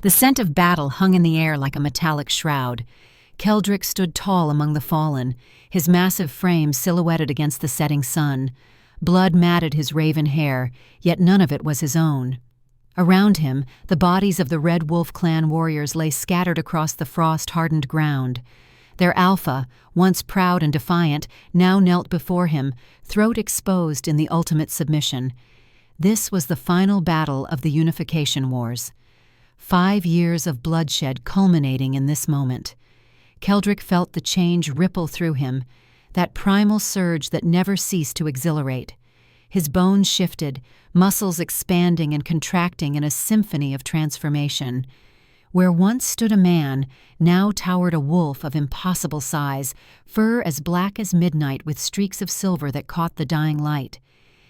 The scent of battle hung in the air like a metallic shroud. Keldric stood tall among the fallen, his massive frame silhouetted against the setting sun. Blood matted his raven hair, yet none of it was his own. Around him, the bodies of the Red Wolf clan warriors lay scattered across the frost-hardened ground. Their alpha, once proud and defiant, now knelt before him, throat exposed in the ultimate submission. This was the final battle of the Unification Wars. 5 years of bloodshed culminating in this moment. Keldric felt the change ripple through him, that primal surge that never ceased to exhilarate. His bones shifted, muscles expanding and contracting in a symphony of transformation. Where once stood a man, now towered a wolf of impossible size, fur as black as midnight with streaks of silver that caught the dying light.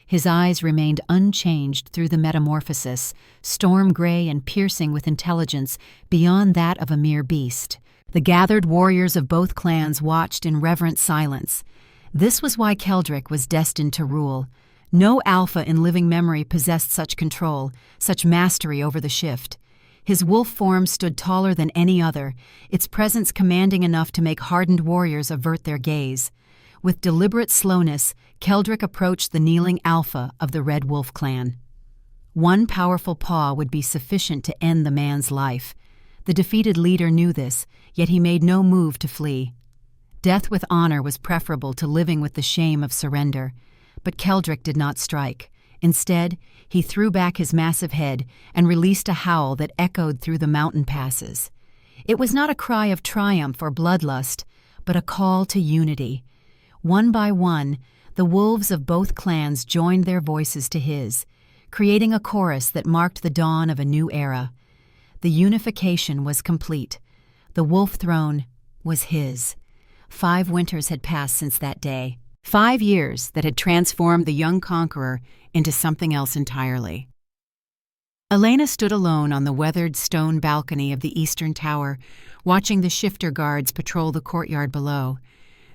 His eyes remained unchanged through the metamorphosis, storm gray and piercing with intelligence beyond that of a mere beast. The gathered warriors of both clans watched in reverent silence. This was why Keldric was destined to rule. No alpha in living memory possessed such control, such mastery over the shift. His wolf form stood taller than any other, its presence commanding enough to make hardened warriors avert their gaze. With deliberate slowness, Keldric approached the kneeling alpha of the Red Wolf clan. One powerful paw would be sufficient to end the man's life. The defeated leader knew this, yet he made no move to flee. Death with honor was preferable to living with the shame of surrender. But Keldric did not strike. Instead, he threw back his massive head and released a howl that echoed through the mountain passes. It was not a cry of triumph or bloodlust, but a call to unity. One by one, the wolves of both clans joined their voices to his, creating a chorus that marked the dawn of a new era. The unification was complete. The wolf throne was his. 5 winters had passed since that day. 5 years that had transformed the young conqueror into something else entirely. Elena stood alone on the weathered stone balcony of the eastern tower, watching the shifter guards patrol the courtyard below.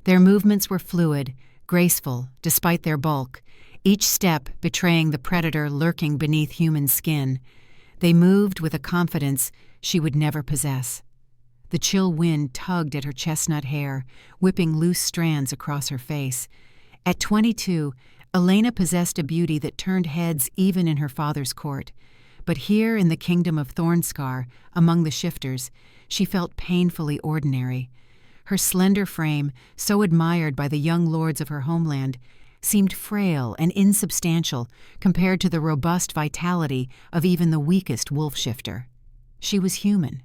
Their movements were fluid, graceful, despite their bulk, each step betraying the predator lurking beneath human skin. They moved with a confidence she would never possess. The chill wind tugged at her chestnut hair, whipping loose strands across her face. At 22, Elena possessed a beauty that turned heads even in her father's court. But here in the kingdom of Thornscar, among the shifters, she felt painfully ordinary. Her slender frame, so admired by the young lords of her homeland, seemed frail and insubstantial compared to the robust vitality of even the weakest wolf shifter. She was human.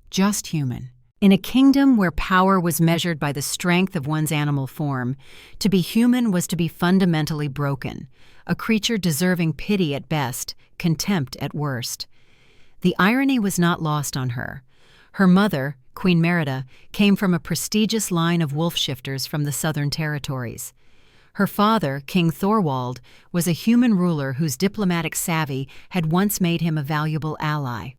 Just human. In a kingdom where power was measured by the strength of one's animal form, to be human was to be fundamentally broken, a creature deserving pity at best, contempt at worst. The irony was not lost on her. Her mother, Queen Merida, came from a prestigious line of wolf shifters from the southern territories. Her father, King Thorwald, was a human ruler whose diplomatic savvy had once made him a valuable ally.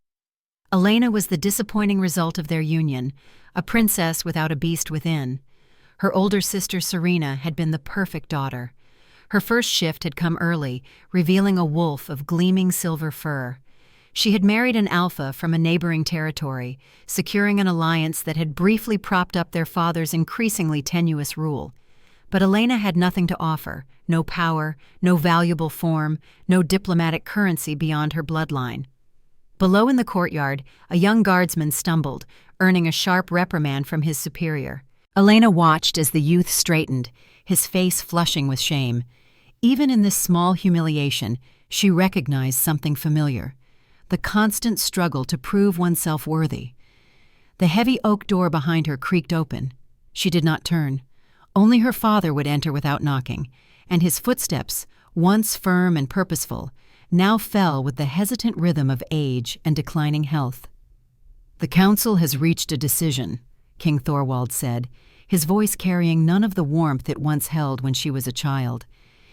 Elena was the disappointing result of their union, a princess without a beast within. Her older sister Serena had been the perfect daughter. Her first shift had come early, revealing a wolf of gleaming silver fur. She had married an alpha from a neighboring territory, securing an alliance that had briefly propped up their father's increasingly tenuous rule. But Elena had nothing to offer, no power, no valuable form, no diplomatic currency beyond her bloodline. Below in the courtyard, a young guardsman stumbled, earning a sharp reprimand from his superior. Elena watched as the youth straightened, his face flushing with shame. Even in this small humiliation, she recognized something familiar: the constant struggle to prove oneself worthy. The heavy oak door behind her creaked open. She did not turn. Only her father would enter without knocking, and his footsteps, once firm and purposeful, now fell with the hesitant rhythm of age and declining health. "The council has reached a decision," King Thorwald said, his voice carrying none of the warmth it once held when she was a child.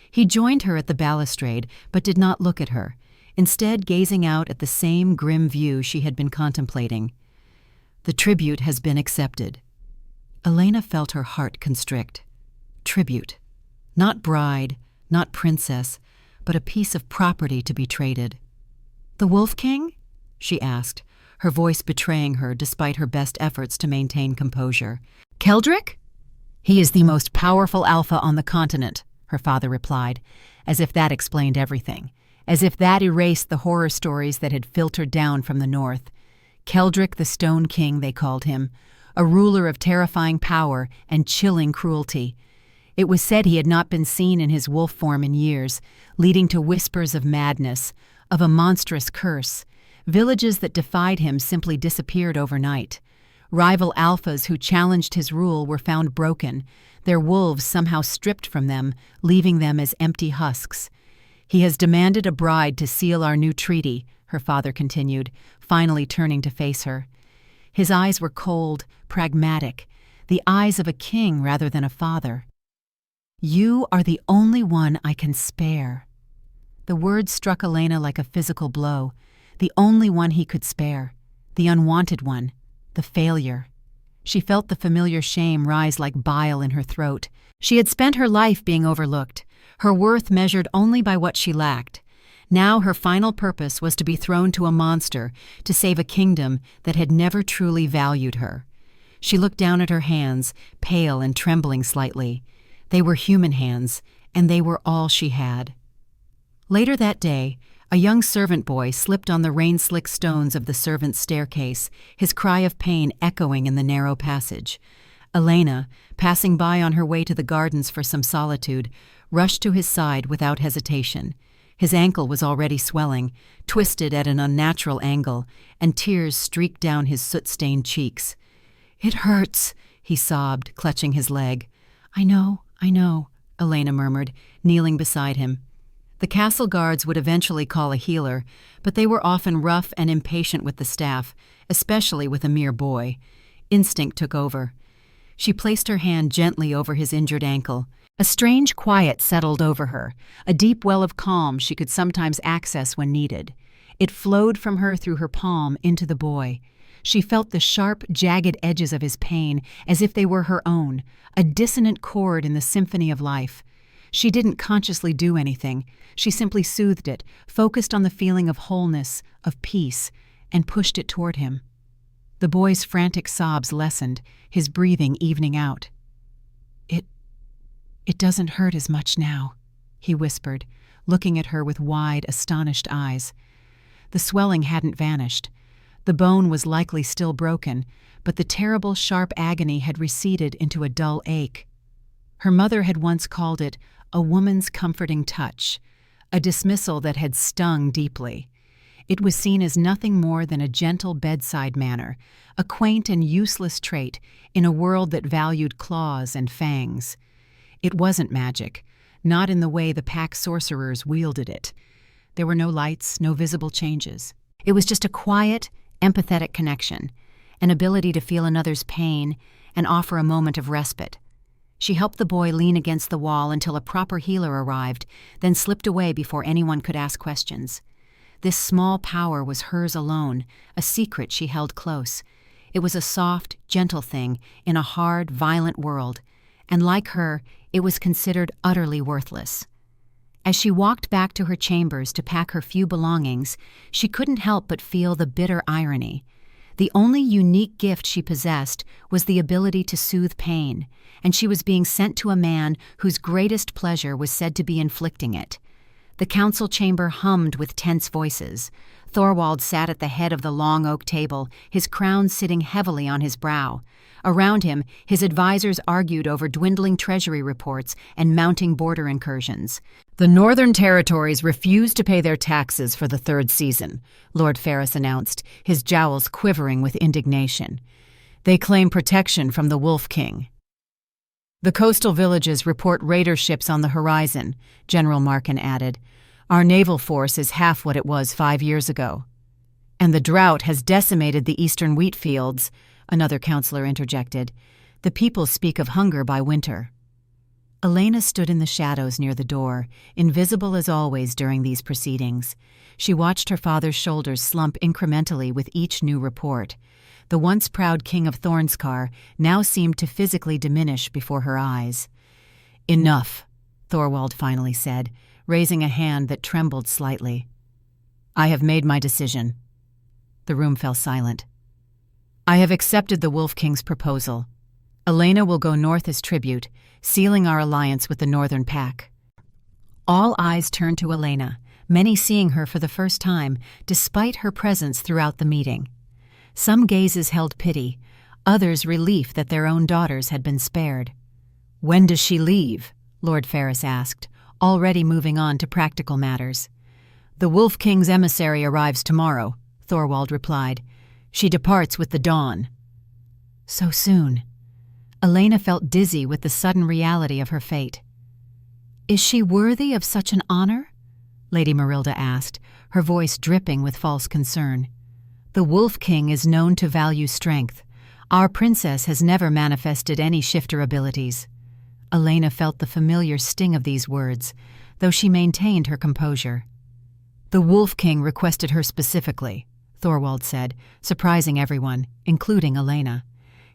He joined her at the balustrade, but did not look at her, instead gazing out at the same grim view she had been contemplating. "The tribute has been accepted." Elena felt her heart constrict. Tribute. Not bride, not princess, but a piece of property to be traded. "The Wolf King?" she asked, her voice betraying her despite her best efforts to maintain composure. "Keldrick? He is the most powerful alpha on the continent," her father replied, as if that explained everything, as if that erased the horror stories that had filtered down from the north. Keldrick the Stone King, they called him, a ruler of terrifying power and chilling cruelty. It was said he had not been seen in his wolf form in years, leading to whispers of madness, of a monstrous curse. Villages that defied him simply disappeared overnight. Rival alphas who challenged his rule were found broken, their wolves somehow stripped from them, leaving them as empty husks. "He has demanded a bride to seal our new treaty," her father continued, finally turning to face her. His eyes were cold, pragmatic, the eyes of a king rather than a father. "You are the only one I can spare." The words struck Elena like a physical blow. The only one he could spare. The unwanted one. The failure. She felt the familiar shame rise like bile in her throat. She had spent her life being overlooked, her worth measured only by what she lacked. Now her final purpose was to be thrown to a monster, to save a kingdom that had never truly valued her. She looked down at her hands, pale and trembling slightly. They were human hands, and they were all she had. Later that day, a young servant boy slipped on the rain-slick stones of the servants' staircase, his cry of pain echoing in the narrow passage. Elena, passing by on her way to the gardens for some solitude, rushed to his side without hesitation. His ankle was already swelling, twisted at an unnatural angle, and tears streaked down his soot-stained cheeks. "It hurts," he sobbed, clutching his leg. I know," Elena murmured, kneeling beside him. The castle guards would eventually call a healer, but they were often rough and impatient with the staff, especially with a mere boy. Instinct took over. She placed her hand gently over his injured ankle. A strange quiet settled over her, a deep well of calm she could sometimes access when needed. It flowed from her through her palm into the boy. She felt the sharp, jagged edges of his pain as if they were her own, a dissonant chord in the symphony of life. She didn't consciously do anything. She simply soothed it, focused on the feeling of wholeness, of peace, and pushed it toward him. The boy's frantic sobs lessened, his breathing evening out. It doesn't hurt as much now," he whispered, looking at her with wide, astonished eyes. The swelling hadn't vanished. The bone was likely still broken, but the terrible, sharp agony had receded into a dull ache. Her mother had once called it a woman's comforting touch, a dismissal that had stung deeply. It was seen as nothing more than a gentle bedside manner, a quaint and useless trait in a world that valued claws and fangs. It wasn't magic, not in the way the pack sorcerers wielded it. There were no lights, no visible changes. It was just a quiet, empathetic connection, an ability to feel another's pain and offer a moment of respite. She helped the boy lean against the wall until a proper healer arrived, then slipped away before anyone could ask questions. This small power was hers alone, a secret she held close. It was a soft, gentle thing in a hard, violent world, and like her, it was considered utterly worthless. As she walked back to her chambers to pack her few belongings, she couldn't help but feel the bitter irony. The only unique gift she possessed was the ability to soothe pain, and she was being sent to a man whose greatest pleasure was said to be inflicting it. The council chamber hummed with tense voices. Thorwald sat at the head of the long oak table, his crown sitting heavily on his brow. Around him, his advisors argued over dwindling treasury reports and mounting border incursions. "The Northern Territories refused to pay their taxes for the third season," Lord Ferris announced, his jowls quivering with indignation. "They claim protection from the Wolf King." "The coastal villages report raider ships on the horizon," General Markin added. "Our naval force is half what it was 5 years ago." "And the drought has decimated the eastern wheat fields," another counselor interjected. "The people speak of hunger by winter." Elena stood in the shadows near the door, invisible as always during these proceedings. She watched her father's shoulders slump incrementally with each new report. The once proud king of Thornskar now seemed to physically diminish before her eyes. "Enough," Thorwald finally said, raising a hand that trembled slightly. "I have made my decision." The room fell silent. "I have accepted the Wolf King's proposal. Elena will go north as tribute, sealing our alliance with the Northern Pack." All eyes turned to Elena, many seeing her for the first time, despite her presence throughout the meeting. Some gazes held pity, others relief that their own daughters had been spared. "When does she leave?" Lord Ferris asked, already moving on to practical matters. "The Wolf King's emissary arrives tomorrow," Thorwald replied. "She departs with the dawn." So soon. Elena felt dizzy with the sudden reality of her fate. "Is she worthy of such an honor?" Lady Marilda asked, her voice dripping with false concern. "The Wolf King is known to value strength. Our princess has never manifested any shifter abilities." Elena felt the familiar sting of these words, though she maintained her composure. "The Wolf King requested her specifically," Thorwald said, surprising everyone, including Elena.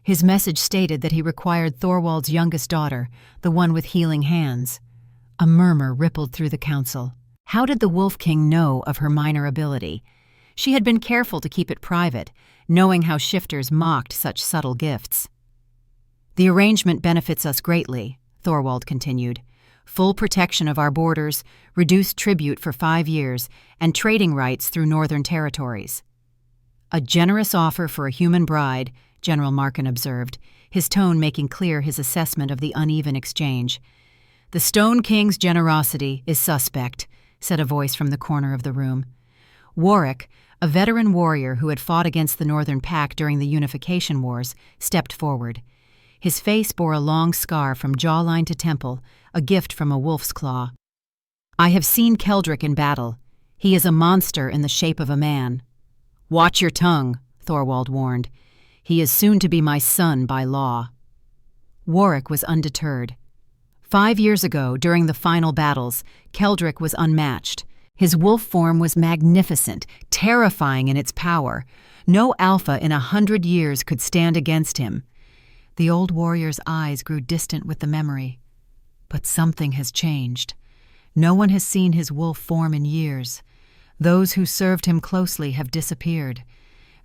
His message stated that he required Thorwald's youngest daughter, the one with healing hands. A murmur rippled through the council. How did the Wolf King know of her minor ability? She had been careful to keep it private, knowing how shifters mocked such subtle gifts. "The arrangement benefits us greatly," Thorwald continued. "Full protection of our borders, reduced tribute for 5 years, and trading rights through northern territories." "A generous offer for a human bride," General Markin observed, his tone making clear his assessment of the uneven exchange. "The Stone King's generosity is suspect," said a voice from the corner of the room. Warwick, a veteran warrior who had fought against the Northern Pack during the Unification Wars, stepped forward. His face bore a long scar from jawline to temple, a gift from a wolf's claw. "I have seen Keldrick in battle. He is a monster in the shape of a man." "Watch your tongue," Thorwald warned. "He is soon to be my son by law." Warwick was undeterred. 5 years ago, during the final battles, Keldrick was unmatched. His wolf form was magnificent, terrifying in its power. No alpha in 100 years could stand against him. The old warrior's eyes grew distant with the memory. But something has changed. No one has seen his wolf form in years. Those who served him closely have disappeared.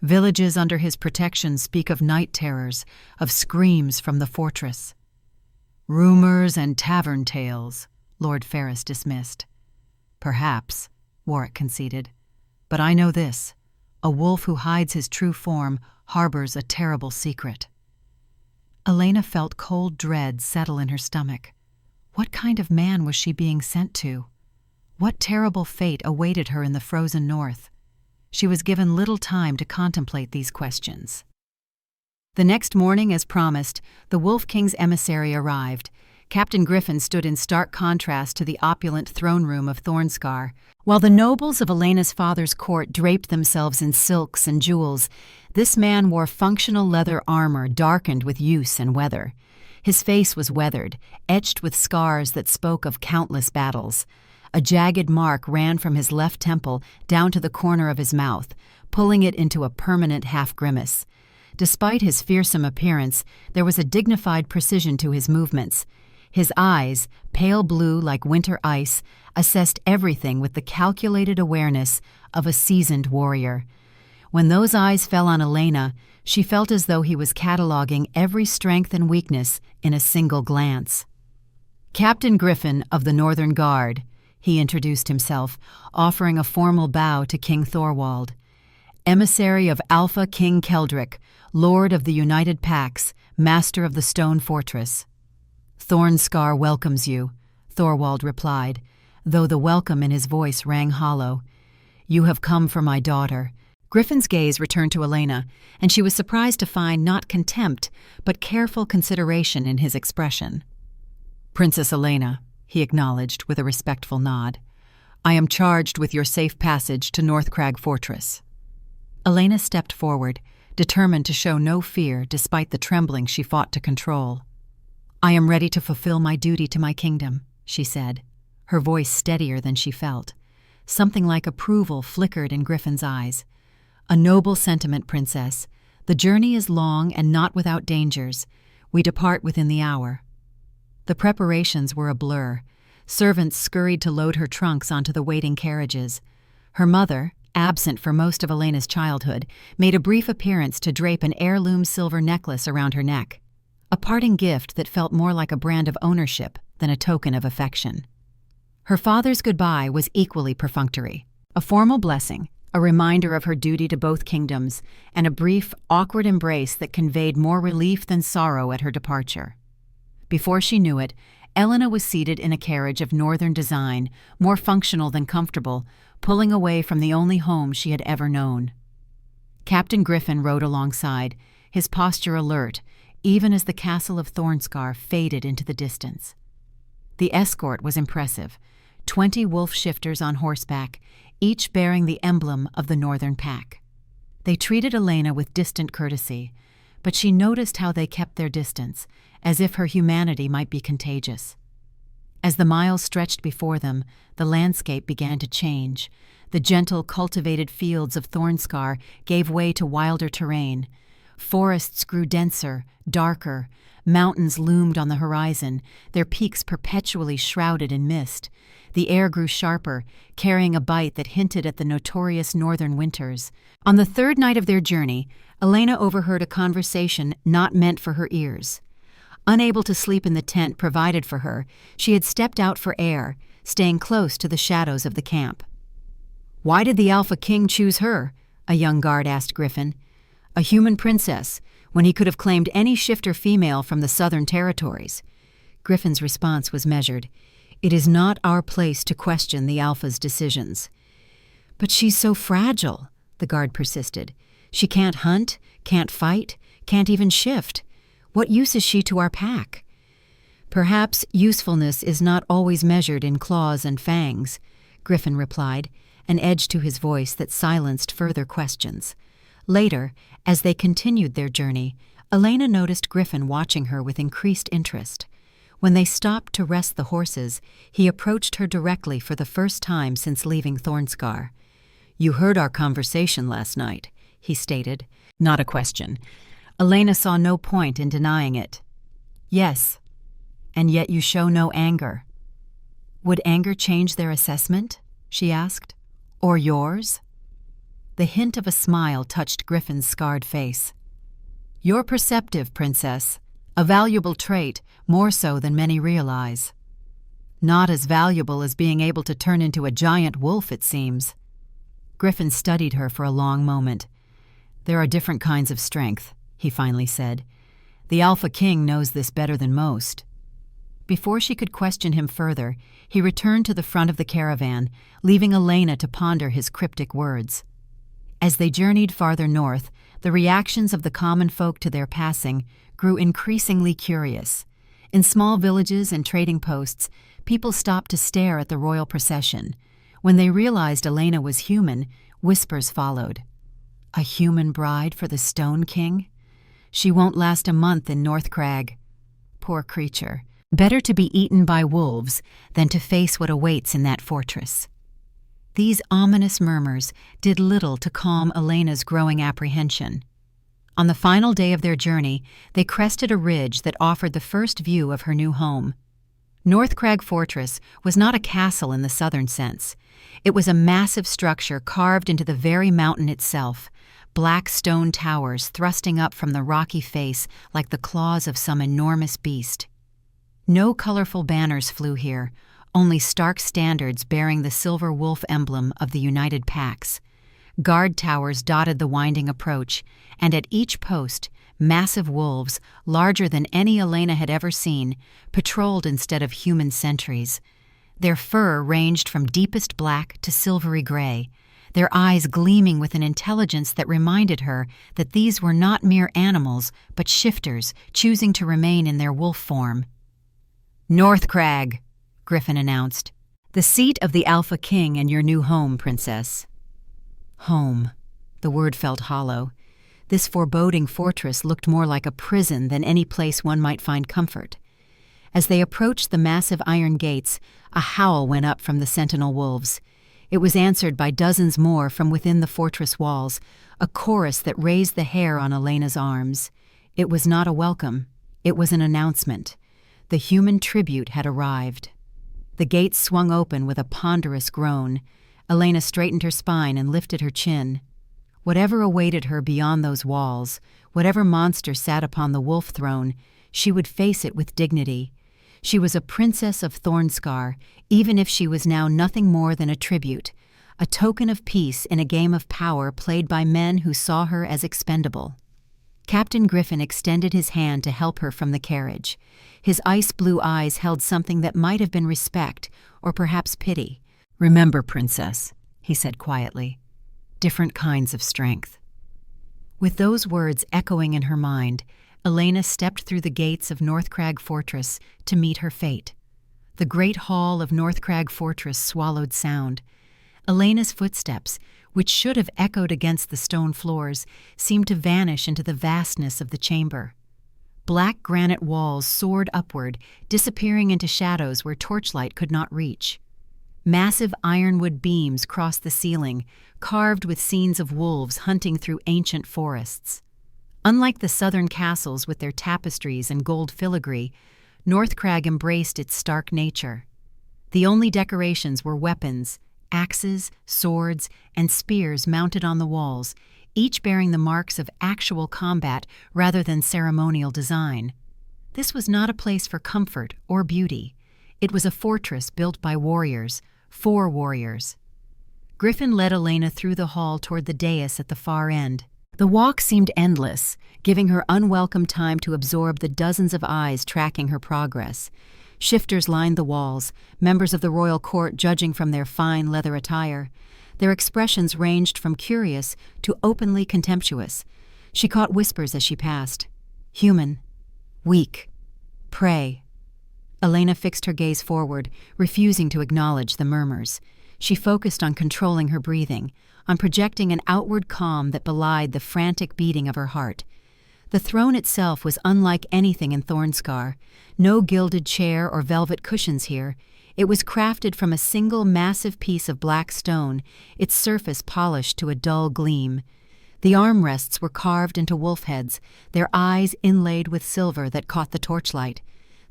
Villages under his protection speak of night terrors, of screams from the fortress. "Rumors and tavern tales," Lord Ferris dismissed. "Perhaps," Warwick conceded. "But I know this. A wolf who hides his true form harbors a terrible secret." Elena felt cold dread settle in her stomach. What kind of man was she being sent to? What terrible fate awaited her in the frozen north? She was given little time to contemplate these questions. The next morning, as promised, the Wolf King's emissary arrived. Captain Griffin stood in stark contrast to the opulent throne room of Thornscar. While the nobles of Elena's father's court draped themselves in silks and jewels, this man wore functional leather armor darkened with use and weather. His face was weathered, etched with scars that spoke of countless battles. A jagged mark ran from his left temple down to the corner of his mouth, pulling it into a permanent half-grimace. Despite his fearsome appearance, there was a dignified precision to his movements. His eyes, pale blue like winter ice, assessed everything with the calculated awareness of a seasoned warrior. When those eyes fell on Elena, she felt as though he was cataloging every strength and weakness in a single glance. "Captain Griffin of the Northern Guard," he introduced himself, offering a formal bow to King Thorwald. "Emissary of Alpha King Keldrick, Lord of the United Packs, Master of the Stone Fortress." "Thornscar welcomes you," Thorwald replied, though the welcome in his voice rang hollow. "You have come for my daughter." Griffin's gaze returned to Elena, and she was surprised to find not contempt, but careful consideration in his expression. "Princess Elena," he acknowledged with a respectful nod, "I am charged with your safe passage to Northcrag Fortress." Elena stepped forward, determined to show no fear despite the trembling she fought to control. "I am ready to fulfill my duty to my kingdom," she said, her voice steadier than she felt. Something like approval flickered in Griffin's eyes. "A noble sentiment, Princess. The journey is long and not without dangers. We depart within the hour." The preparations were a blur. Servants scurried to load her trunks onto the waiting carriages. Her mother, absent for most of Elena's childhood, made a brief appearance to drape an heirloom silver necklace around her neck, a parting gift that felt more like a brand of ownership than a token of affection. Her father's goodbye was equally perfunctory, a formal blessing, a reminder of her duty to both kingdoms, and a brief, awkward embrace that conveyed more relief than sorrow at her departure. Before she knew it, Elena was seated in a carriage of northern design, more functional than comfortable, pulling away from the only home she had ever known. Captain Griffin rode alongside, his posture alert, even as the castle of Thornscar faded into the distance. The escort was impressive, 20 wolf shifters on horseback, each bearing the emblem of the northern pack. They treated Elena with distant courtesy, but she noticed how they kept their distance, as if her humanity might be contagious. As the miles stretched before them, the landscape began to change. The gentle, cultivated fields of Thornscar gave way to wilder terrain. Forests grew denser, darker. Mountains loomed on the horizon, their peaks perpetually shrouded in mist. The air grew sharper, carrying a bite that hinted at the notorious northern winters. On the third night of their journey, Elena overheard a conversation not meant for her ears. Unable to sleep in the tent provided for her, she had stepped out for air, staying close to the shadows of the camp. "Why did the Alpha King choose her?" a young guard asked Griffin. "A human princess, when he could have claimed any shifter female from the southern territories." Griffin's response was measured. "It is not our place to question the Alpha's decisions." "But she's so fragile," the guard persisted. "She can't hunt, can't fight, can't even shift. What use is she to our pack?" "Perhaps usefulness is not always measured in claws and fangs," Griffin replied, an edge to his voice that silenced further questions. Later, as they continued their journey, Elena noticed Griffin watching her with increased interest. When they stopped to rest the horses, he approached her directly for the first time since leaving Thornscar. "You heard our conversation last night," he stated. Not a question. Elena saw no point in denying it. "Yes, and yet you show no anger." "Would anger change their assessment?" she asked. "Or yours?" The hint of a smile touched Griffin's scarred face. "You're perceptive, Princess. A valuable trait, more so than many realize." "Not as valuable as being able to turn into a giant wolf, it seems." Griffin studied her for a long moment. "There are different kinds of strength," he finally said. "The Alpha King knows this better than most." Before she could question him further, he returned to the front of the caravan, leaving Elena to ponder his cryptic words. As they journeyed farther north, the reactions of the common folk to their passing grew increasingly curious. In small villages and trading posts, people stopped to stare at the royal procession. When they realized Elena was human, whispers followed. "A human bride for the Stone King? She won't last a month in North Crag. Poor creature. Better to be eaten by wolves than to face what awaits in that fortress." These ominous murmurs did little to calm Elena's growing apprehension. On the final day of their journey, they crested a ridge that offered the first view of her new home. North Crag Fortress was not a castle in the southern sense. It was a massive structure carved into the very mountain itself, black stone towers thrusting up from the rocky face like the claws of some enormous beast. No colorful banners flew here, only stark standards bearing the silver wolf emblem of the United Packs. Guard towers dotted the winding approach, and at each post, massive wolves, larger than any Elena had ever seen, patrolled instead of human sentries. Their fur ranged from deepest black to silvery gray, their eyes gleaming with an intelligence that reminded her that these were not mere animals, but shifters choosing to remain in their wolf form. "North Crag," Griffin announced. "The seat of the Alpha King and your new home, Princess." Home. The word felt hollow. This foreboding fortress looked more like a prison than any place one might find comfort. As they approached the massive iron gates, a howl went up from the sentinel wolves. It was answered by dozens more from within the fortress walls, a chorus that raised the hair on Elena's arms. It was not a welcome. It was an announcement. The human tribute had arrived. The gates swung open with a ponderous groan. Elena straightened her spine and lifted her chin. Whatever awaited her beyond those walls, whatever monster sat upon the wolf throne, she would face it with dignity. She was a princess of Thornscar, even if she was now nothing more than a tribute, a token of peace in a game of power played by men who saw her as expendable. Captain Griffin extended his hand to help her from the carriage. His ice-blue eyes held something that might have been respect, or perhaps pity. "Remember, Princess," he said quietly, "different kinds of strength." With those words echoing in her mind, Elena stepped through the gates of Northcrag Fortress to meet her fate. The great hall of Northcrag Fortress swallowed sound. Elena's footsteps, which should have echoed against the stone floors, seemed to vanish into the vastness of the chamber. Black granite walls soared upward, disappearing into shadows where torchlight could not reach. Massive ironwood beams crossed the ceiling, carved with scenes of wolves hunting through ancient forests. Unlike the southern castles with their tapestries and gold filigree, Northcrag embraced its stark nature. The only decorations were weapons, axes, swords, and spears mounted on the walls, each bearing the marks of actual combat rather than ceremonial design. This was not a place for comfort or beauty. It was a fortress built by warriors, for warriors. Griffin led Elena through the hall toward the dais at the far end. The walk seemed endless, giving her unwelcome time to absorb the dozens of eyes tracking her progress. Shifters lined the walls, members of the royal court judging from their fine leather attire. Their expressions ranged from curious to openly contemptuous. She caught whispers as she passed. Human. Weak. Prey. Elena fixed her gaze forward, refusing to acknowledge the murmurs. She focused on controlling her breathing, on projecting an outward calm that belied the frantic beating of her heart. The throne itself was unlike anything in Thornscar. No gilded chair or velvet cushions here. It was crafted from a single massive piece of black stone, its surface polished to a dull gleam. The armrests were carved into wolf heads, their eyes inlaid with silver that caught the torchlight.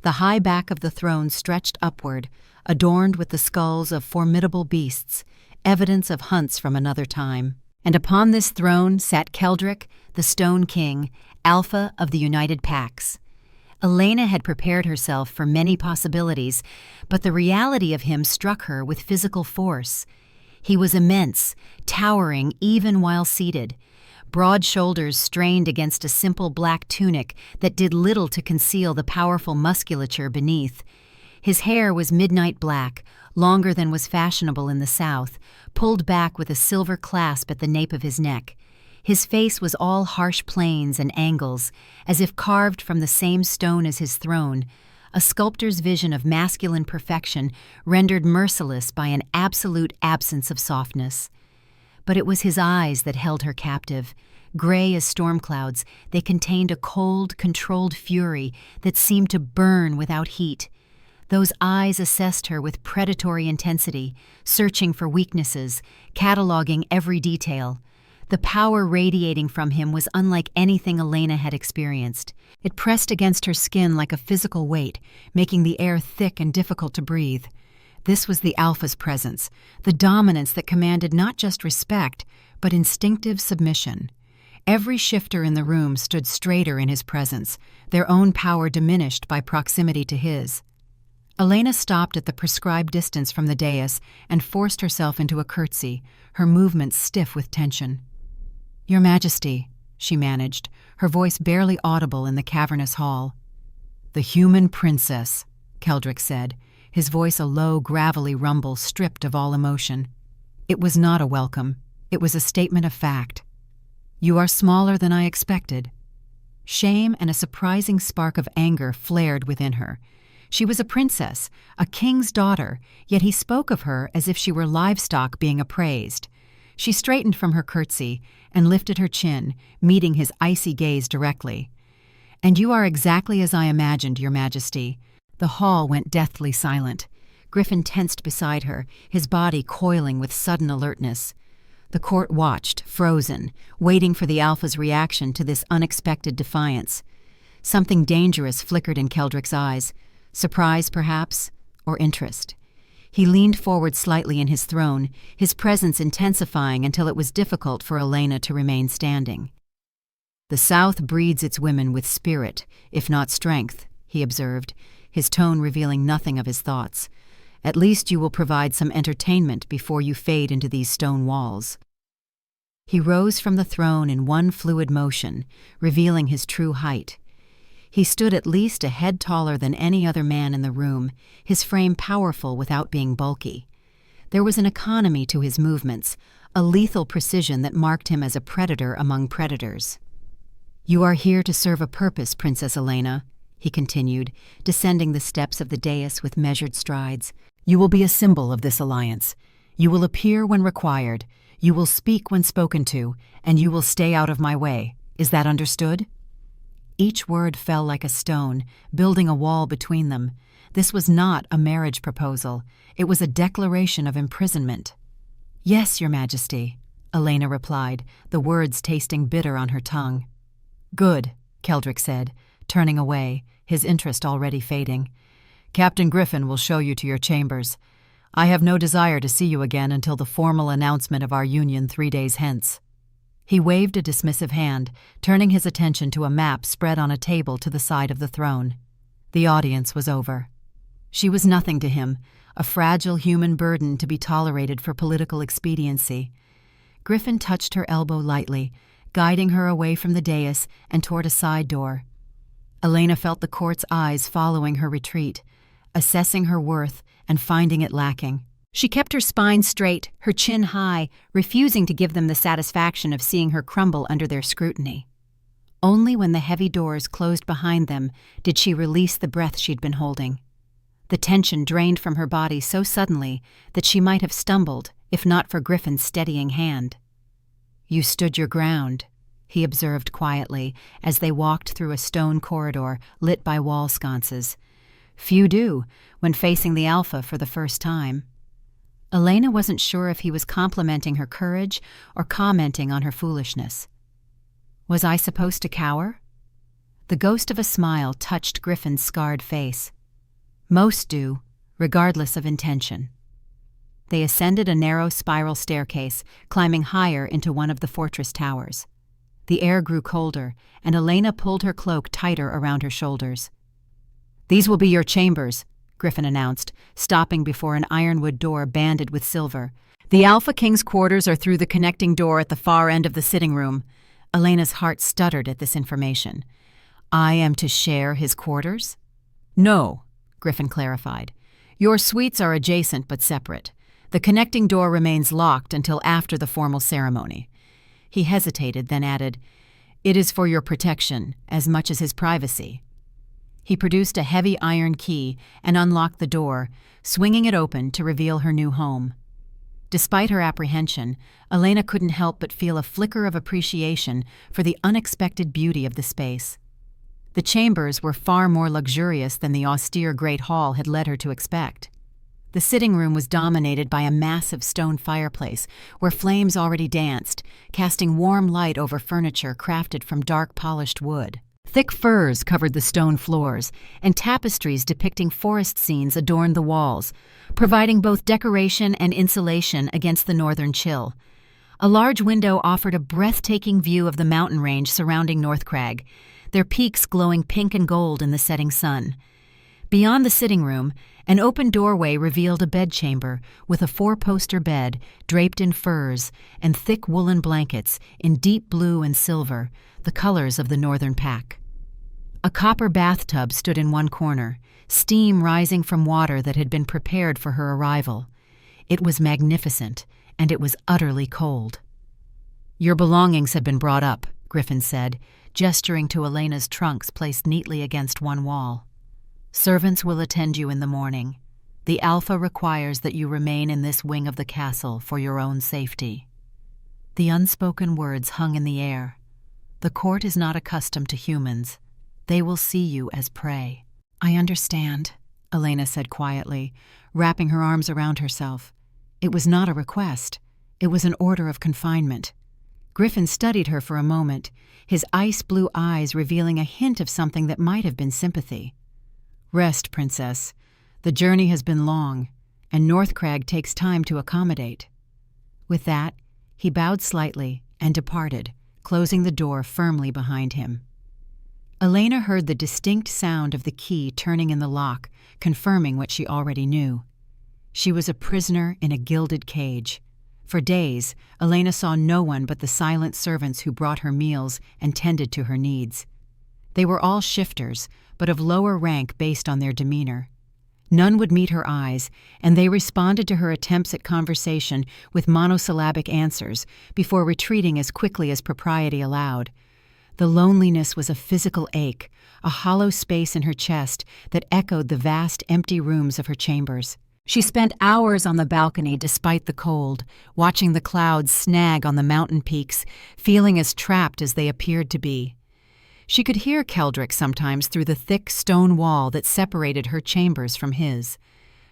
The high back of the throne stretched upward, adorned with the skulls of formidable beasts, evidence of hunts from another time. And upon this throne sat Keldric, the Stone King, Alpha of the United Packs. Elena had prepared herself for many possibilities, but the reality of him struck her with physical force. He was immense, towering even while seated. Broad shoulders strained against a simple black tunic that did little to conceal the powerful musculature beneath. His hair was midnight black, longer than was fashionable in the South, pulled back with a silver clasp at the nape of his neck. His face was all harsh planes and angles, as if carved from the same stone as his throne, a sculptor's vision of masculine perfection rendered merciless by an absolute absence of softness. But it was his eyes that held her captive. Gray as storm clouds, they contained a cold, controlled fury that seemed to burn without heat. Those eyes assessed her with predatory intensity, searching for weaknesses, cataloging every detail. The power radiating from him was unlike anything Elena had experienced. It pressed against her skin like a physical weight, making the air thick and difficult to breathe. This was the Alpha's presence, the dominance that commanded not just respect, but instinctive submission. Every shifter in the room stood straighter in his presence, their own power diminished by proximity to his. Elena stopped at the prescribed distance from the dais and forced herself into a curtsy, her movements stiff with tension. "Your Majesty," she managed, her voice barely audible in the cavernous hall. "The human princess," Keldric said, his voice a low, gravelly rumble stripped of all emotion. It was not a welcome. It was a statement of fact. "You are smaller than I expected." Shame and a surprising spark of anger flared within her. She was a princess, a king's daughter, yet he spoke of her as if she were livestock being appraised. She straightened from her curtsy and lifted her chin, meeting his icy gaze directly. "And you are exactly as I imagined, Your Majesty." The hall went deathly silent. Griffin tensed beside her, his body coiling with sudden alertness. The court watched, frozen, waiting for the Alpha's reaction to this unexpected defiance. Something dangerous flickered in Keldric's eyes. Surprise, perhaps, or interest. He leaned forward slightly in his throne, his presence intensifying until it was difficult for Elena to remain standing. "The South breeds its women with spirit, if not strength," he observed, his tone revealing nothing of his thoughts. "At least you will provide some entertainment before you fade into these stone walls." He rose from the throne in one fluid motion, revealing his true height. He stood at least a head taller than any other man in the room, his frame powerful without being bulky. There was an economy to his movements, a lethal precision that marked him as a predator among predators. "You are here to serve a purpose, Princess Elena," he continued, descending the steps of the dais with measured strides. "You will be a symbol of this alliance. You will appear when required, you will speak when spoken to, and you will stay out of my way. Is that understood?" Each word fell like a stone, building a wall between them. This was not a marriage proposal. It was a declaration of imprisonment. "Yes, Your Majesty," Elena replied, the words tasting bitter on her tongue. "Good," Keldrick said, turning away, his interest already fading. "Captain Griffin will show you to your chambers. I have no desire to see you again until the formal announcement of our union 3 days hence." He waved a dismissive hand, turning his attention to a map spread on a table to the side of the throne. The audience was over. She was nothing to him, a fragile human burden to be tolerated for political expediency. Griffin touched her elbow lightly, guiding her away from the dais and toward a side door. Elena felt the court's eyes following her retreat, assessing her worth and finding it lacking. She kept her spine straight, her chin high, refusing to give them the satisfaction of seeing her crumble under their scrutiny. Only when the heavy doors closed behind them did she release the breath she'd been holding. The tension drained from her body so suddenly that she might have stumbled, if not for Griffin's steadying hand. "You stood your ground," he observed quietly as they walked through a stone corridor lit by wall sconces. "Few do, when facing the Alpha for the first time." Elena wasn't sure if he was complimenting her courage or commenting on her foolishness. "Was I supposed to cower?" The ghost of a smile touched Griffin's scarred face. "Most do, regardless of intention." They ascended a narrow spiral staircase, climbing higher into one of the fortress towers. The air grew colder, and Elena pulled her cloak tighter around her shoulders. "These will be your chambers," Griffin announced, stopping before an ironwood door banded with silver. "The Alpha King's quarters are through the connecting door at the far end of the sitting room." Elena's heart stuttered at this information. "I am to share his quarters?" "No," Griffin clarified. "Your suites are adjacent but separate. The connecting door remains locked until after the formal ceremony." He hesitated, then added, "It is for your protection, as much as his privacy." He produced a heavy iron key and unlocked the door, swinging it open to reveal her new home. Despite her apprehension, Elena couldn't help but feel a flicker of appreciation for the unexpected beauty of the space. The chambers were far more luxurious than the austere great hall had led her to expect. The sitting room was dominated by a massive stone fireplace where flames already danced, casting warm light over furniture crafted from dark polished wood. Thick furs covered the stone floors, and tapestries depicting forest scenes adorned the walls, providing both decoration and insulation against the northern chill. A large window offered a breathtaking view of the mountain range surrounding North Crag, their peaks glowing pink and gold in the setting sun. Beyond the sitting room, an open doorway revealed a bedchamber with a 4-poster bed draped in furs and thick woolen blankets in deep blue and silver, the colors of the Northern Pack. A copper bathtub stood in one corner, steam rising from water that had been prepared for her arrival. It was magnificent, and it was utterly cold. "Your belongings have been brought up," Griffin said, gesturing to Elena's trunks placed neatly against one wall. "Servants will attend you in the morning. The Alpha requires that you remain in this wing of the castle for your own safety." The unspoken words hung in the air. The court is not accustomed to humans. They will see you as prey. "I understand," Elena said quietly, wrapping her arms around herself. It was not a request. It was an order of confinement. Griffin studied her for a moment, his ice-blue eyes revealing a hint of something that might have been sympathy. "Rest, Princess. The journey has been long, and Northcrag takes time to accommodate." With that, he bowed slightly and departed, closing the door firmly behind him. Elena heard the distinct sound of the key turning in the lock, confirming what she already knew. She was a prisoner in a gilded cage. For days, Elena saw no one but the silent servants who brought her meals and tended to her needs. They were all shifters, but of lower rank based on their demeanor. None would meet her eyes, and they responded to her attempts at conversation with monosyllabic answers before retreating as quickly as propriety allowed. The loneliness was a physical ache, a hollow space in her chest that echoed the vast empty rooms of her chambers. She spent hours on the balcony despite the cold, watching the clouds snag on the mountain peaks, feeling as trapped as they appeared to be. She could hear Keldrick sometimes through the thick stone wall that separated her chambers from his.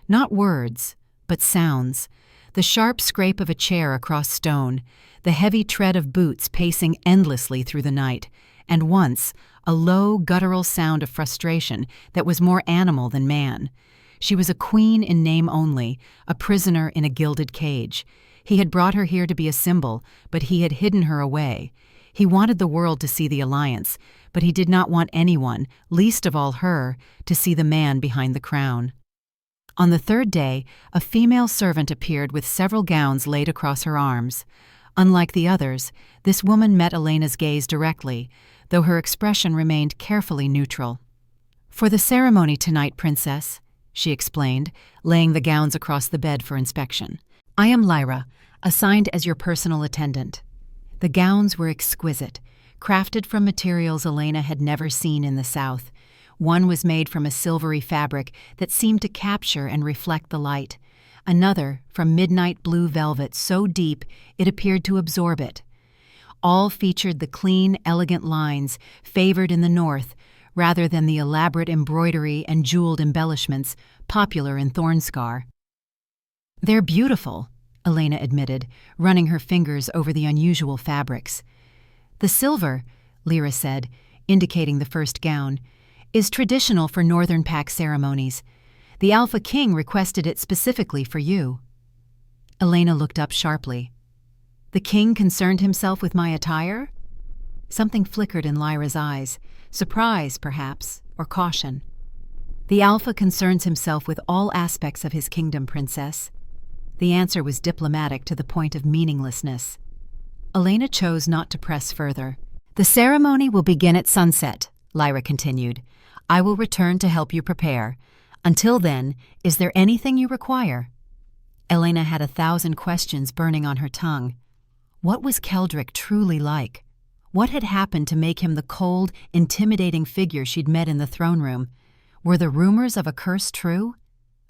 Not words, but sounds. The sharp scrape of a chair across stone, the heavy tread of boots pacing endlessly through the night, and once, a low, guttural sound of frustration that was more animal than man. She was a queen in name only, a prisoner in a gilded cage. He had brought her here to be a symbol, but he had hidden her away. He wanted the world to see the alliance, but he did not want anyone, least of all her, to see the man behind the crown. On the third day, a female servant appeared with several gowns laid across her arms. Unlike the others, this woman met Elena's gaze directly, though her expression remained carefully neutral. "For the ceremony tonight, Princess," she explained, laying the gowns across the bed for inspection. "I am Lyra, assigned as your personal attendant." The gowns were exquisite, crafted from materials Elena had never seen in the South. One was made from a silvery fabric that seemed to capture and reflect the light. Another from midnight blue velvet so deep it appeared to absorb it. All featured the clean, elegant lines favored in the North, rather than the elaborate embroidery and jeweled embellishments popular in Thornscar. "They're beautiful," Elena admitted, running her fingers over the unusual fabrics. "The silver," Lyra said, indicating the first gown, "is traditional for Northern Pack ceremonies. The Alpha King requested it specifically for you." Elena looked up sharply. "The king concerned himself with my attire?" Something flickered in Lyra's eyes. Surprise, perhaps, or caution. "The Alpha concerns himself with all aspects of his kingdom, Princess." The answer was diplomatic to the point of meaninglessness. Elena chose not to press further. "The ceremony will begin at sunset," Lyra continued. "I will return to help you prepare. Until then, is there anything you require?" Elena had 1,000 questions burning on her tongue. What was Keldrick truly like? What had happened to make him the cold, intimidating figure she'd met in the throne room? Were the rumors of a curse true?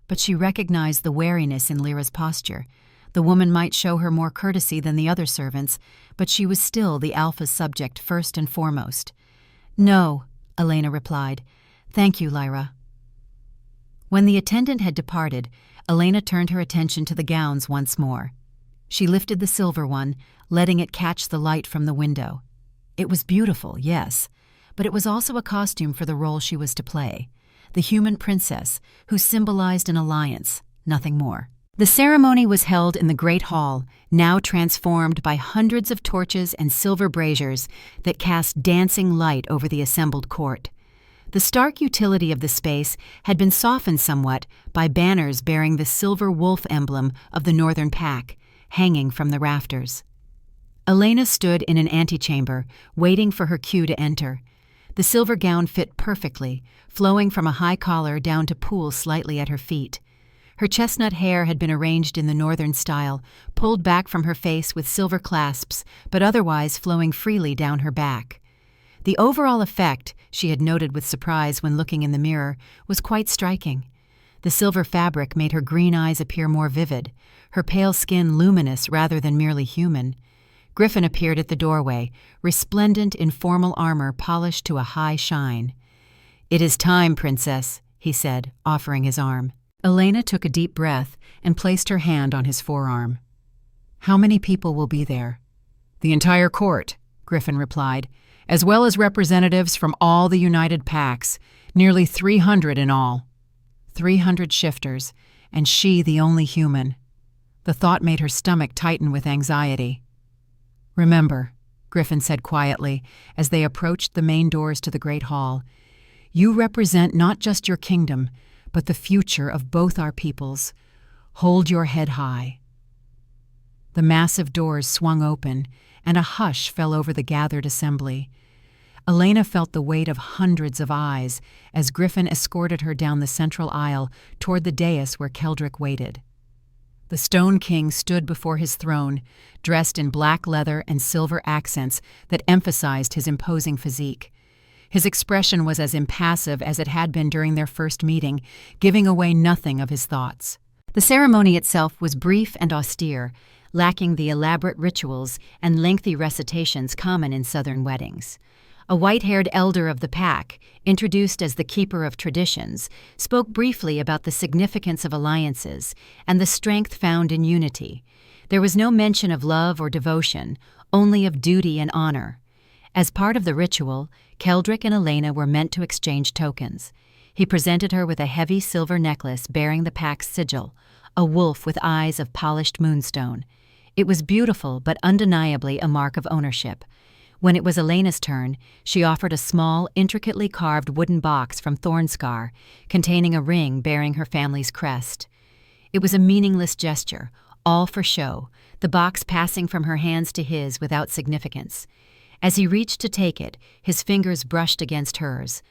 But she recognized the wariness in Lyra's posture. The woman might show her more courtesy than the other servants, but she was still the Alpha's subject first and foremost. "No," Elena replied. "Thank you, Lyra." When the attendant had departed, Elena turned her attention to the gowns once more. She lifted the silver one, letting it catch the light from the window. It was beautiful, yes, but it was also a costume for the role she was to play, the human princess who symbolized an alliance, nothing more. The ceremony was held in the Great Hall, now transformed by hundreds of torches and silver braziers that cast dancing light over the assembled court. The stark utility of the space had been softened somewhat by banners bearing the silver wolf emblem of the Northern Pack, hanging from the rafters. Elena stood in an antechamber, waiting for her cue to enter. The silver gown fit perfectly, flowing from a high collar down to pool slightly at her feet. Her chestnut hair had been arranged in the Northern style, pulled back from her face with silver clasps, but otherwise flowing freely down her back. The overall effect, she had noted with surprise when looking in the mirror, was quite striking. The silver fabric made her green eyes appear more vivid, her pale skin luminous rather than merely human. Griffin appeared at the doorway, resplendent in formal armor polished to a high shine. "It is time, Princess," he said, offering his arm. Elena took a deep breath and placed her hand on his forearm. "How many people will be there?" "The entire court," Griffin replied, "as well as representatives from all the United Packs, nearly 300 in all." 300 shifters, and she the only human. The thought made her stomach tighten with anxiety. "Remember," Griffin said quietly as they approached the main doors to the great hall, "you represent not just your kingdom, but the future of both our peoples. Hold your head high." The massive doors swung open, and a hush fell over the gathered assembly. Elena felt the weight of hundreds of eyes as Griffin escorted her down the central aisle toward the dais where Keldric waited. The Stone King stood before his throne, dressed in black leather and silver accents that emphasized his imposing physique. His expression was as impassive as it had been during their first meeting, giving away nothing of his thoughts. The ceremony itself was brief and austere, lacking the elaborate rituals and lengthy recitations common in Southern weddings. A white-haired elder of the pack, introduced as the keeper of traditions, spoke briefly about the significance of alliances and the strength found in unity. There was no mention of love or devotion, only of duty and honor. As part of the ritual, Keldric and Elena were meant to exchange tokens. He presented her with a heavy silver necklace bearing the pack's sigil, a wolf with eyes of polished moonstone. It was beautiful but undeniably a mark of ownership. When it was Elena's turn, she offered a small, intricately carved wooden box from Thornscar, containing a ring bearing her family's crest. It was a meaningless gesture, all for show, the box passing from her hands to his without significance. As he reached to take it, his fingers brushed against hers.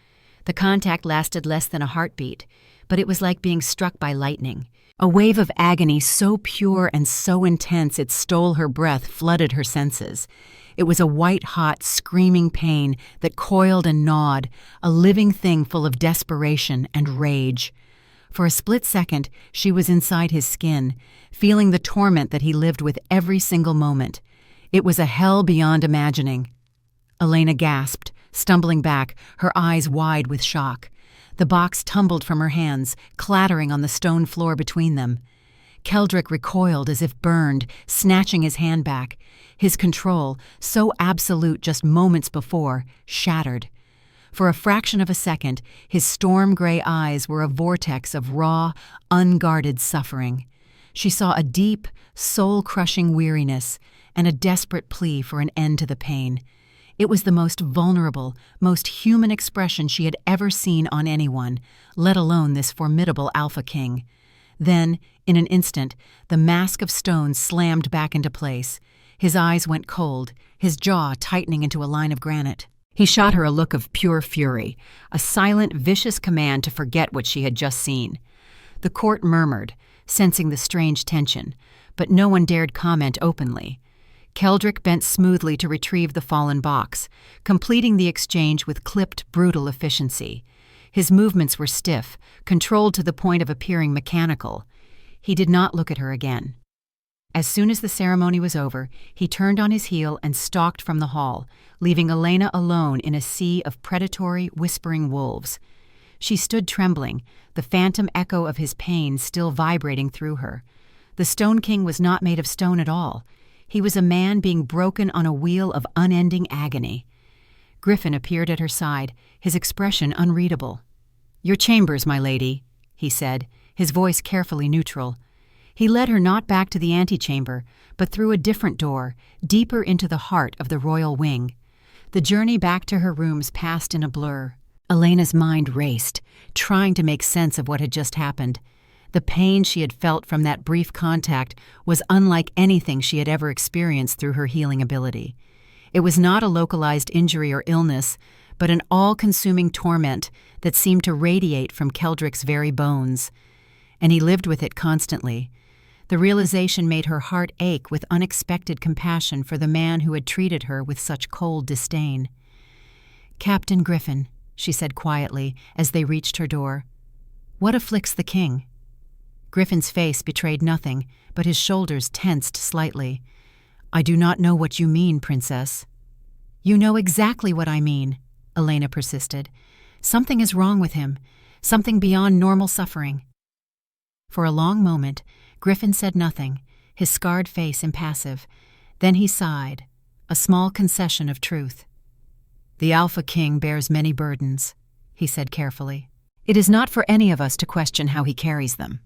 The contact lasted less than a heartbeat, but it was like being struck by lightning. A wave of agony so pure and so intense it stole her breath, flooded her senses. It was a white-hot, screaming pain that coiled and gnawed, a living thing full of desperation and rage. For a split second, she was inside his skin, feeling the torment that he lived with every single moment. It was a hell beyond imagining. Elena gasped, stumbling back, her eyes wide with shock. The box tumbled from her hands, clattering on the stone floor between them. Keldric recoiled as if burned, snatching his hand back. His control, so absolute just moments before, shattered. For a fraction of a second, his storm-gray eyes were a vortex of raw, unguarded suffering. She saw a deep, soul-crushing weariness and a desperate plea for an end to the pain. It was the most vulnerable, most human expression she had ever seen on anyone, let alone this formidable Alpha King. Then, in an instant, the mask of stone slammed back into place. His eyes went cold, his jaw tightening into a line of granite. He shot her a look of pure fury, a silent, vicious command to forget what she had just seen. The court murmured, sensing the strange tension, but no one dared comment openly. Keldric bent smoothly to retrieve the fallen box, completing the exchange with clipped, brutal efficiency. His movements were stiff, controlled to the point of appearing mechanical. He did not look at her again. As soon as the ceremony was over, he turned on his heel and stalked from the hall, leaving Elena alone in a sea of predatory, whispering wolves. She stood trembling, the phantom echo of his pain still vibrating through her. The Stone King was not made of stone at all. He was a man being broken on a wheel of unending agony. Griffin appeared at her side, his expression unreadable. "Your chambers, my lady," he said, his voice carefully neutral. He led her not back to the antechamber, but through a different door, deeper into the heart of the royal wing. The journey back to her rooms passed in a blur. Elena's mind raced, trying to make sense of what had just happened. The pain she had felt from that brief contact was unlike anything she had ever experienced through her healing ability. It was not a localized injury or illness, but an all-consuming torment that seemed to radiate from Keldric's very bones. And he lived with it constantly. The realization made her heart ache with unexpected compassion for the man who had treated her with such cold disdain. "Captain Griffin," she said quietly as they reached her door, "what afflicts the king?" Griffin's face betrayed nothing, but his shoulders tensed slightly. "I do not know what you mean, Princess." "You know exactly what I mean," Elena persisted. "Something is wrong with him, something beyond normal suffering." For a long moment, Griffin said nothing, his scarred face impassive. Then he sighed, a small concession of truth. "The Alpha King bears many burdens," he said carefully. "It is not for any of us to question how he carries them."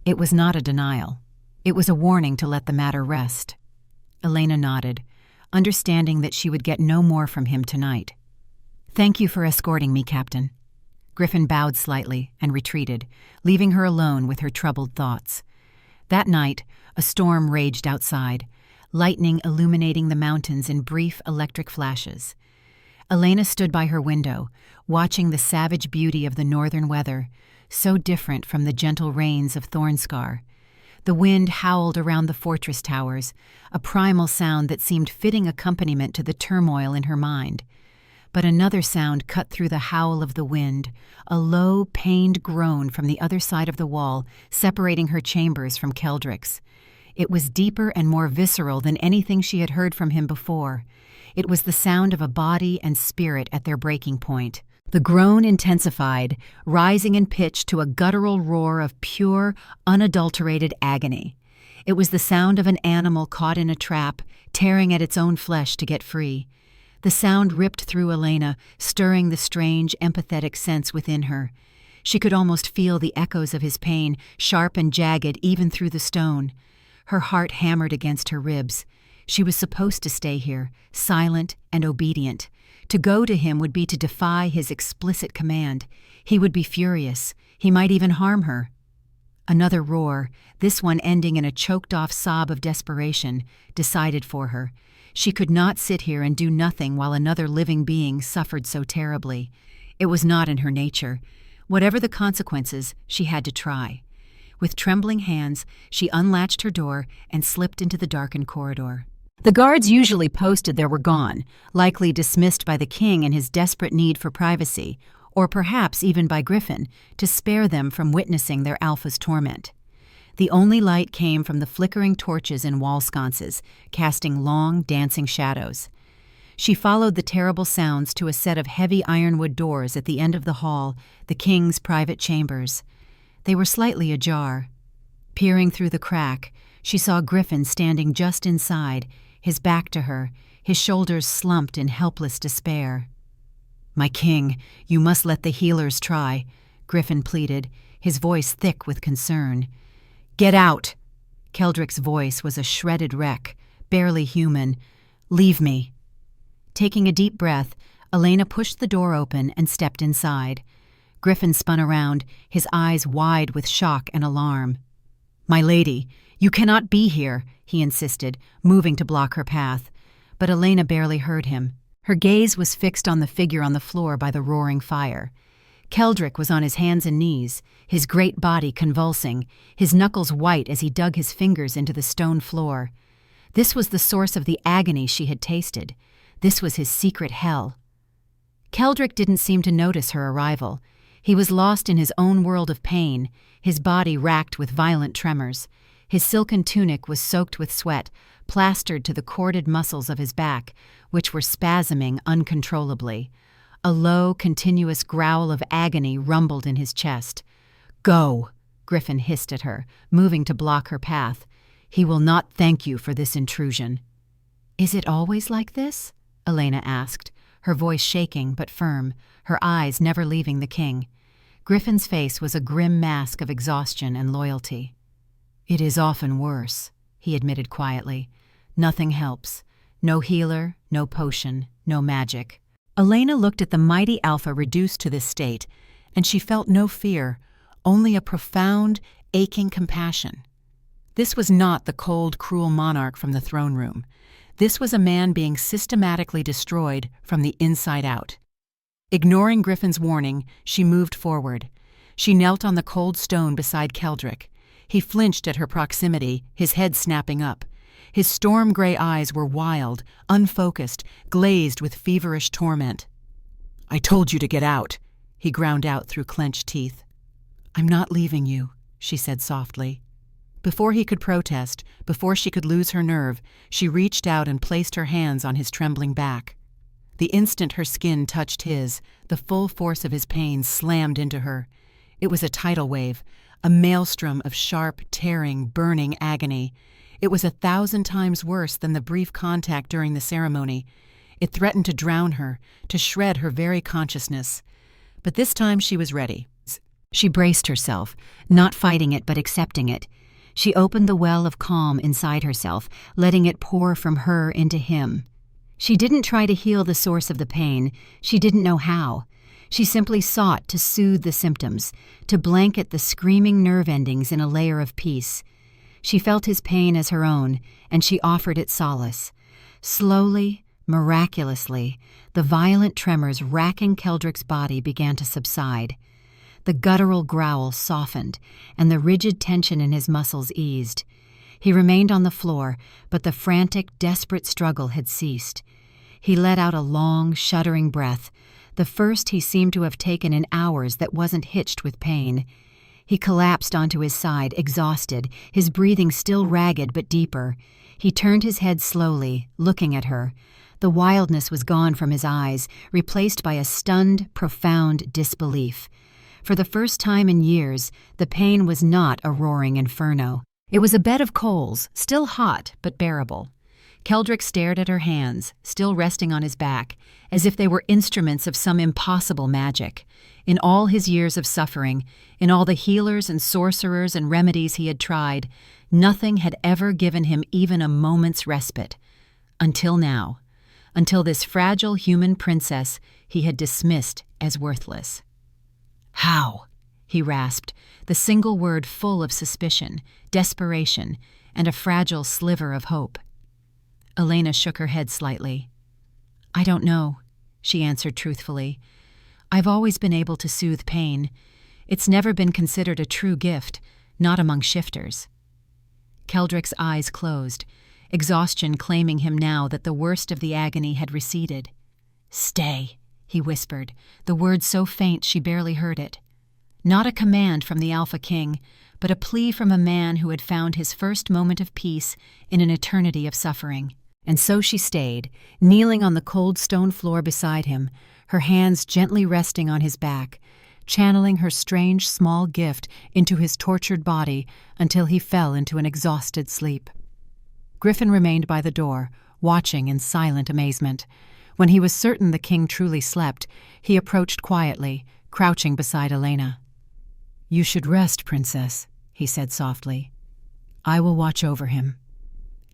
It was not a denial. It was a warning to let the matter rest. Elena nodded, understanding that she would get no more from him tonight. "Thank you for escorting me, Captain." Griffin bowed slightly and retreated, leaving her alone with her troubled thoughts. That night, a storm raged outside, lightning illuminating the mountains in brief electric flashes. Elena stood by her window, watching the savage beauty of the northern weather, so different from the gentle rains of Thornscar. The wind howled around the fortress towers, a primal sound that seemed fitting accompaniment to the turmoil in her mind. But another sound cut through the howl of the wind, a low, pained groan from the other side of the wall, separating her chambers from Keldrick's. It was deeper and more visceral than anything she had heard from him before. It was the sound of a body and spirit at their breaking point. The groan intensified, rising in pitch to a guttural roar of pure, unadulterated agony. It was the sound of an animal caught in a trap, tearing at its own flesh to get free. The sound ripped through Elena, stirring the strange, empathetic sense within her. She could almost feel the echoes of his pain, sharp and jagged even through the stone. Her heart hammered against her ribs. She was supposed to stay here, silent and obedient. To go to him would be to defy his explicit command. He would be furious. He might even harm her. Another roar, this one ending in a choked-off sob of desperation, decided for her. She could not sit here and do nothing while another living being suffered so terribly. It was not in her nature. Whatever the consequences, she had to try. With trembling hands, she unlatched her door and slipped into the darkened corridor. The guards usually posted there were gone, likely dismissed by the king in his desperate need for privacy, or perhaps even by Griffin, to spare them from witnessing their alpha's torment. The only light came from the flickering torches in wall sconces, casting long, dancing shadows. She followed the terrible sounds to a set of heavy ironwood doors at the end of the hall, the king's private chambers. They were slightly ajar. Peering through the crack, she saw Griffin standing just inside, his back to her, his shoulders slumped in helpless despair. "My king, you must let the healers try," Griffin pleaded, his voice thick with concern. "Get out!" Keldrick's voice was a shredded wreck, barely human. "Leave me." Taking a deep breath, Elena pushed the door open and stepped inside. Griffin spun around, his eyes wide with shock and alarm. "My lady, you cannot be here," he insisted, moving to block her path. But Elena barely heard him. Her gaze was fixed on the figure on the floor by the roaring fire. Keldrick was on his hands and knees, his great body convulsing, his knuckles white as he dug his fingers into the stone floor. This was the source of the agony she had tasted. This was his secret hell. Keldrick didn't seem to notice her arrival. He was lost in his own world of pain, his body racked with violent tremors. His silken tunic was soaked with sweat, plastered to the corded muscles of his back, which were spasming uncontrollably. A low, continuous growl of agony rumbled in his chest. "Go," Griffin hissed at her, moving to block her path. "He will not thank you for this intrusion." "Is it always like this?" Elena asked, her voice shaking but firm, her eyes never leaving the king. Griffin's face was a grim mask of exhaustion and loyalty. "It is often worse," he admitted quietly. "Nothing helps. No healer, no potion, no magic." Elena looked at the mighty Alpha reduced to this state, and she felt no fear, only a profound, aching compassion. This was not the cold, cruel monarch from the throne room. This was a man being systematically destroyed from the inside out. Ignoring Griffin's warning, she moved forward. She knelt on the cold stone beside Keldrick. He flinched at her proximity, his head snapping up. His storm-gray eyes were wild, unfocused, glazed with feverish torment. "I told you to get out," he ground out through clenched teeth. "I'm not leaving you," she said softly. Before he could protest, before she could lose her nerve, she reached out and placed her hands on his trembling back. The instant her skin touched his, the full force of his pain slammed into her. It was a tidal wave, a maelstrom of sharp, tearing, burning agony. It was 1,000 times worse than the brief contact during the ceremony. It threatened to drown her, to shred her very consciousness. But this time she was ready. She braced herself, not fighting it but accepting it. She opened the well of calm inside herself, letting it pour from her into him. She didn't try to heal the source of the pain. She didn't know how. She simply sought to soothe the symptoms, to blanket the screaming nerve endings in a layer of peace. She felt his pain as her own, and she offered it solace. Slowly, miraculously, the violent tremors racking Keldrick's body began to subside. The guttural growl softened, and the rigid tension in his muscles eased. He remained on the floor, but the frantic, desperate struggle had ceased. He let out a long, shuddering breath, the first he seemed to have taken in hours that wasn't hitched with pain. He collapsed onto his side, exhausted, his breathing still ragged but deeper. He turned his head slowly, looking at her. The wildness was gone from his eyes, replaced by a stunned, profound disbelief. For the first time in years, the pain was not a roaring inferno. It was a bed of coals, still hot but bearable. Keldrick stared at her hands, still resting on his back, as if they were instruments of some impossible magic. In all his years of suffering, in all the healers and sorcerers and remedies he had tried, nothing had ever given him even a moment's respite. Until now. Until this fragile human princess he had dismissed as worthless. "How?" he rasped, the single word full of suspicion, desperation, and a fragile sliver of hope. Elena shook her head slightly. "I don't know," she answered truthfully. "I've always been able to soothe pain. It's never been considered a true gift, not among shifters." Keldrick's eyes closed, exhaustion claiming him now that the worst of the agony had receded. "Stay," he whispered, the word so faint she barely heard it. Not a command from the Alpha King, but a plea from a man who had found his first moment of peace in an eternity of suffering. And so she stayed, kneeling on the cold stone floor beside him, her hands gently resting on his back, channeling her strange small gift into his tortured body until he fell into an exhausted sleep. Griffin remained by the door, watching in silent amazement. When he was certain the king truly slept, he approached quietly, crouching beside Elena. "You should rest, princess," he said softly. "I will watch over him."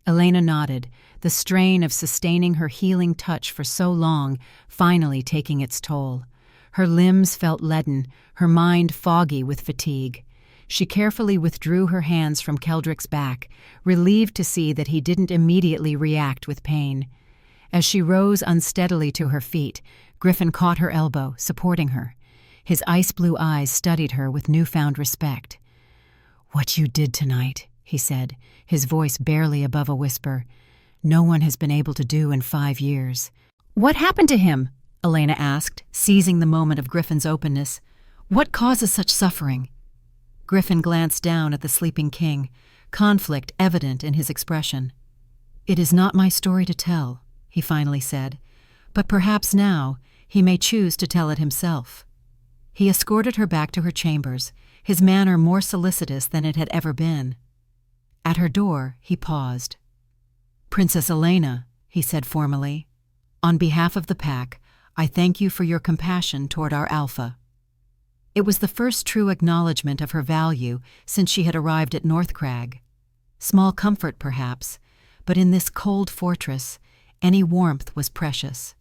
Elena nodded, the strain of sustaining her healing touch for so long finally taking its toll. Her limbs felt leaden, her mind foggy with fatigue. She carefully withdrew her hands from Keldrick's back, relieved to see that he didn't immediately react with pain. As she rose unsteadily to her feet, Griffin caught her elbow, supporting her. His ice-blue eyes studied her with newfound respect. "What you did tonight," he said, his voice barely above a whisper, "no one has been able to do in 5 years." "What happened to him?" Elena asked, seizing the moment of Griffin's openness. "What causes such suffering?" Griffin glanced down at the sleeping king, conflict evident in his expression. "It is not my story to tell," he finally said, "but perhaps now he may choose to tell it himself." He escorted her back to her chambers, his manner more solicitous than it had ever been. At her door, he paused. "Princess Elena," he said formally, "on behalf of the pack, I thank you for your compassion toward our Alpha." It was the first true acknowledgement of her value since she had arrived at North Crag. Small comfort, perhaps, but in this cold fortress, any warmth was precious.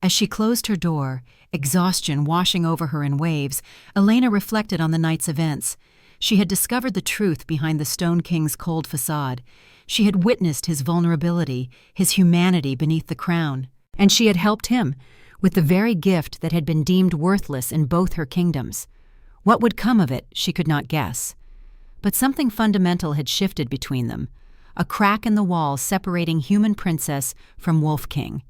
As she closed her door, exhaustion washing over her in waves, Elena reflected on the night's events. She had discovered the truth behind the Stone King's cold facade. She had witnessed his vulnerability, his humanity beneath the crown. And she had helped him, with the very gift that had been deemed worthless in both her kingdoms. What would come of it, she could not guess. But something fundamental had shifted between them, a crack in the wall separating human princess from Wolf King.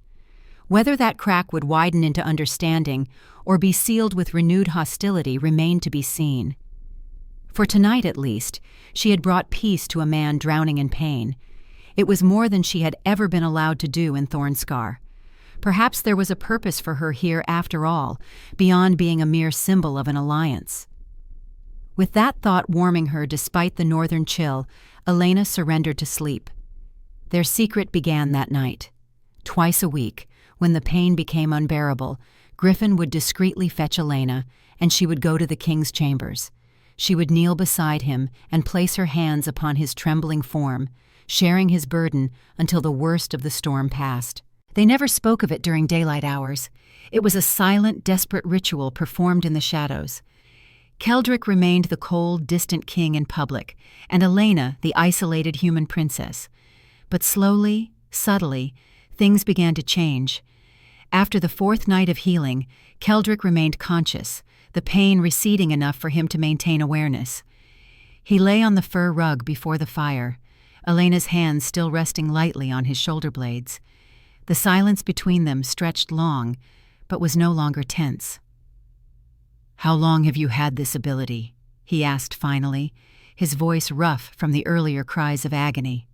Whether that crack would widen into understanding or be sealed with renewed hostility remained to be seen. For tonight, at least, she had brought peace to a man drowning in pain. It was more than she had ever been allowed to do in Thornscar. Perhaps there was a purpose for her here after all, beyond being a mere symbol of an alliance. With that thought warming her despite the northern chill, Elena surrendered to sleep. Their secret began that night. Twice a week, when the pain became unbearable, Griffin would discreetly fetch Elena, and she would go to the king's chambers. She would kneel beside him and place her hands upon his trembling form, sharing his burden until the worst of the storm passed. They never spoke of it during daylight hours. It was a silent, desperate ritual performed in the shadows. Keldric remained the cold, distant king in public, and Elena the isolated human princess. But slowly, subtly, things began to change. After the fourth night of healing, Keldric remained conscious, the pain receding enough for him to maintain awareness. He lay on the fur rug before the fire, Elena's hands still resting lightly on his shoulder blades. The silence between them stretched long, but was no longer tense. "How long have you had this ability?" he asked finally, his voice rough from the earlier cries of agony.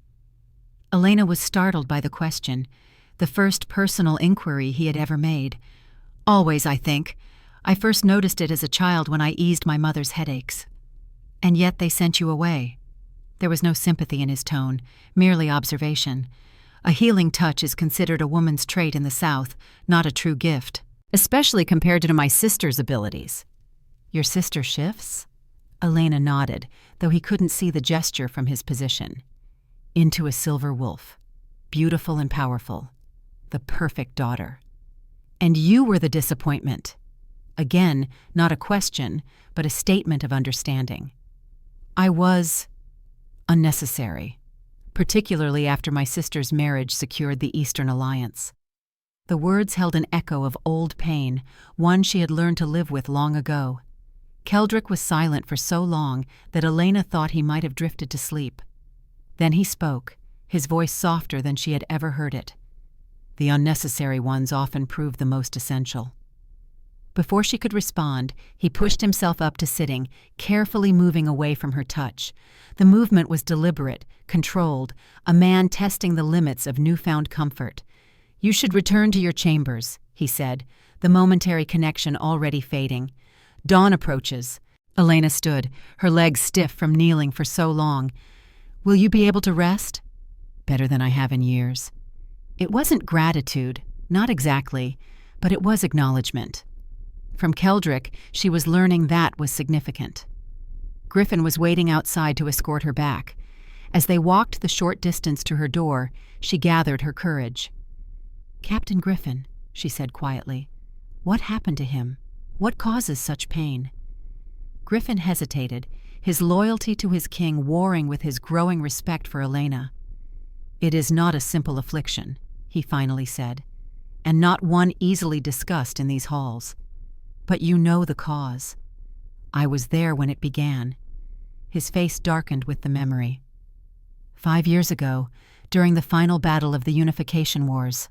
Elena was startled by the question, the first personal inquiry he had ever made. "Always, I think. I first noticed it as a child when I eased my mother's headaches." "And yet they sent you away." There was no sympathy in his tone, merely observation. A healing touch is considered a woman's trait in the South, not a true gift, especially compared to my sister's abilities. "Your sister shifts?" Elena nodded, though he couldn't see the gesture from his position. "Into a silver wolf, beautiful and powerful, the perfect daughter. And you were the disappointment." Again, not a question, but a statement of understanding. "I was unnecessary, particularly after my sister's marriage secured the Eastern Alliance." The words held an echo of old pain, one she had learned to live with long ago. Keldric was silent for so long that Elena thought he might have drifted to sleep. Then he spoke, his voice softer than she had ever heard it. "The unnecessary ones often prove the most essential." Before she could respond, he pushed himself up to sitting, carefully moving away from her touch. The movement was deliberate, controlled, a man testing the limits of newfound comfort. "You should return to your chambers," he said, the momentary connection already fading. "Dawn approaches." Elena stood, her legs stiff from kneeling for so long. "Will you be able to rest?" "Better than I have in years." It wasn't gratitude, not exactly, but it was acknowledgement. From Keldric, she was learning that was significant. Griffin was waiting outside to escort her back. As they walked the short distance to her door, she gathered her courage. "Captain Griffin," she said quietly, "what happened to him? What causes such pain?" Griffin hesitated, his loyalty to his king warring with his growing respect for Elena. "It is not a simple affliction," he finally said, "and not one easily discussed in these halls. But you know the cause. I was there when it began." His face darkened with the memory. 5 years ago, during the final battle of the Unification Wars."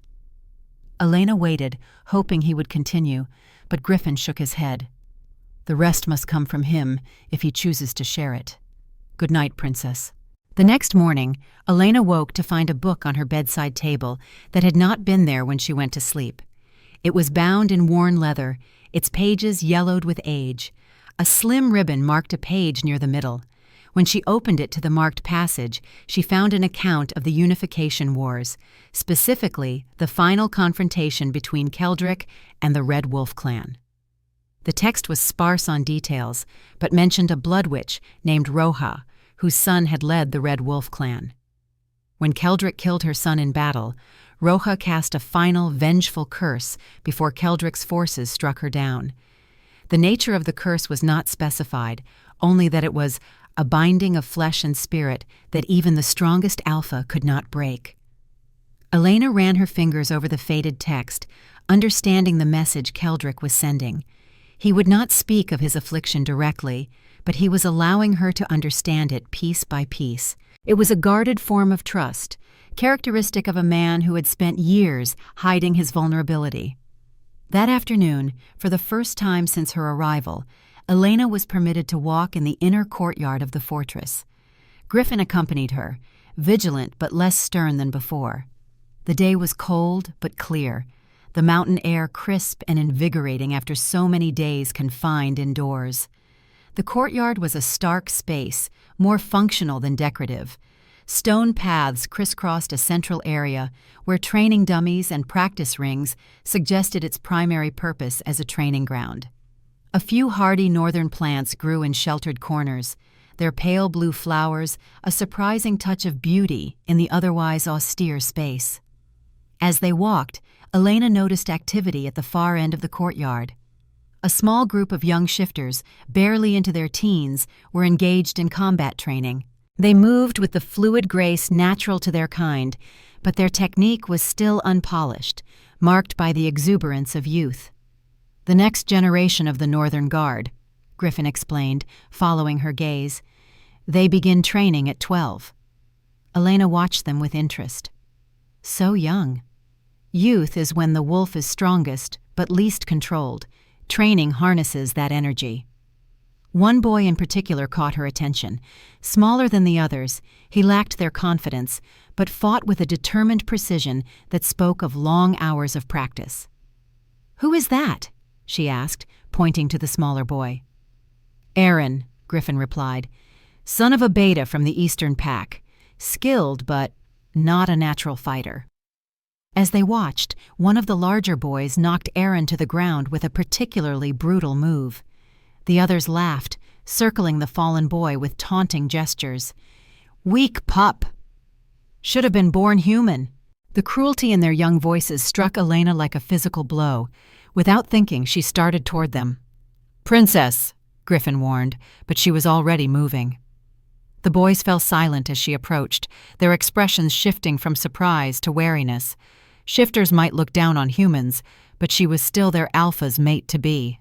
Elena waited, hoping he would continue, but Griffin shook his head. "The rest must come from him if he chooses to share it. Good night, Princess." The next morning, Elena woke to find a book on her bedside table that had not been there when she went to sleep. It was bound in worn leather, its pages yellowed with age. A slim ribbon marked a page near the middle. When she opened it to the marked passage, she found an account of the Unification Wars, specifically the final confrontation between Keldric and the Red Wolf clan. The text was sparse on details, but mentioned a blood witch named Roja, whose son had led the Red Wolf clan. When Keldric killed her son in battle, Roja cast a final, vengeful curse before Keldric's forces struck her down. The nature of the curse was not specified, only that it was a binding of flesh and spirit that even the strongest alpha could not break. Elena ran her fingers over the faded text, understanding the message Keldric was sending. He would not speak of his affliction directly, but he was allowing her to understand it piece by piece. It was a guarded form of trust, characteristic of a man who had spent years hiding his vulnerability. That afternoon, for the first time since her arrival, Elena was permitted to walk in the inner courtyard of the fortress. Griffin accompanied her, vigilant but less stern than before. The day was cold but clear, the mountain air crisp and invigorating after so many days confined indoors. The courtyard was a stark space, more functional than decorative. Stone paths crisscrossed a central area where training dummies and practice rings suggested its primary purpose as a training ground. A few hardy northern plants grew in sheltered corners, their pale blue flowers a surprising touch of beauty in the otherwise austere space. As they walked, Elena noticed activity at the far end of the courtyard. A small group of young shifters, barely into their teens, were engaged in combat training. They moved with the fluid grace natural to their kind, but their technique was still unpolished, marked by the exuberance of youth. "The next generation of the Northern Guard," Griffin explained, following her gaze. "They begin training at 12. Elena watched them with interest. So young. Youth is when the wolf is strongest, but least controlled. Training harnesses that energy. One boy in particular caught her attention. Smaller than the others, he lacked their confidence, but fought with a determined precision that spoke of long hours of practice. "Who is that?" she asked, pointing to the smaller boy. "Aaron," Griffin replied. "Son of a beta from the Eastern Pack. Skilled, but not a natural fighter." As they watched, one of the larger boys knocked Aaron to the ground with a particularly brutal move. The others laughed, circling the fallen boy with taunting gestures. "Weak pup! Should have been born human." The cruelty in their young voices struck Elena like a physical blow. Without thinking, she started toward them. "Princess," Griffin warned, but she was already moving. The boys fell silent as she approached, their expressions shifting from surprise to wariness. Shifters might look down on humans, but she was still their alpha's mate-to-be.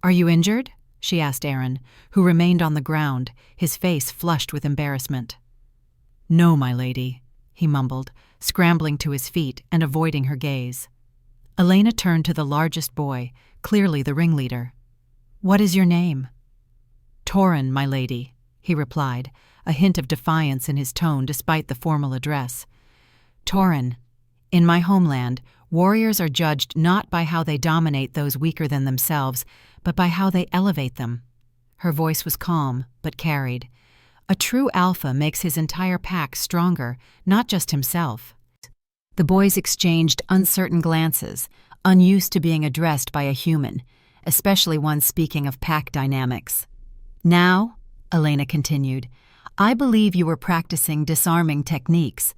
"Are you injured?" she asked Aaron, who remained on the ground, his face flushed with embarrassment. "No, my lady," he mumbled, scrambling to his feet and avoiding her gaze. Elena turned to the largest boy, clearly the ringleader. "What is your name?" "Torin, my lady," he replied, a hint of defiance in his tone despite the formal address. "Torin, in my homeland, warriors are judged not by how they dominate those weaker than themselves, but by how they elevate them." Her voice was calm, but carried. "A true alpha makes his entire pack stronger, not just himself." The boys exchanged uncertain glances, unused to being addressed by a human, especially one speaking of pack dynamics. "Now," Elena continued, "I believe you were practicing disarming techniques.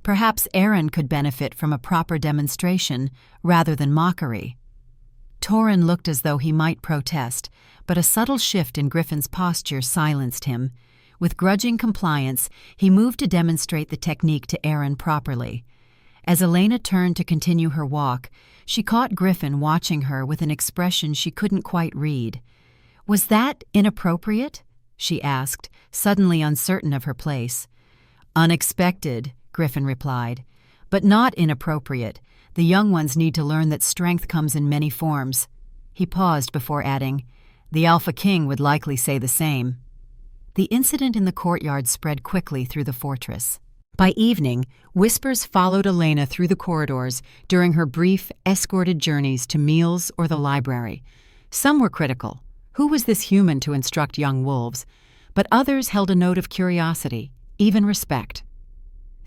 Perhaps Aaron could benefit from a proper demonstration rather than mockery." Torin looked as though he might protest, but a subtle shift in Griffin's posture silenced him. With grudging compliance, he moved to demonstrate the technique to Aaron properly. As Elena turned to continue her walk, she caught Griffin watching her with an expression she couldn't quite read. "Was that inappropriate?" she asked, suddenly uncertain of her place. "Unexpected," Griffin replied, "but not inappropriate. The young ones need to learn that strength comes in many forms." He paused before adding, "The Alpha King would likely say the same." The incident in the courtyard spread quickly through the fortress. By evening, whispers followed Elena through the corridors during her brief, escorted journeys to meals or the library. Some were critical. Who was this human to instruct young wolves? But others held a note of curiosity, even respect.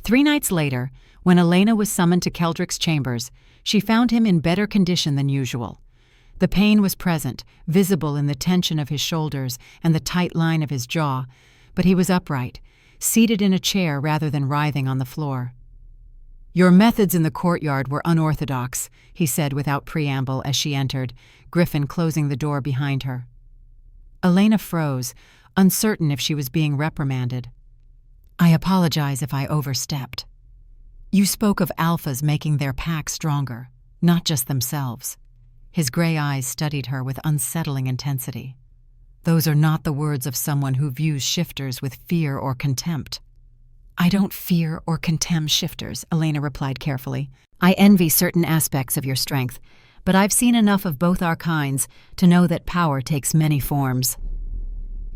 3 nights later, when Elena was summoned to Keldrick's chambers, she found him in better condition than usual. The pain was present, visible in the tension of his shoulders and the tight line of his jaw, but he was upright, seated in a chair rather than writhing on the floor. "Your methods in the courtyard were unorthodox," he said without preamble as she entered, Griffin closing the door behind her. Elena froze, uncertain if she was being reprimanded. "I apologize if I overstepped. You spoke of alphas making their pack stronger, not just themselves." His gray eyes studied her with unsettling intensity. "Those are not the words of someone who views shifters with fear or contempt." "I don't fear or contemn shifters," Elena replied carefully. "I envy certain aspects of your strength, but I've seen enough of both our kinds to know that power takes many forms."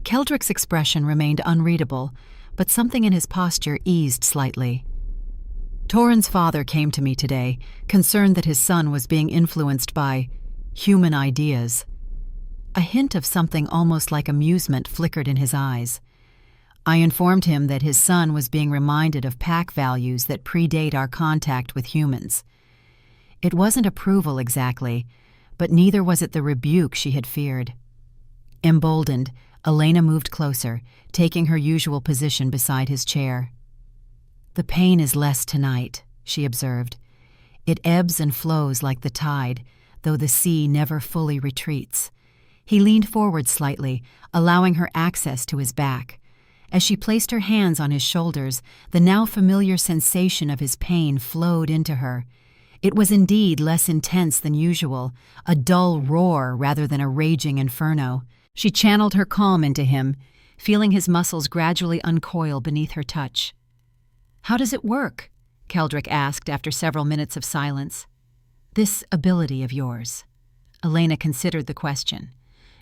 Keldrick's expression remained unreadable, but something in his posture eased slightly. "Torin's father came to me today, concerned that his son was being influenced by human ideas." A hint of something almost like amusement flickered in his eyes. I informed him that his son was being reminded of pack values that predate our contact with humans. It wasn't approval exactly, but neither was it the rebuke she had feared. Emboldened, Elena moved closer, taking her usual position beside his chair. "The pain is less tonight," she observed. "It ebbs and flows like the tide, though the sea never fully retreats." He leaned forward slightly, allowing her access to his back. As she placed her hands on his shoulders, the now familiar sensation of his pain flowed into her. It was indeed less intense than usual, a dull roar rather than a raging inferno. She channeled her calm into him, feeling his muscles gradually uncoil beneath her touch. "How does it work?" Keldrick asked after several minutes of silence. "This ability of yours." Elena considered the question.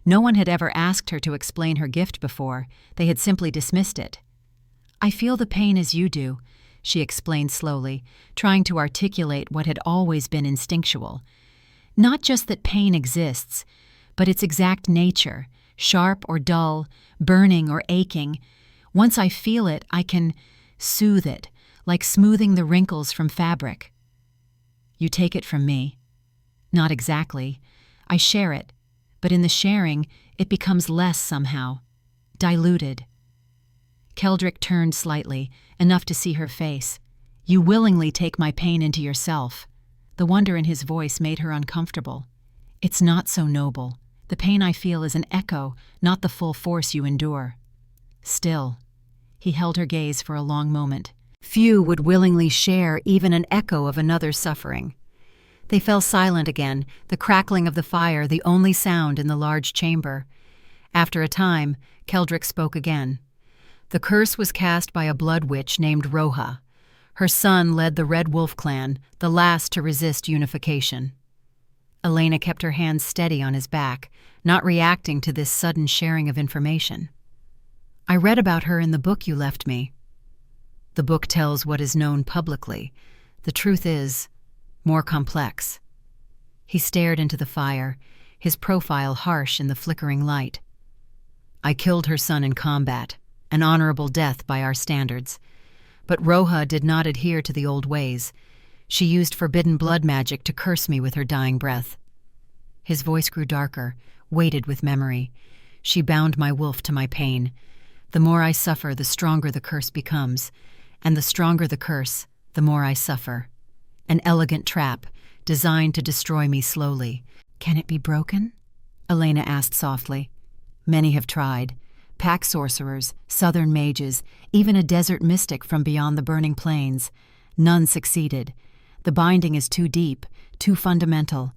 No one had ever asked her to explain her gift before. They had simply dismissed it. "I feel the pain as you do," she explained slowly, trying to articulate what had always been instinctual. "Not just that pain exists, but its exact nature, sharp or dull, burning or aching. Once I feel it, I can soothe it, like smoothing the wrinkles from fabric." "You take it from me." "Not exactly. I share it. But in the sharing, it becomes less somehow. Diluted." Keldrick turned slightly, enough to see her face. "You willingly take my pain into yourself." The wonder in his voice made her uncomfortable. "It's not so noble. The pain I feel is an echo, not the full force you endure." "Still." He held her gaze for a long moment. "Few would willingly share even an echo of another's suffering." They fell silent again, the crackling of the fire the only sound in the large chamber. After a time, Keldrick spoke again. "The curse was cast by a blood witch named Roja. Her son led the Red Wolf clan, the last to resist unification." Elena kept her hands steady on his back, not reacting to this sudden sharing of information. "I read about her in the book you left me." "The book tells what is known publicly. The truth is more complex." He stared into the fire, his profile harsh in the flickering light. "I killed her son in combat, an honorable death by our standards. But Roja did not adhere to the old ways. She used forbidden blood magic to curse me with her dying breath." His voice grew darker, weighted with memory. "She bound my wolf to my pain. The more I suffer, the stronger the curse becomes. And the stronger the curse, the more I suffer. An elegant trap, designed to destroy me slowly." "Can it be broken?" Elena asked softly. "Many have tried. Pack sorcerers, southern mages, even a desert mystic from beyond the burning plains. None succeeded. The binding is too deep, too fundamental.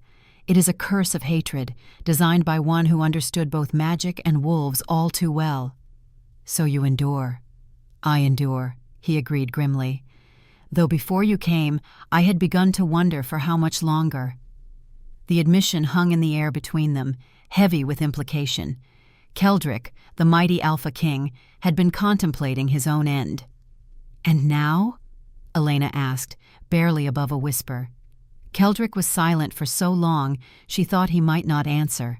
It is a curse of hatred, designed by one who understood both magic and wolves all too well." "So you endure." "I endure," he agreed grimly. "Though before you came, I had begun to wonder for how much longer." The admission hung in the air between them, heavy with implication. Keldrick, the mighty Alpha King, had been contemplating his own end. "And now?" Elena asked, barely above a whisper. Keldrick was silent for so long she thought he might not answer.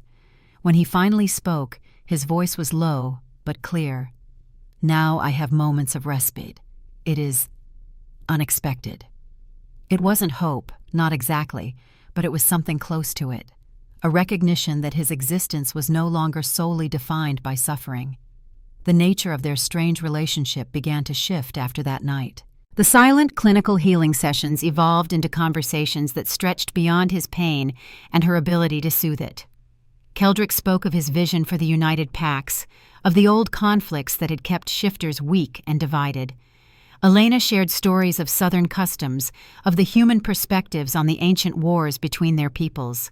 When he finally spoke, his voice was low but clear. "Now I have moments of respite. It is unexpected." It wasn't hope, not exactly, but it was something close to it. A recognition that his existence was no longer solely defined by suffering. The nature of their strange relationship began to shift after that night. The silent clinical healing sessions evolved into conversations that stretched beyond his pain and her ability to soothe it. Keldrick spoke of his vision for the united packs, of the old conflicts that had kept shifters weak and divided. Elena shared stories of Southern customs, of the human perspectives on the ancient wars between their peoples.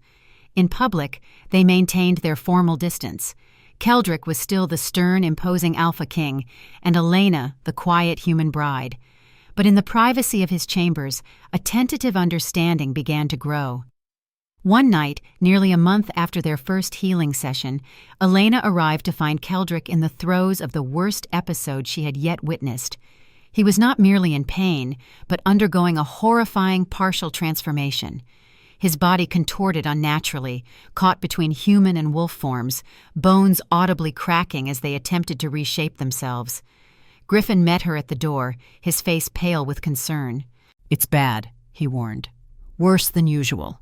In public, they maintained their formal distance. Keldrick was still the stern, imposing Alpha King, and Elena the quiet human bride. But in the privacy of his chambers, a tentative understanding began to grow. One night, nearly a month after their first healing session, Elena arrived to find Keldrick in the throes of the worst episode she had yet witnessed. He was not merely in pain, but undergoing a horrifying partial transformation. His body contorted unnaturally, caught between human and wolf forms, bones audibly cracking as they attempted to reshape themselves. Griffin met her at the door, his face pale with concern. "It's bad," he warned. "Worse than usual."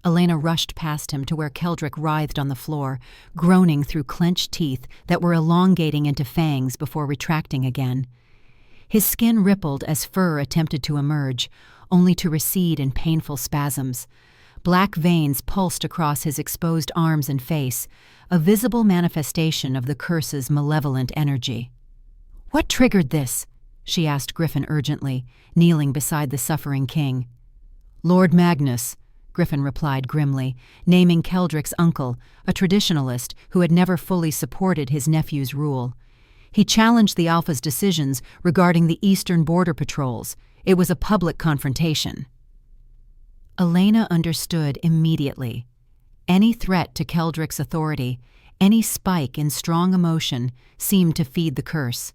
Elena rushed past him to where Keldrick writhed on the floor, groaning through clenched teeth that were elongating into fangs before retracting again. His skin rippled as fur attempted to emerge, only to recede in painful spasms. Black veins pulsed across his exposed arms and face, a visible manifestation of the curse's malevolent energy. "What triggered this?" she asked Griffin urgently, kneeling beside the suffering king. "Lord Magnus," Griffin replied grimly, naming Keldrick's uncle, a traditionalist who had never fully supported his nephew's rule. He challenged the Alpha's decisions regarding the eastern border patrols. It was a public confrontation. Elena understood immediately. Any threat to Keldrick's authority, any spike in strong emotion, seemed to feed the curse.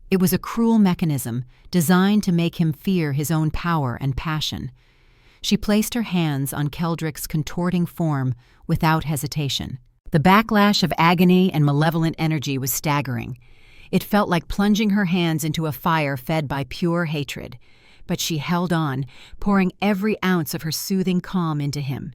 It was a cruel mechanism designed to make him fear his own power and passion. She placed her hands on Keldrick's contorting form without hesitation. The backlash of agony and malevolent energy was staggering. It felt like plunging her hands into a fire fed by pure hatred. But she held on, pouring every ounce of her soothing calm into him.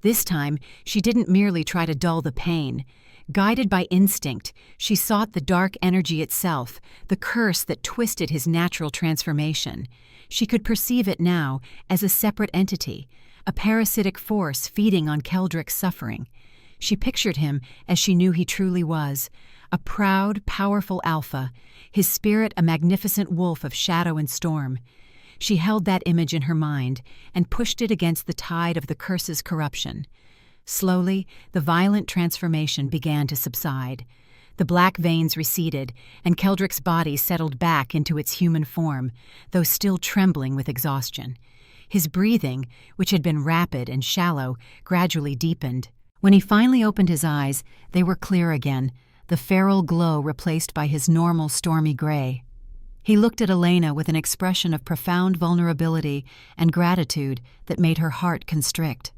This time, she didn't merely try to dull the pain. Guided by instinct, she sought the dark energy itself, the curse that twisted his natural transformation. She could perceive it now as a separate entity, a parasitic force feeding on Keldrick's suffering. She pictured him as she knew he truly was, a proud, powerful alpha, his spirit a magnificent wolf of shadow and storm. She held that image in her mind and pushed it against the tide of the curse's corruption. Slowly, the violent transformation began to subside. The black veins receded, and Keldrick's body settled back into its human form, though still trembling with exhaustion. His breathing, which had been rapid and shallow, gradually deepened. When he finally opened his eyes, they were clear again, the feral glow replaced by his normal stormy gray. He looked at Elena with an expression of profound vulnerability and gratitude that made her heart constrict.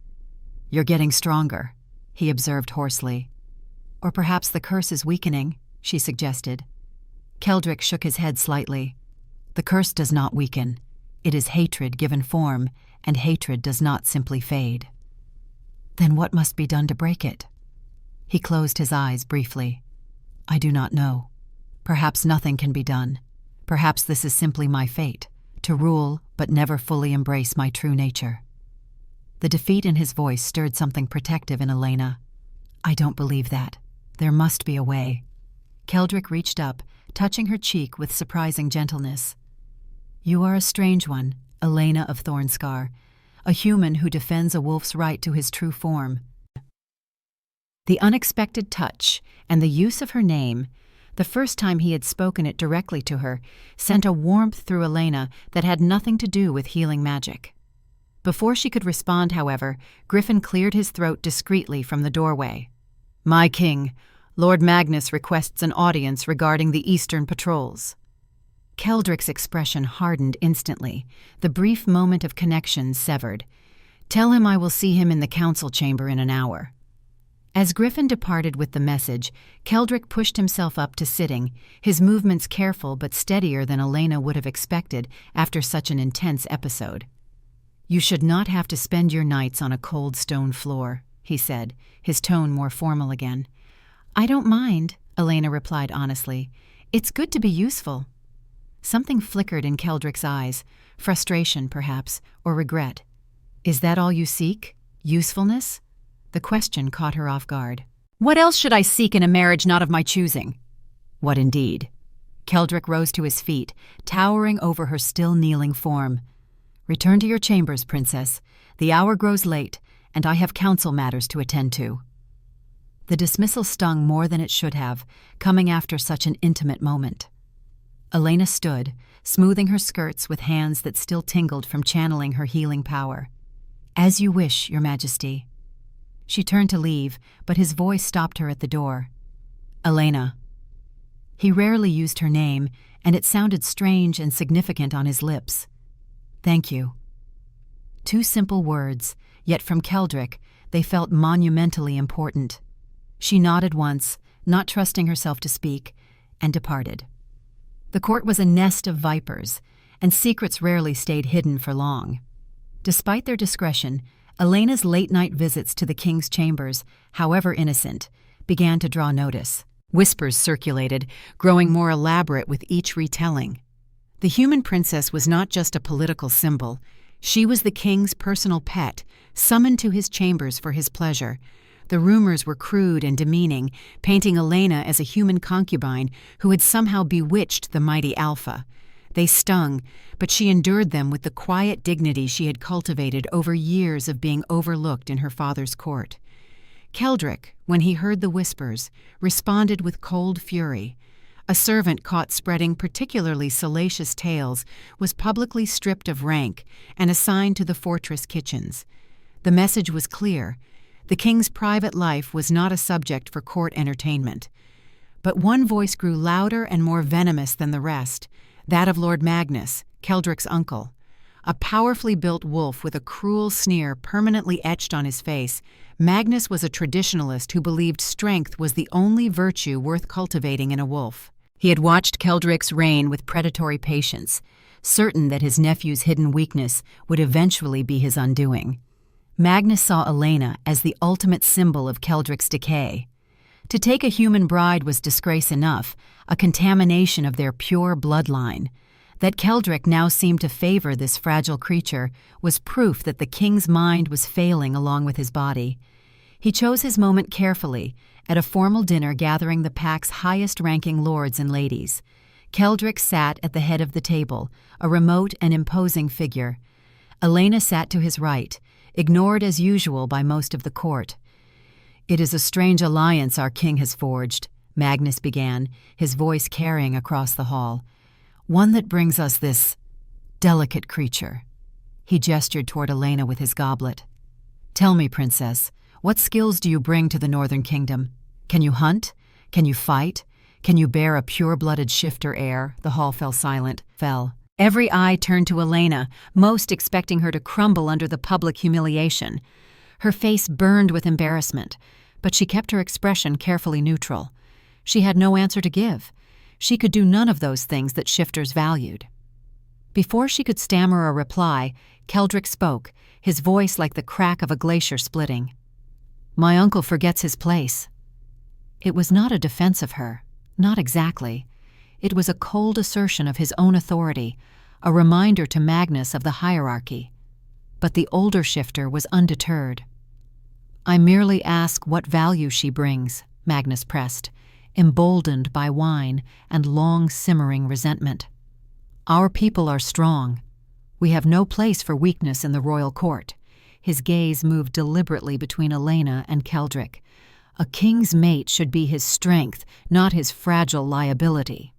"You're getting stronger," he observed hoarsely. "Or perhaps the curse is weakening," she suggested. Keldrick shook his head slightly. "The curse does not weaken. It is hatred given form, and hatred does not simply fade." "Then what must be done to break it?" He closed his eyes briefly. "I do not know. Perhaps nothing can be done. Perhaps this is simply my fate, to rule but never fully embrace my true nature." The defeat in his voice stirred something protective in Elena. "I don't believe that. There must be a way." Keldrick reached up, touching her cheek with surprising gentleness. "You are a strange one, Elena of Thornscar, a human who defends a wolf's right to his true form." The unexpected touch and the use of her name, the first time he had spoken it directly to her, sent a warmth through Elena that had nothing to do with healing magic. Before she could respond, however, Griffin cleared his throat discreetly from the doorway. "My king, Lord Magnus requests an audience regarding the eastern patrols." Keldrick's expression hardened instantly, the brief moment of connection severed. "Tell him I will see him in the council chamber in an hour." As Griffin departed with the message, Keldrick pushed himself up to sitting, his movements careful but steadier than Elena would have expected after such an intense episode. "You should not have to spend your nights on a cold stone floor," he said, his tone more formal again. "I don't mind," Elena replied honestly. "It's good to be useful." Something flickered in Keldrick's eyes, frustration perhaps, or regret. "Is that all you seek? Usefulness?" The question caught her off guard. "What else should I seek in a marriage not of my choosing?" "What indeed?" Keldrick rose to his feet, towering over her still kneeling form. "Return to your chambers, princess. The hour grows late, and I have council matters to attend to." The dismissal stung more than it should have, coming after such an intimate moment. Elena stood, smoothing her skirts with hands that still tingled from channeling her healing power. "As you wish, Your Majesty." She turned to leave, but his voice stopped her at the door. "Elena." He rarely used her name, and it sounded strange and significant on his lips. "Thank you." Two simple words, yet from Keldrick, they felt monumentally important. She nodded once, not trusting herself to speak, and departed. The court was a nest of vipers, and secrets rarely stayed hidden for long. Despite their discretion, Elena's late-night visits to the king's chambers, however innocent, began to draw notice. Whispers circulated, growing more elaborate with each retelling. The human princess was not just a political symbol. She was the king's personal pet, summoned to his chambers for his pleasure. The rumors were crude and demeaning, painting Elena as a human concubine who had somehow bewitched the mighty Alpha. They stung, but she endured them with the quiet dignity she had cultivated over years of being overlooked in her father's court. Keldric, when he heard the whispers, responded with cold fury. A servant caught spreading particularly salacious tales was publicly stripped of rank and assigned to the fortress kitchens. The message was clear. The king's private life was not a subject for court entertainment. But one voice grew louder and more venomous than the rest, that of Lord Magnus, Keldric's uncle. A powerfully built wolf with a cruel sneer permanently etched on his face, Magnus was a traditionalist who believed strength was the only virtue worth cultivating in a wolf. He had watched Keldric's reign with predatory patience, certain that his nephew's hidden weakness would eventually be his undoing. Magnus saw Elena as the ultimate symbol of Keldric's decay. To take a human bride was disgrace enough, a contamination of their pure bloodline. That Keldric now seemed to favor this fragile creature was proof that the king's mind was failing along with his body. He chose his moment carefully, at a formal dinner gathering the pack's highest-ranking lords and ladies. Keldric sat at the head of the table, a remote and imposing figure. Elena sat to his right, ignored as usual by most of the court. "It is a strange alliance our king has forged," Magnus began, his voice carrying across the hall. "One that brings us this delicate creature." He gestured toward Elena with his goblet. "Tell me, princess, what skills do you bring to the Northern Kingdom? Can you hunt? Can you fight? Can you bear a pure-blooded shifter heir?" The hall fell silent. Every eye turned to Elena, most expecting her to crumble under the public humiliation. Her face burned with embarrassment, but she kept her expression carefully neutral. She had no answer to give. She could do none of those things that shifters valued. Before she could stammer a reply, Keldric spoke, his voice like the crack of a glacier splitting. "My uncle forgets his place." It was not a defense of her, not exactly. It was a cold assertion of his own authority, a reminder to Magnus of the hierarchy. But the older shifter was undeterred. "I merely ask what value she brings," Magnus pressed, emboldened by wine and long-simmering resentment. "Our people are strong. We have no place for weakness in the royal court." His gaze moved deliberately between Elena and Keldric. A king's mate should be his strength, not his fragile liability.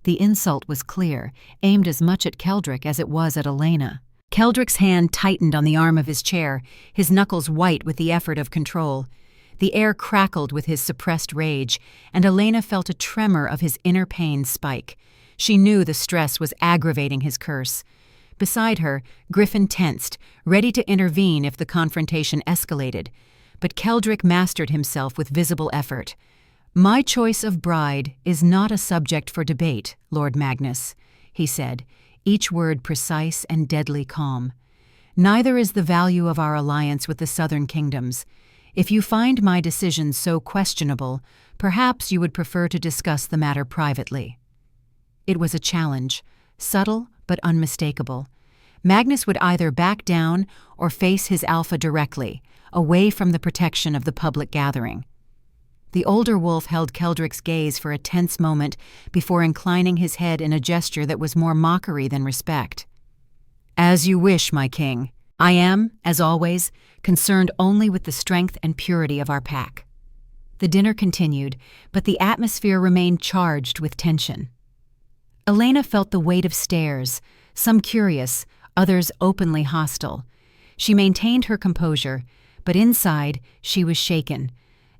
The insult was clear, aimed as much at Keldric as it was at Elena. Keldric's hand tightened on the arm of his chair, his knuckles white with the effort of control. The air crackled with his suppressed rage, and Elena felt a tremor of his inner pain spike. She knew the stress was aggravating his curse. Beside her, Griffin tensed, ready to intervene if the confrontation escalated. But Keldric mastered himself with visible effort. "My choice of bride is not a subject for debate, Lord Magnus," he said, each word precise and deadly calm. "Neither is the value of our alliance with the southern kingdoms. If you find my decision so questionable, perhaps you would prefer to discuss the matter privately." It was a challenge, subtle but unmistakable. Magnus would either back down or face his alpha directly, away from the protection of the public gathering. The older wolf held Keldric's gaze for a tense moment before inclining his head in a gesture that was more mockery than respect. "As you wish, my king. I am, as always, concerned only with the strength and purity of our pack." The dinner continued, but the atmosphere remained charged with tension. Elena felt the weight of stares, some curious, others openly hostile. She maintained her composure, but inside she was shaken.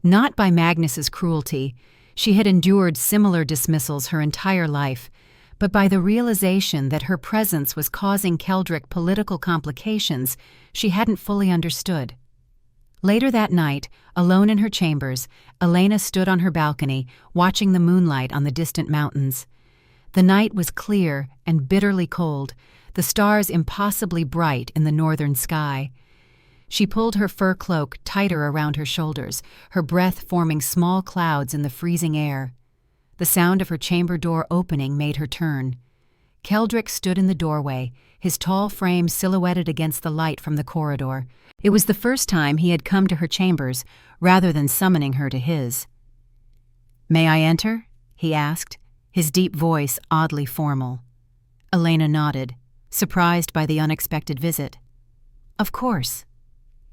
Not by Magnus's cruelty, she had endured similar dismissals her entire life, but by the realization that her presence was causing Keldric political complications she hadn't fully understood. Later that night, alone in her chambers, Elena stood on her balcony, watching the moonlight on the distant mountains. The night was clear and bitterly cold, the stars impossibly bright in the northern sky. She pulled her fur cloak tighter around her shoulders, her breath forming small clouds in the freezing air. The sound of her chamber door opening made her turn. Keldrick stood in the doorway, his tall frame silhouetted against the light from the corridor. It was the first time he had come to her chambers, rather than summoning her to his. "May I enter?" he asked, his deep voice oddly formal. Elena nodded, surprised by the unexpected visit. "Of course."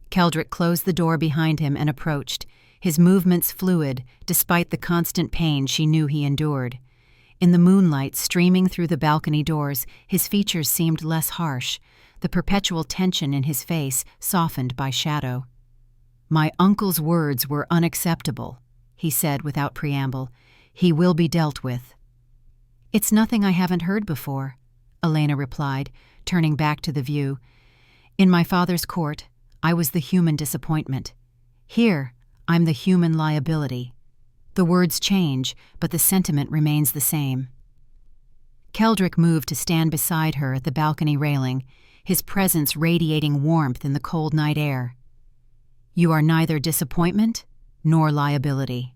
Keldrick closed the door behind him and approached, his movements fluid despite the constant pain she knew he endured. In the moonlight streaming through the balcony doors, his features seemed less harsh, the perpetual tension in his face softened by shadow. "My uncle's words were unacceptable," he said without preamble. "He will be dealt with." "It's nothing I haven't heard before," Elena replied, turning back to the view. "In my father's court, I was the human disappointment. Here, I'm the human liability. The words change, but the sentiment remains the same." Keldrick moved to stand beside her at the balcony railing, his presence radiating warmth in the cold night air. "You are neither disappointment nor liability."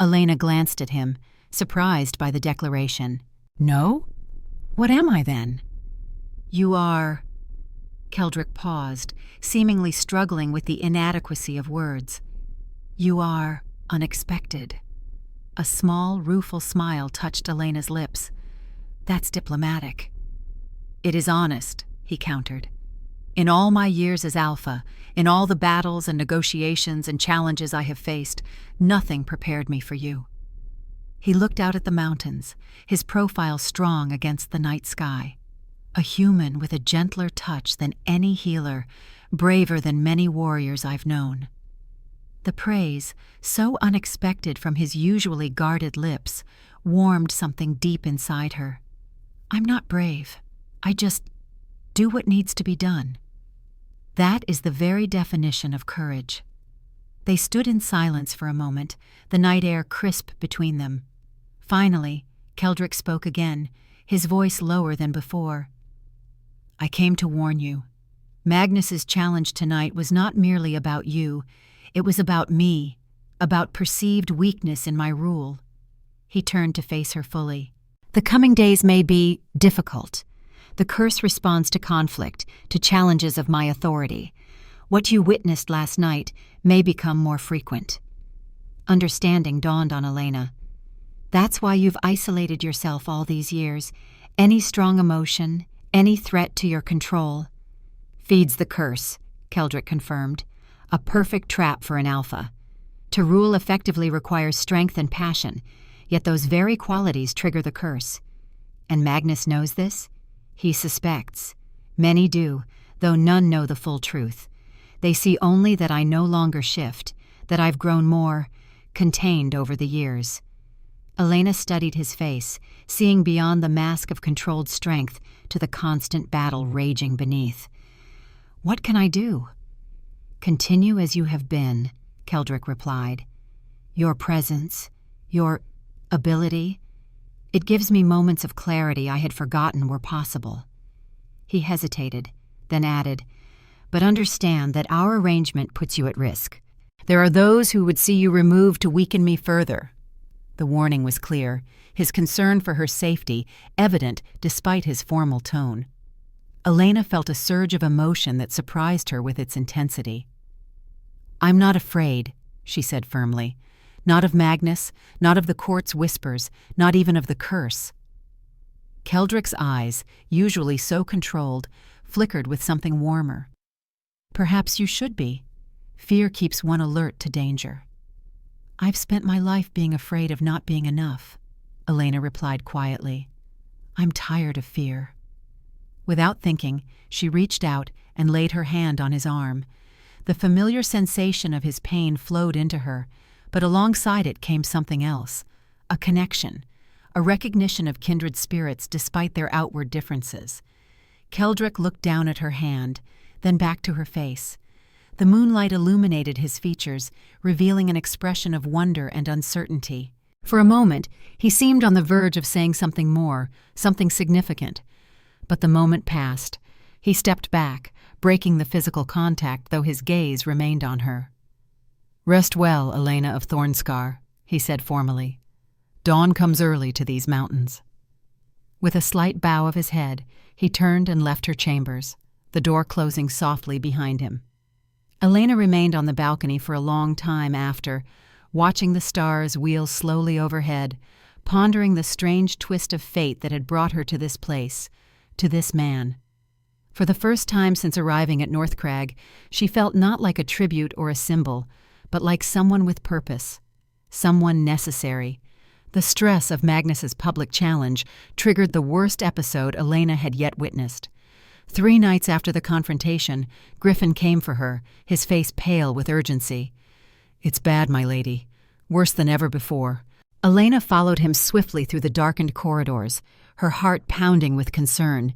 Elena glanced at him, surprised by the declaration. "No? What am I then?" "You are—" Keldrick paused, seemingly struggling with the inadequacy of words. "You are unexpected." A small, rueful smile touched Elena's lips. "That's diplomatic." "It is honest," he countered. "In all my years as Alpha, in all the battles and negotiations and challenges I have faced, nothing prepared me for you." He looked out at the mountains, his profile strong against the night sky. A human with a gentler touch than any healer, braver than many warriors I've known. The praise, so unexpected from his usually guarded lips, warmed something deep inside her. "I'm not brave. I just do what needs to be done." That is the very definition of courage. They stood in silence for a moment, the night air crisp between them. Finally, Keldrick spoke again, his voice lower than before. "I came to warn you. Magnus's challenge tonight was not merely about you. It was about me, about perceived weakness in my rule." He turned to face her fully. "The coming days may be difficult. The curse responds to conflict, to challenges of my authority. What you witnessed last night may become more frequent." Understanding dawned on Elena. "That's why you've isolated yourself all these years. Any strong emotion, any threat to your control—" "Feeds the curse," Keldrick confirmed. "A perfect trap for an Alpha. To rule effectively requires strength and passion, yet those very qualities trigger the curse. And Magnus knows this? He suspects. Many do, though none know the full truth. They see only that I no longer shift, that I've grown more contained over the years." Elena studied his face, seeing beyond the mask of controlled strength to the constant battle raging beneath. "What can I do?" "Continue as you have been," Keldrick replied. "Your presence, your ability, it gives me moments of clarity I had forgotten were possible." He hesitated, then added, "But understand that our arrangement puts you at risk. There are those who would see you removed to weaken me further." The warning was clear, his concern for her safety evident despite his formal tone. Elena felt a surge of emotion that surprised her with its intensity. "I'm not afraid," she said firmly. "Not of Magnus, not of the court's whispers, not even of the curse." Keldrick's eyes, usually so controlled, flickered with something warmer. "Perhaps you should be. Fear keeps one alert to danger." "I've spent my life being afraid of not being enough," Elena replied quietly. "I'm tired of fear." Without thinking, she reached out and laid her hand on his arm. The familiar sensation of his pain flowed into her, but alongside it came something else, a connection, a recognition of kindred spirits despite their outward differences. Keldrick looked down at her hand, then back to her face. The moonlight illuminated his features, revealing an expression of wonder and uncertainty. For a moment, he seemed on the verge of saying something more, something significant. But the moment passed. He stepped back, breaking the physical contact, though his gaze remained on her. "Rest well, Elena of Thornscar," he said formally. "Dawn comes early to these mountains." With a slight bow of his head, he turned and left her chambers, the door closing softly behind him. Elena remained on the balcony for a long time after, watching the stars wheel slowly overhead, pondering the strange twist of fate that had brought her to this place, to this man. For the first time since arriving at North Crag, she felt not like a tribute or a symbol, but like someone with purpose, someone necessary. The stress of Magnus's public challenge triggered the worst episode Elena had yet witnessed. 3 nights after the confrontation, Griffin came for her, his face pale with urgency. "It's bad, my lady. Worse than ever before." Elena followed him swiftly through the darkened corridors, her heart pounding with concern.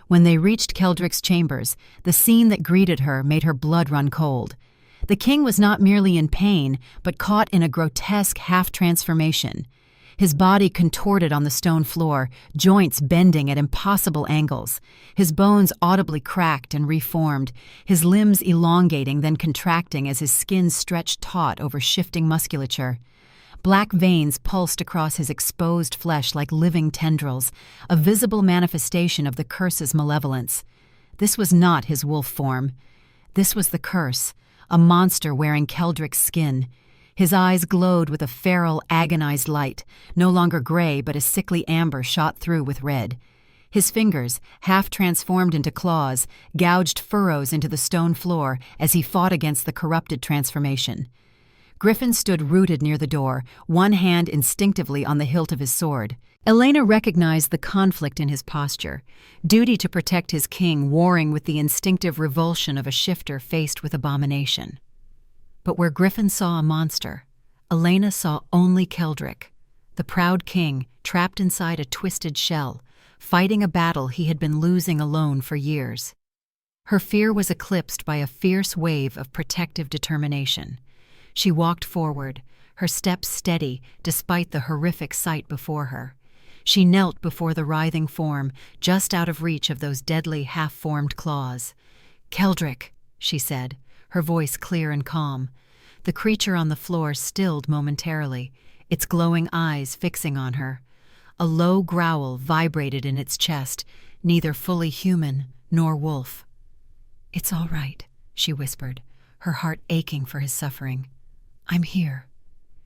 When they reached Keldrick's chambers, the scene that greeted her made her blood run cold. The king was not merely in pain, but caught in a grotesque half-transformation. His body contorted on the stone floor, joints bending at impossible angles. His bones audibly cracked and reformed, his limbs elongating then contracting as his skin stretched taut over shifting musculature. Black veins pulsed across his exposed flesh like living tendrils, a visible manifestation of the curse's malevolence. This was not his wolf form. This was the curse, a monster wearing Keldrick's skin. His eyes glowed with a feral, agonized light, no longer gray but a sickly amber shot through with red. His fingers, half transformed into claws, gouged furrows into the stone floor as he fought against the corrupted transformation. Griffin stood rooted near the door, one hand instinctively on the hilt of his sword. Elena recognized the conflict in his posture, duty to protect his king warring with the instinctive revulsion of a shifter faced with abomination. But where Griffin saw a monster, Elena saw only Keldrick, the proud king trapped inside a twisted shell, fighting a battle he had been losing alone for years. Her fear was eclipsed by a fierce wave of protective determination. She walked forward, her steps steady despite the horrific sight before her. She knelt before the writhing form, just out of reach of those deadly half-formed claws. "Keldrick," she said, her voice clear and calm. The creature on the floor stilled momentarily, its glowing eyes fixing on her. A low growl vibrated in its chest, neither fully human nor wolf. "It's all right," she whispered, her heart aching for his suffering. "I'm here."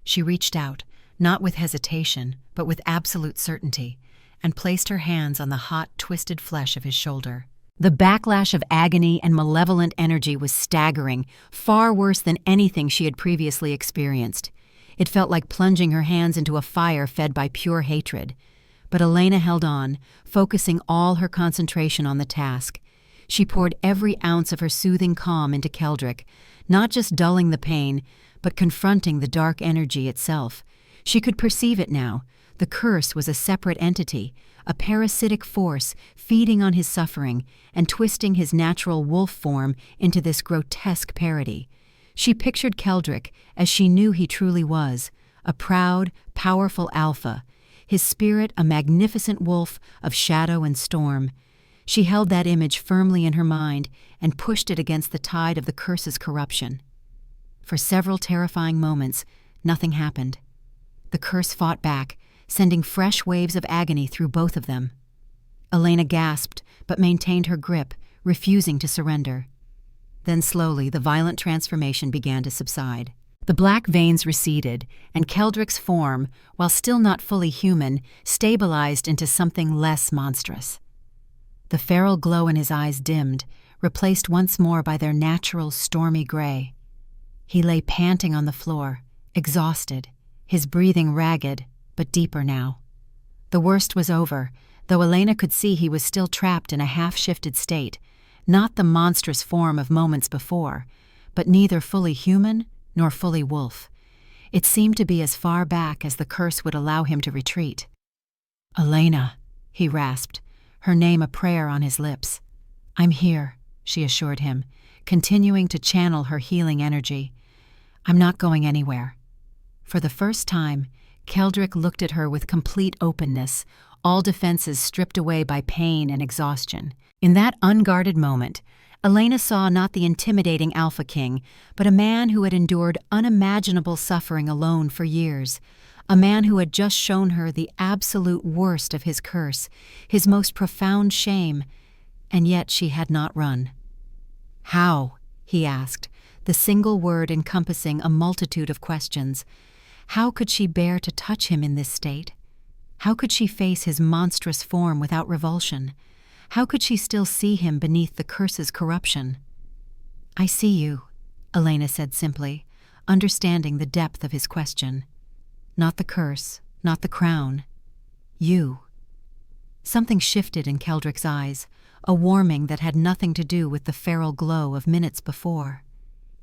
She reached out, not with hesitation, but with absolute certainty, and placed her hands on the hot, twisted flesh of his shoulder. The backlash of agony and malevolent energy was staggering, far worse than anything she had previously experienced. It felt like plunging her hands into a fire fed by pure hatred. But Elena held on, focusing all her concentration on the task. She poured every ounce of her soothing calm into Keldrick, not just dulling the pain, but confronting the dark energy itself. She could perceive it now. The curse was a separate entity, a parasitic force feeding on his suffering and twisting his natural wolf form into this grotesque parody. She pictured Keldrick as she knew he truly was, a proud, powerful alpha, his spirit a magnificent wolf of shadow and storm. She held that image firmly in her mind and pushed it against the tide of the curse's corruption. For several terrifying moments, nothing happened. The curse fought back, sending fresh waves of agony through both of them. Elena gasped, but maintained her grip, refusing to surrender. Then slowly the violent transformation began to subside. The black veins receded, and Keldrick's form, while still not fully human, stabilized into something less monstrous. The feral glow in his eyes dimmed, replaced once more by their natural stormy gray. He lay panting on the floor, exhausted, his breathing ragged, but deeper now. The worst was over, though Elena could see he was still trapped in a half-shifted state, not the monstrous form of moments before, but neither fully human nor fully wolf. It seemed to be as far back as the curse would allow him to retreat. "Elena," he rasped, her name a prayer on his lips. "I'm here," she assured him, continuing to channel her healing energy. "I'm not going anywhere." For the first time, Keldrick looked at her with complete openness, all defenses stripped away by pain and exhaustion. In that unguarded moment, Elena saw not the intimidating Alpha King, but a man who had endured unimaginable suffering alone for years, a man who had just shown her the absolute worst of his curse, his most profound shame, and yet she had not run. "How?" he asked, the single word encompassing a multitude of questions. How could she bear to touch him in this state? How could she face his monstrous form without revulsion? How could she still see him beneath the curse's corruption? "I see you," Elena said simply, understanding the depth of his question. Not the curse, not the crown. You. Something shifted in Keldrick's eyes, a warming that had nothing to do with the feral glow of minutes before.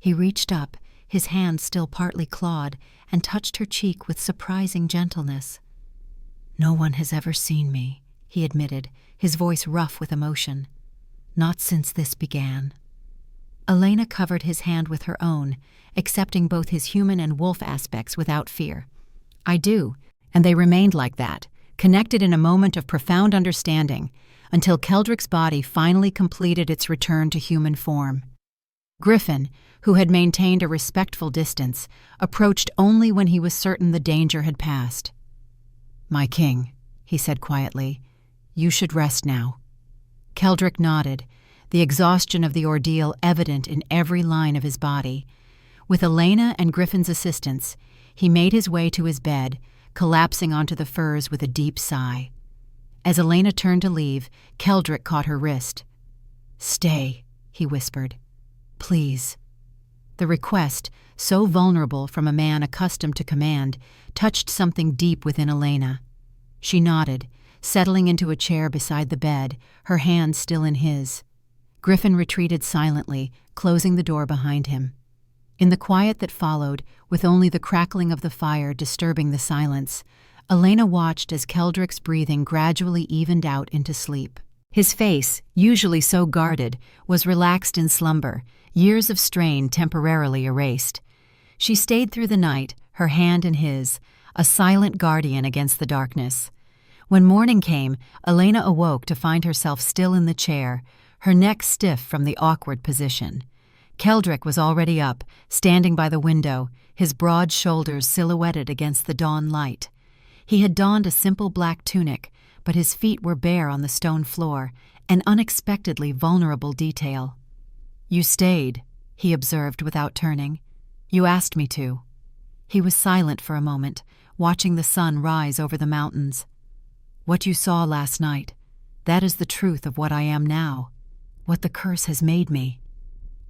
He reached up, his hand still partly clawed, and touched her cheek with surprising gentleness. "No one has ever seen me," he admitted, his voice rough with emotion. "Not since this began." Elena covered his hand with her own, accepting both his human and wolf aspects without fear. "I do," and they remained like that, connected in a moment of profound understanding, until Keldrick's body finally completed its return to human form. Griffin, who had maintained a respectful distance, approached only when he was certain the danger had passed. "My king," he said quietly, "you should rest now." Keldrick nodded, the exhaustion of the ordeal evident in every line of his body. With Elena and Griffin's assistance, he made his way to his bed, collapsing onto the furs with a deep sigh. As Elena turned to leave, Keldrick caught her wrist. "Stay," he whispered. "Please." The request, so vulnerable from a man accustomed to command, touched something deep within Elena. She nodded, settling into a chair beside the bed, her hand still in his. Griffin retreated silently, closing the door behind him. In the quiet that followed, with only the crackling of the fire disturbing the silence, Elena watched as Keldrick's breathing gradually evened out into sleep. His face, usually so guarded, was relaxed in slumber, years of strain temporarily erased. She stayed through the night, her hand in his, a silent guardian against the darkness. When morning came, Elena awoke to find herself still in the chair, her neck stiff from the awkward position. Keldrick was already up, standing by the window, his broad shoulders silhouetted against the dawn light. He had donned a simple black tunic, but his feet were bare on the stone floor, an unexpectedly vulnerable detail. "You stayed," he observed without turning. "You asked me to." He was silent for a moment, watching the sun rise over the mountains. "What you saw last night, that is the truth of what I am now, what the curse has made me."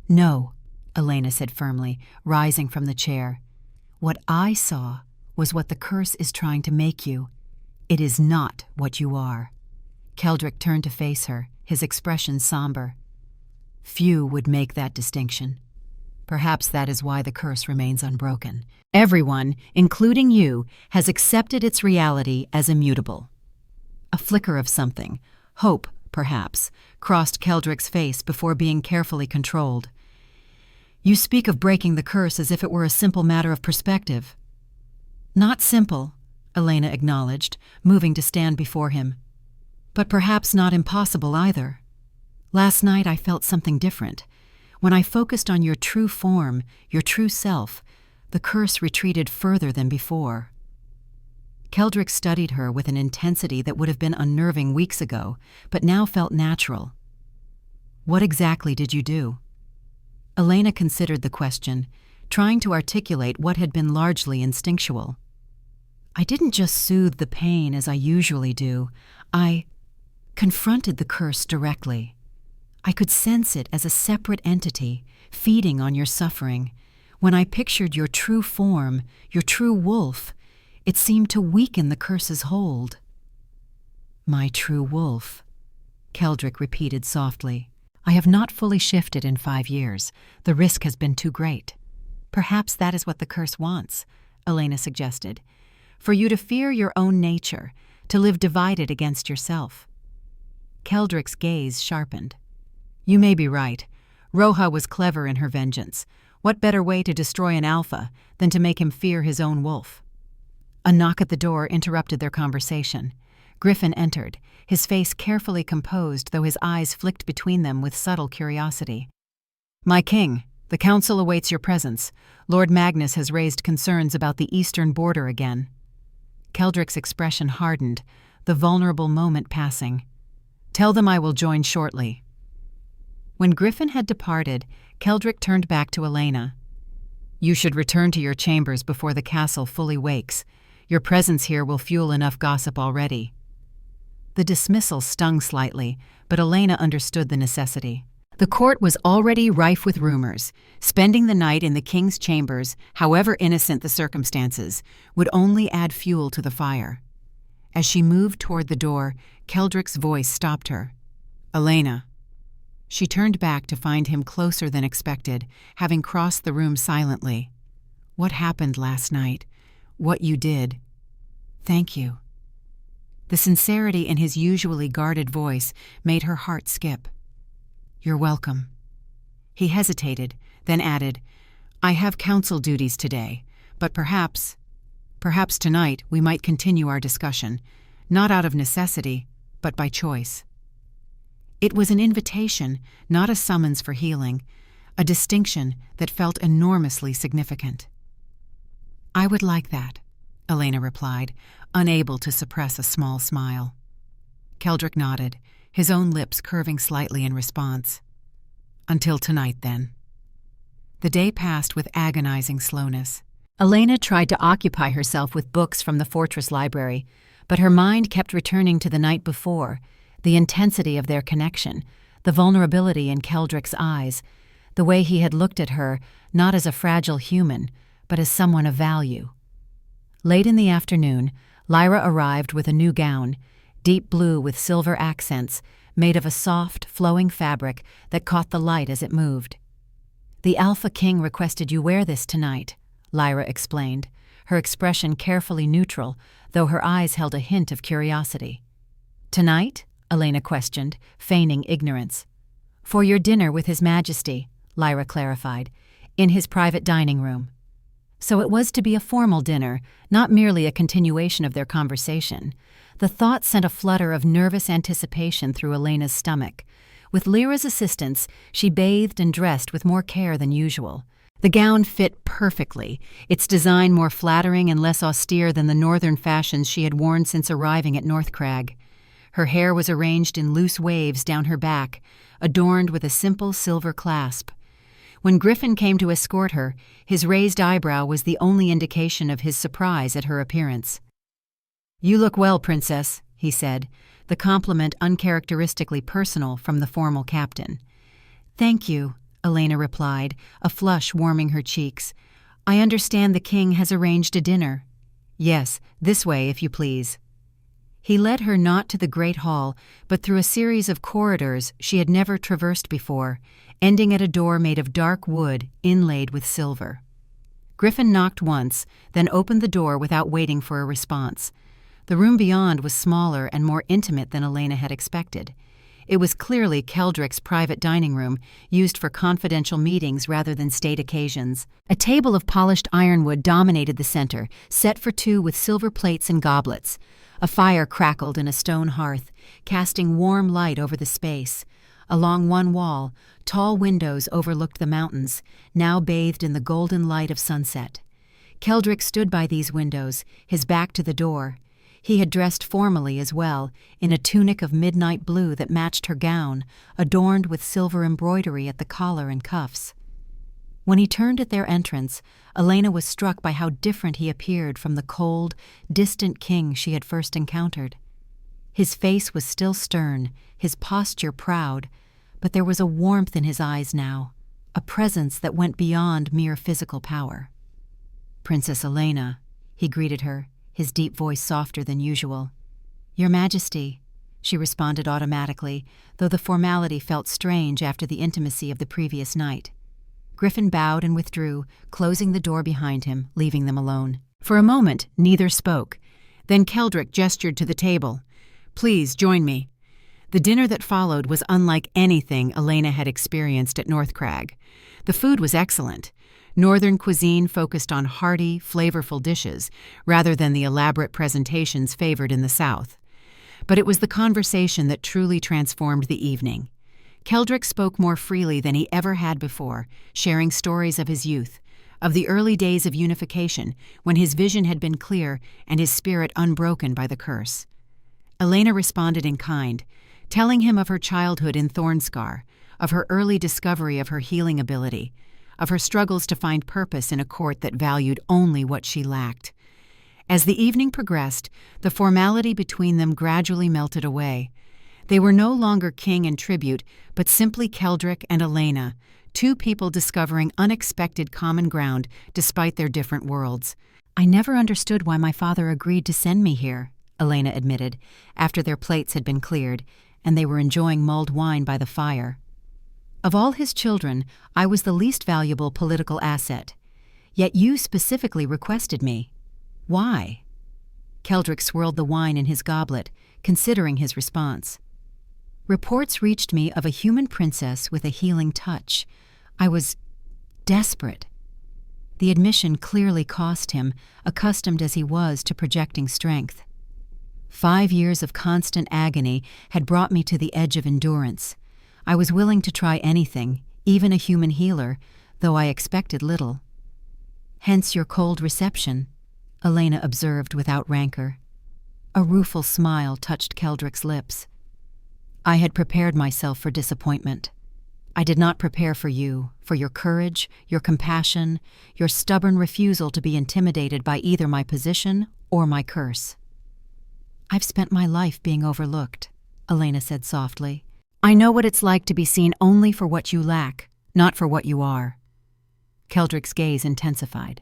"No," Elena said firmly, rising from the chair. "What I saw was what the curse is trying to make you. It is not what you are." Keldrick turned to face her, his expression somber. "Few would make that distinction. Perhaps that is why the curse remains unbroken. Everyone, including you, has accepted its reality as immutable." A flicker of something, hope, perhaps, crossed Keldrick's face before being carefully controlled. "You speak of breaking the curse as if it were a simple matter of perspective." "Not simple," Elena acknowledged, moving to stand before him. "But perhaps not impossible either. Last night I felt something different. When I focused on your true form, your true self, the curse retreated further than before." Keldrick studied her with an intensity that would have been unnerving weeks ago, but now felt natural. "What exactly did you do?" Elena considered the question, trying to articulate what had been largely instinctual. "I didn't just soothe the pain as I usually do. I confronted the curse directly. I could sense it as a separate entity, feeding on your suffering. When I pictured your true form, your true wolf, it seemed to weaken the curse's hold." "My true wolf," Keldrick repeated softly. "I have not fully shifted in 5 years. The risk has been too great." "Perhaps that is what the curse wants," Elena suggested. "For you to fear your own nature, to live divided against yourself." Keldrick's gaze sharpened. "You may be right. Roja was clever in her vengeance. What better way to destroy an alpha than to make him fear his own wolf?" A knock at the door interrupted their conversation. Griffin entered, his face carefully composed though his eyes flicked between them with subtle curiosity. "My king, the council awaits your presence. Lord Magnus has raised concerns about the eastern border again." Keldrick's expression hardened, the vulnerable moment passing. "Tell them I will join shortly." When Griffin had departed, Keldrick turned back to Elena. "You should return to your chambers before the castle fully wakes. Your presence here will fuel enough gossip already." The dismissal stung slightly, but Elena understood the necessity. The court was already rife with rumors. Spending the night in the king's chambers, however innocent the circumstances, would only add fuel to the fire. As she moved toward the door, Keldrick's voice stopped her. "Elena." She turned back to find him closer than expected, having crossed the room silently. "What happened last night? What you did? Thank you." The sincerity in his usually guarded voice made her heart skip. "You're welcome." He hesitated, then added, "I have council duties today, but perhaps tonight we might continue our discussion, not out of necessity, but by choice." It was an invitation, not a summons for healing, a distinction that felt enormously significant. "I would like that," Elena replied, unable to suppress a small smile. Keldrick nodded, his own lips curving slightly in response. "Until tonight, then." The day passed with agonizing slowness. Elena tried to occupy herself with books from the fortress library, but her mind kept returning to the night before, the intensity of their connection, the vulnerability in Keldrick's eyes, the way he had looked at her not as a fragile human, but as someone of value. Late in the afternoon, Lyra arrived with a new gown, deep blue with silver accents, made of a soft, flowing fabric that caught the light as it moved. "The Alpha King requested you wear this tonight," Lyra explained, her expression carefully neutral, though her eyes held a hint of curiosity. "Tonight?" Elena questioned, feigning ignorance. "For your dinner with His Majesty," Lyra clarified, "in his private dining room." So it was to be a formal dinner, not merely a continuation of their conversation. The thought sent a flutter of nervous anticipation through Elena's stomach. With Lyra's assistance, she bathed and dressed with more care than usual. The gown fit perfectly, its design more flattering and less austere than the northern fashions she had worn since arriving at North Crag. Her hair was arranged in loose waves down her back, adorned with a simple silver clasp. When Griffin came to escort her, his raised eyebrow was the only indication of his surprise at her appearance. "You look well, Princess," he said, the compliment uncharacteristically personal from the formal captain. "Thank you," Elena replied, a flush warming her cheeks. "I understand the king has arranged a dinner." "Yes, this way, if you please." He led her not to the great hall, but through a series of corridors she had never traversed before, ending at a door made of dark wood inlaid with silver. Griffin knocked once, then opened the door without waiting for a response. The room beyond was smaller and more intimate than Elena had expected. It was clearly Keldrick's private dining room, used for confidential meetings rather than state occasions. A table of polished ironwood dominated the center, set for two with silver plates and goblets. A fire crackled in a stone hearth, casting warm light over the space. Along one wall, tall windows overlooked the mountains, now bathed in the golden light of sunset. Keldrick stood by these windows, his back to the door. He had dressed formally as well, in a tunic of midnight blue that matched her gown, adorned with silver embroidery at the collar and cuffs. When he turned at their entrance, Elena was struck by how different he appeared from the cold, distant king she had first encountered. His face was still stern, his posture proud, but there was a warmth in his eyes now, a presence that went beyond mere physical power. "Princess Elena," he greeted her, his deep voice softer than usual. "Your Majesty," she responded automatically, though the formality felt strange after the intimacy of the previous night. Griffin bowed and withdrew, closing the door behind him, leaving them alone. For a moment, neither spoke. Then Keldrick gestured to the table. "Please join me." The dinner that followed was unlike anything Elena had experienced at North Crag. The food was excellent. Northern cuisine focused on hearty, flavorful dishes rather than the elaborate presentations favored in the South. But it was the conversation that truly transformed the evening. Keldrick spoke more freely than he ever had before, sharing stories of his youth, of the early days of unification when his vision had been clear and his spirit unbroken by the curse. Elena responded in kind, telling him of her childhood in Thornscar, of her early discovery of her healing ability, of her struggles to find purpose in a court that valued only what she lacked. As the evening progressed, the formality between them gradually melted away. They were no longer king and tribute, but simply Keldrick and Elena, two people discovering unexpected common ground despite their different worlds. "I never understood why my father agreed to send me here," Elena admitted, after their plates had been cleared, and they were enjoying mulled wine by the fire. "Of all his children, I was the least valuable political asset. Yet you specifically requested me. Why?" Keldrick swirled the wine in his goblet, considering his response. "Reports reached me of a human princess with a healing touch. I was desperate." The admission clearly cost him, accustomed as he was to projecting strength. 5 years of constant agony had brought me to the edge of endurance. I was willing to try anything, even a human healer, though I expected little. "Hence your cold reception," Elena observed without rancor. A rueful smile touched Keldrick's lips. "I had prepared myself for disappointment. I did not prepare for you, for your courage, your compassion, your stubborn refusal to be intimidated by either my position or my curse." "I've spent my life being overlooked," Elena said softly. "I know what it's like to be seen only for what you lack, not for what you are." Keldrick's gaze intensified.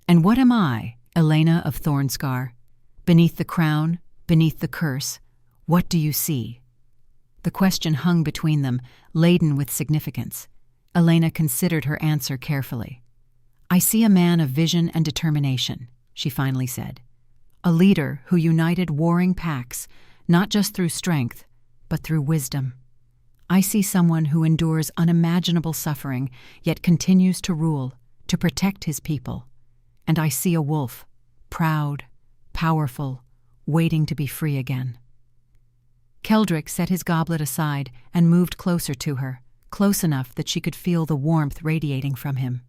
"And what am I, Elena of Thornscar? Beneath the crown, beneath the curse, what do you see?" The question hung between them, laden with significance. Elena considered her answer carefully. "I see a man of vision and determination," she finally said. "A leader who united warring packs, not just through strength, but through wisdom. I see someone who endures unimaginable suffering, yet continues to rule, to protect his people. And I see a wolf, proud, powerful, waiting to be free again." Keldrick set his goblet aside and moved closer to her, close enough that she could feel the warmth radiating from him.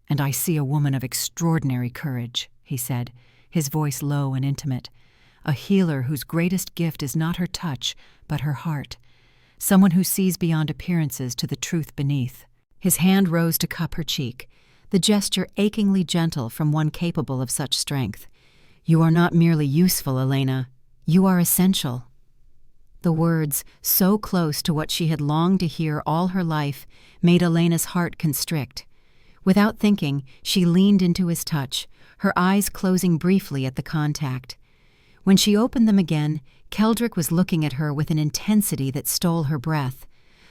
"And I see a woman of extraordinary courage," he said, his voice low and intimate. "A healer whose greatest gift is not her touch, but her heart. Someone who sees beyond appearances to the truth beneath." His hand rose to cup her cheek, the gesture achingly gentle from one capable of such strength. "You are not merely useful, Elena. You are essential." The words, so close to what she had longed to hear all her life, made Elena's heart constrict. Without thinking, she leaned into his touch, her eyes closing briefly at the contact. When she opened them again, Keldrick was looking at her with an intensity that stole her breath.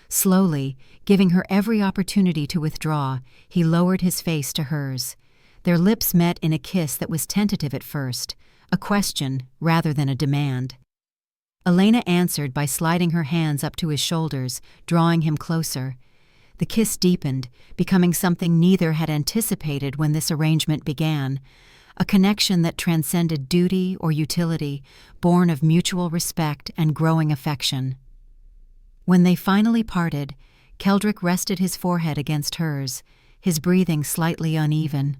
Slowly, giving her every opportunity to withdraw, he lowered his face to hers. Their lips met in a kiss that was tentative at first, a question rather than a demand. Elena answered by sliding her hands up to his shoulders, drawing him closer. The kiss deepened, becoming something neither had anticipated when this arrangement began, a connection that transcended duty or utility, born of mutual respect and growing affection. When they finally parted, Keldrick rested his forehead against hers, his breathing slightly uneven.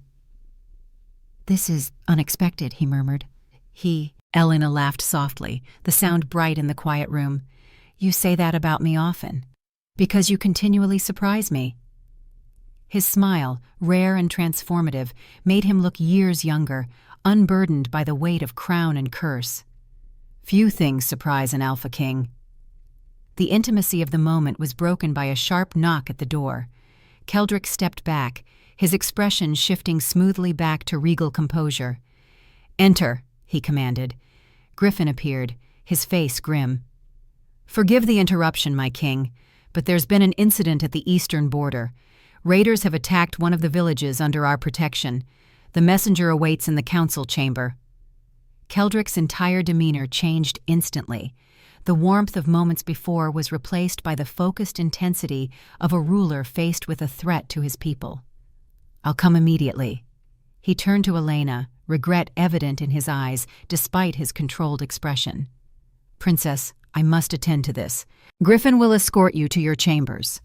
"This is unexpected," he murmured. Elena laughed softly, the sound bright in the quiet room. "You say that about me often. Because you continually surprise me." His smile, rare and transformative, made him look years younger, unburdened by the weight of crown and curse. "Few things surprise an Alpha King." The intimacy of the moment was broken by a sharp knock at the door. Keldrick stepped back, his expression shifting smoothly back to regal composure. "Enter," he commanded. Griffin appeared, his face grim. "Forgive the interruption, my king, but there's been an incident at the eastern border. Raiders have attacked one of the villages under our protection. The messenger awaits in the council chamber." Keldrick's entire demeanor changed instantly. The warmth of moments before was replaced by the focused intensity of a ruler faced with a threat to his people. I'll come immediately." He turned to Elena, regret evident in his eyes despite his controlled expression. "Princess, I must attend to this. Griffin will escort you to your chambers."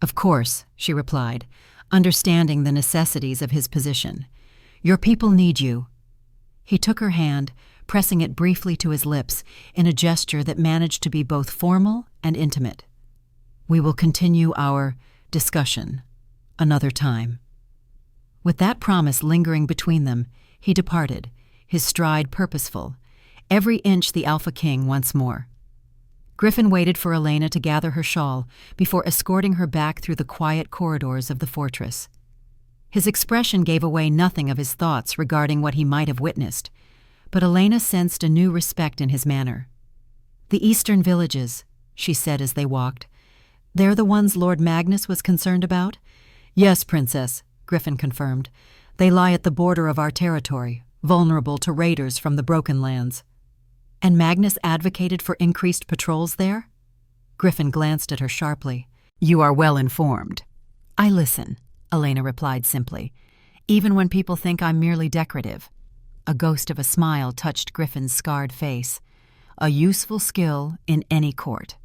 "Of course," she replied, understanding the necessities of his position. "Your people need you." He took her hand, pressing it briefly to his lips in a gesture that managed to be both formal and intimate. "We will continue our discussion another time." With that promise lingering between them, he departed, his stride purposeful, every inch the Alpha King once more. Griffin waited for Elena to gather her shawl before escorting her back through the quiet corridors of the fortress. His expression gave away nothing of his thoughts regarding what he might have witnessed, but Elena sensed a new respect in his manner. "The eastern villages," she said as they walked. "They're the ones Lord Magnus was concerned about?" "Yes, Princess," Griffin confirmed. "They lie at the border of our territory, vulnerable to raiders from the Broken Lands." "And Magnus advocated for increased patrols there?" Griffin glanced at her sharply. "You are well informed." "I listen," Elena replied simply, "even when people think I'm merely decorative." A ghost of a smile touched Griffin's scarred face. "A useful skill in any court."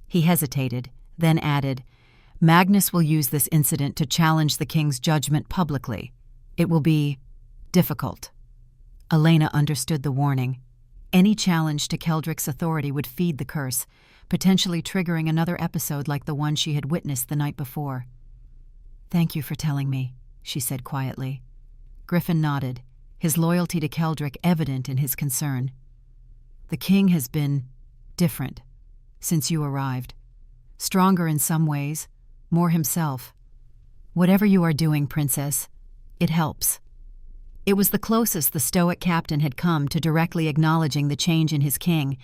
He hesitated, then added, "Magnus will use this incident to challenge the king's judgment publicly. It will be difficult." Elena understood the warning. Any challenge to Keldrick's authority would feed the curse, potentially triggering another episode like the one she had witnessed the night before. "Thank you for telling me," she said quietly. Griffin nodded, his loyalty to Keldrick evident in his concern. "The king has been different since you arrived. Stronger in some ways, more himself. Whatever you are doing, Princess, it helps." It was the closest the stoic captain had come to directly acknowledging the change in his king,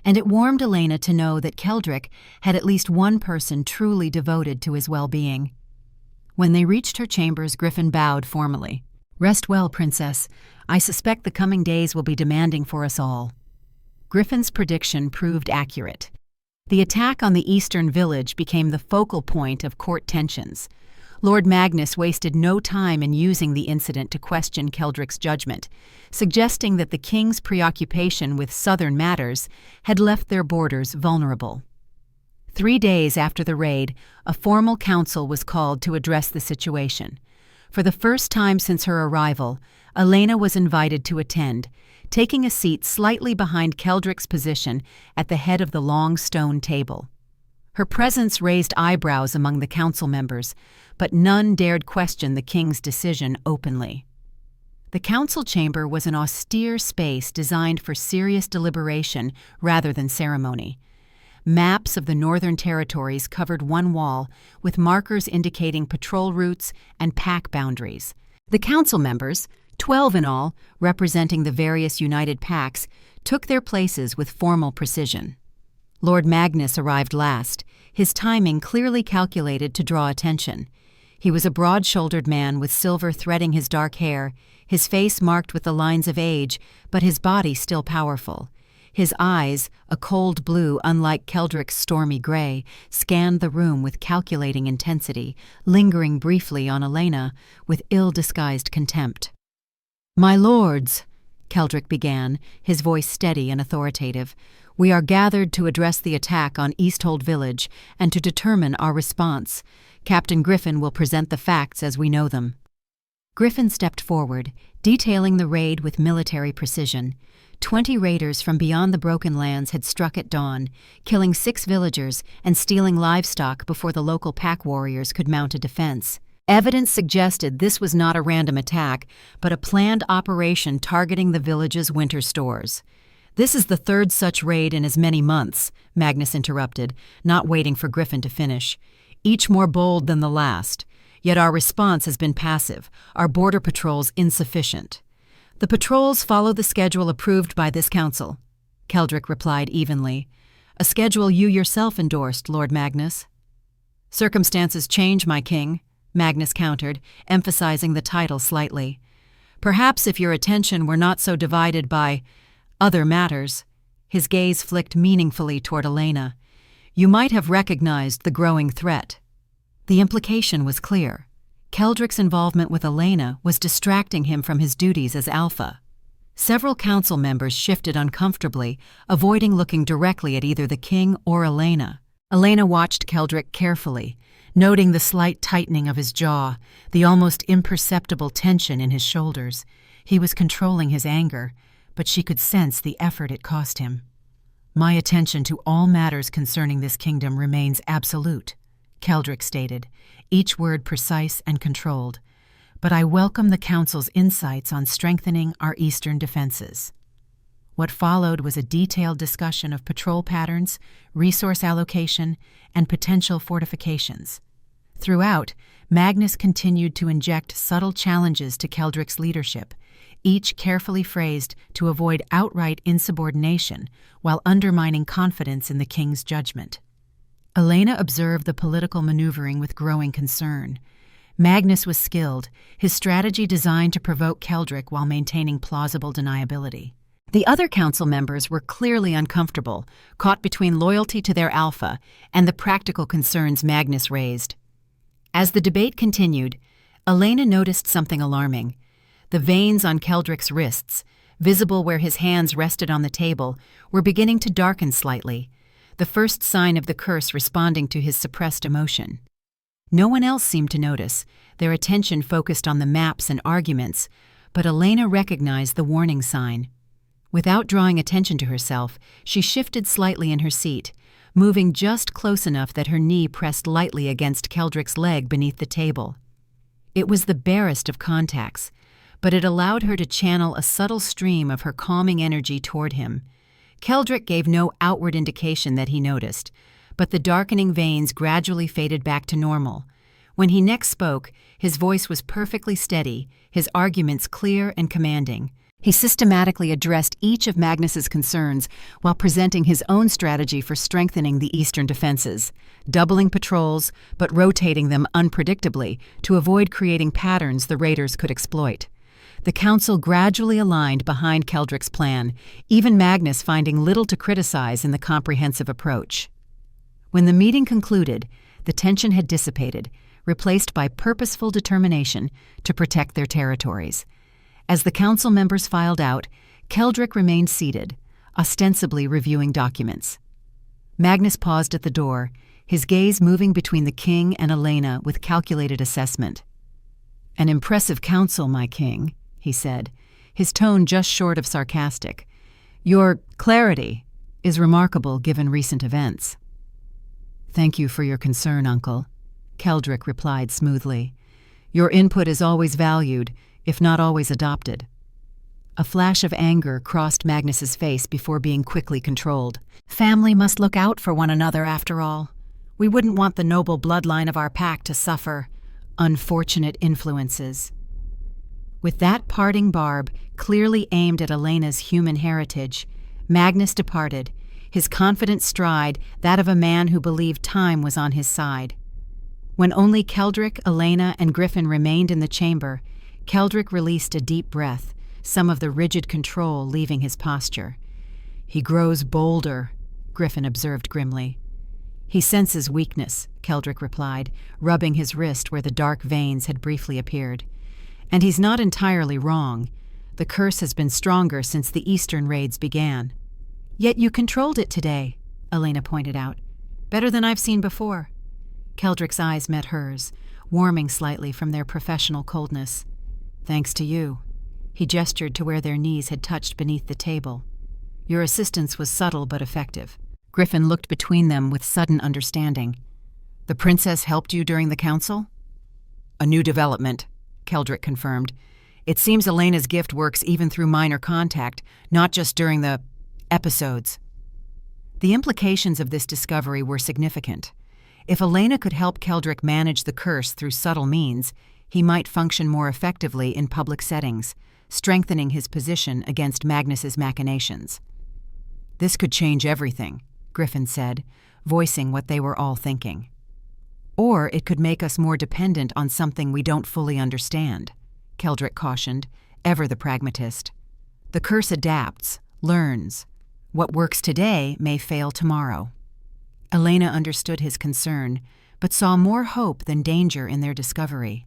and it warmed Elena to know that Keldrick had at least one person truly devoted to his well-being. When they reached her chambers, Griffin bowed formally. "Rest well, Princess. I suspect the coming days will be demanding for us all." Griffin's prediction proved accurate. The attack on the eastern village became the focal point of court tensions. Lord Magnus wasted no time in using the incident to question Keldrick's judgment, suggesting that the king's preoccupation with southern matters had left their borders vulnerable. 3 days after the raid, a formal council was called to address the situation. For the first time since her arrival, Elena was invited to attend, taking a seat slightly behind Keldrick's position at the head of the long stone table. Her presence raised eyebrows among the council members, but none dared question the king's decision openly. The council chamber was an austere space designed for serious deliberation rather than ceremony. Maps of the northern territories covered one wall, with markers indicating patrol routes and pack boundaries. The council members, 12 in all, representing the various united packs, took their places with formal precision. Lord Magnus arrived last, his timing clearly calculated to draw attention. He was a broad-shouldered man with silver threading his dark hair, his face marked with the lines of age, but his body still powerful. His eyes, a cold blue unlike Keldrick's stormy gray, scanned the room with calculating intensity, lingering briefly on Elena with ill-disguised contempt. "My lords," Keldrick began, his voice steady and authoritative, "we are gathered to address the attack on Easthold Village and to determine our response. Captain Griffin will present the facts as we know them." Griffin stepped forward, detailing the raid with military precision. 20 raiders from beyond the Broken Lands had struck at dawn, killing 6 villagers and stealing livestock before the local pack warriors could mount a defense. Evidence suggested this was not a random attack, but a planned operation targeting the village's winter stores. "This is the 3rd such raid in as many months," Magnus interrupted, not waiting for Griffin to finish. "Each more bold than the last. Yet our response has been passive, our border patrols insufficient." "The patrols follow the schedule approved by this council," Keldrick replied evenly. "A schedule you yourself endorsed, Lord Magnus." "Circumstances change, my king," Magnus countered, emphasizing the title slightly. "Perhaps if your attention were not so divided by other matters," his gaze flicked meaningfully toward Elena, "you might have recognized the growing threat." The implication was clear. Keldrick's involvement with Elena was distracting him from his duties as Alpha. Several council members shifted uncomfortably, avoiding looking directly at either the king or Elena. Elena watched Keldrick carefully, noting the slight tightening of his jaw, the almost imperceptible tension in his shoulders. He was controlling his anger, but she could sense the effort it cost him. "My attention to all matters concerning this kingdom remains absolute," Keldrick stated, each word precise and controlled. "But I welcome the Council's insights on strengthening our eastern defenses." What followed was a detailed discussion of patrol patterns, resource allocation, and potential fortifications. Throughout, Magnus continued to inject subtle challenges to Keldrick's leadership, each carefully phrased to avoid outright insubordination while undermining confidence in the king's judgment. Elena observed the political maneuvering with growing concern. Magnus was skilled, his strategy designed to provoke Keldrick while maintaining plausible deniability. The other council members were clearly uncomfortable, caught between loyalty to their alpha and the practical concerns Magnus raised. As the debate continued, Elena noticed something alarming. The veins on Keldrick's wrists, visible where his hands rested on the table, were beginning to darken slightly, the first sign of the curse responding to his suppressed emotion. No one else seemed to notice, their attention focused on the maps and arguments, but Elena recognized the warning sign. Without drawing attention to herself, she shifted slightly in her seat, moving just close enough that her knee pressed lightly against Keldrick's leg beneath the table. It was the barest of contacts, but it allowed her to channel a subtle stream of her calming energy toward him. Keldrick gave no outward indication that he noticed, but the darkening veins gradually faded back to normal. When he next spoke, his voice was perfectly steady, his arguments clear and commanding. He systematically addressed each of Magnus's concerns while presenting his own strategy for strengthening the eastern defenses, doubling patrols but rotating them unpredictably to avoid creating patterns the raiders could exploit. The council gradually aligned behind Keldrick's plan, even Magnus finding little to criticize in the comprehensive approach. When the meeting concluded, the tension had dissipated, replaced by purposeful determination to protect their territories. As the council members filed out, Keldrick remained seated, ostensibly reviewing documents. Magnus paused at the door, his gaze moving between the king and Elena with calculated assessment. "An impressive council, my king," he said, his tone just short of sarcastic. "Your clarity is remarkable given recent events." "Thank you for your concern, Uncle," Keldrick replied smoothly. "Your input is always valued, if not always adopted." A flash of anger crossed Magnus's face before being quickly controlled. "Family must look out for one another, after all. We wouldn't want the noble bloodline of our pack to suffer unfortunate influences." With that parting barb clearly aimed at Elena's human heritage, Magnus departed, his confident stride that of a man who believed time was on his side. When only Keldrick, Elena, and Griffin remained in the chamber, Keldrick released a deep breath, some of the rigid control leaving his posture. "He grows bolder," Griffin observed grimly. "He senses weakness," Keldrick replied, rubbing his wrist where the dark veins had briefly appeared. "And he's not entirely wrong. The curse has been stronger since the eastern raids began." "Yet you controlled it today," Elena pointed out. "Better than I've seen before." Keldrick's eyes met hers, warming slightly from their professional coldness. "Thanks to you." He gestured to where their knees had touched beneath the table. "Your assistance was subtle but effective." Griffin looked between them with sudden understanding. "The princess helped you during the council?" "A new development," Keldrick confirmed. "It seems Elena's gift works even through minor contact, not just during the episodes." The implications of this discovery were significant. If Elena could help Keldrick manage the curse through subtle means, he might function more effectively in public settings, strengthening his position against Magnus's machinations. "This could change everything," Griffin said, voicing what they were all thinking. "Or it could make us more dependent on something we don't fully understand," Keldrick cautioned, ever the pragmatist. "The curse adapts, learns. What works today may fail tomorrow." Elena understood his concern, but saw more hope than danger in their discovery.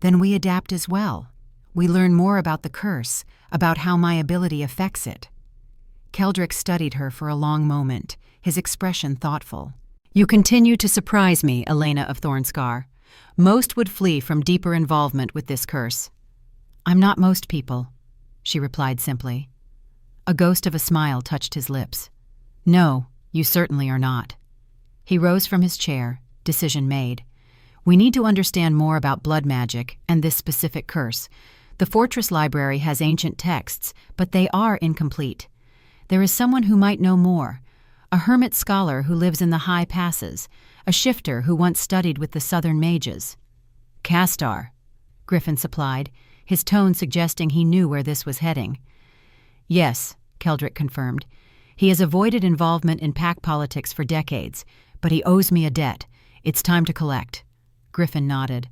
Then we adapt as well. We learn more about the curse, about how my ability affects it. Keldrick studied her for a long moment, his expression thoughtful. You continue to surprise me, Elena of Thornscar. Most would flee from deeper involvement with this curse. I'm not most people, she replied simply. A ghost of a smile touched his lips. No, you certainly are not. He rose from his chair, decision made. We need to understand more about blood magic and this specific curse. The fortress library has ancient texts, but they are incomplete. There is someone who might know more. A hermit scholar who lives in the high passes, a shifter who once studied with the southern mages. Castar, Griffin supplied, his tone suggesting he knew where this was heading. Yes, Keldrick confirmed. He has avoided involvement in pack politics for decades, but he owes me a debt. It's time to collect. Griffin nodded.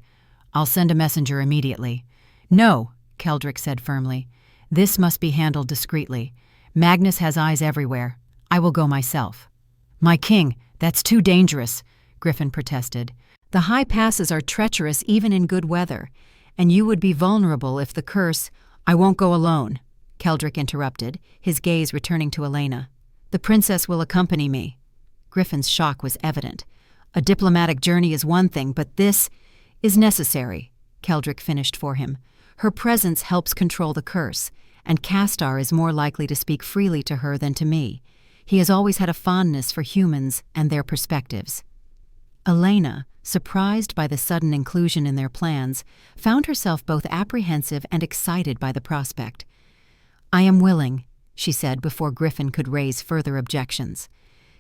I'll send a messenger immediately. No, Keldrick said firmly. This must be handled discreetly. Magnus has eyes everywhere. I will go myself. My king, that's too dangerous, Griffin protested. The high passes are treacherous even in good weather, and you would be vulnerable if the curse— I won't go alone, Keldrick interrupted, his gaze returning to Elena. The princess will accompany me. Griffin's shock was evident. A diplomatic journey is one thing, but this is necessary, Keldrick finished for him. Her presence helps control the curse, and Castar is more likely to speak freely to her than to me. He has always had a fondness for humans and their perspectives. Elena, surprised by the sudden inclusion in their plans, found herself both apprehensive and excited by the prospect. I am willing, she said before Griffin could raise further objections.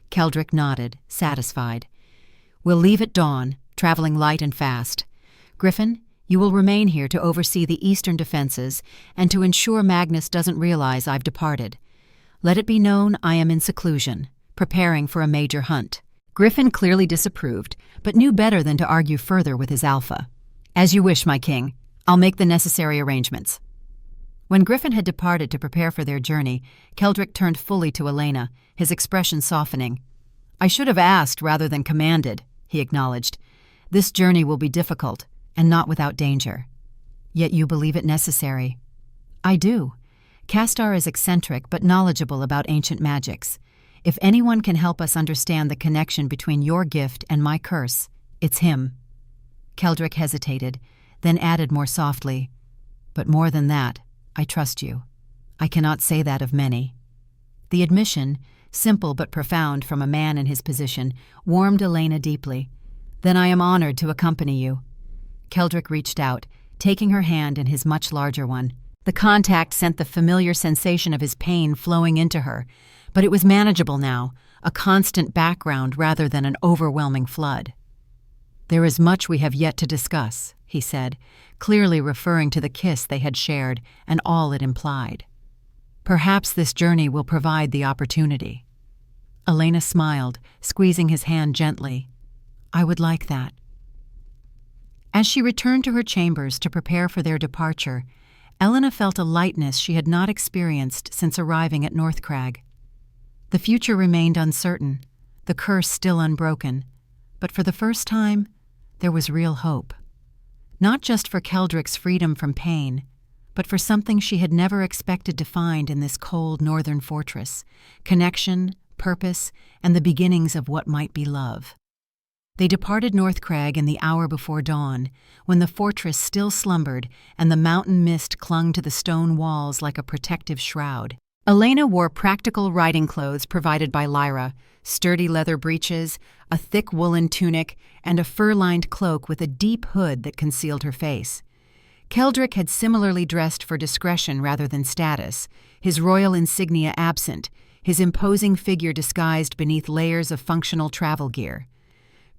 Keldrick nodded, satisfied. We'll leave at dawn, traveling light and fast. Griffin, you will remain here to oversee the eastern defenses and to ensure Magnus doesn't realize I've departed. Let it be known I am in seclusion, preparing for a major hunt. Griffin clearly disapproved, but knew better than to argue further with his alpha. As you wish, my king. I'll make the necessary arrangements. When Griffin had departed to prepare for their journey, Keldrick turned fully to Elena, his expression softening. I should have asked rather than commanded, he acknowledged. This journey will be difficult, and not without danger. Yet you believe it necessary. I do. Castar is eccentric but knowledgeable about ancient magics. If anyone can help us understand the connection between your gift and my curse, it's him. Keldrick hesitated, then added more softly, But more than that, I trust you. I cannot say that of many. The admission, simple but profound from a man in his position, warmed Elena deeply. Then I am honored to accompany you. Keldrick reached out, taking her hand in his much larger one. The contact sent the familiar sensation of his pain flowing into her, but it was manageable now, a constant background rather than an overwhelming flood. There is much we have yet to discuss, he said, clearly referring to the kiss they had shared and all it implied. Perhaps this journey will provide the opportunity. Elena smiled, squeezing his hand gently. I would like that. As she returned to her chambers to prepare for their departure, Elena felt a lightness she had not experienced since arriving at North Crag. The future remained uncertain, the curse still unbroken, but for the first time, there was real hope. Not just for Keldrick's freedom from pain, but for something she had never expected to find in this cold northern fortress: connection, purpose, and the beginnings of what might be love. They departed North Crag in the hour before dawn, when the fortress still slumbered and the mountain mist clung to the stone walls like a protective shroud. Elena wore practical riding clothes provided by Lyra, sturdy leather breeches, a thick woolen tunic, and a fur-lined cloak with a deep hood that concealed her face. Keldrick had similarly dressed for discretion rather than status, his royal insignia absent, his imposing figure disguised beneath layers of functional travel gear.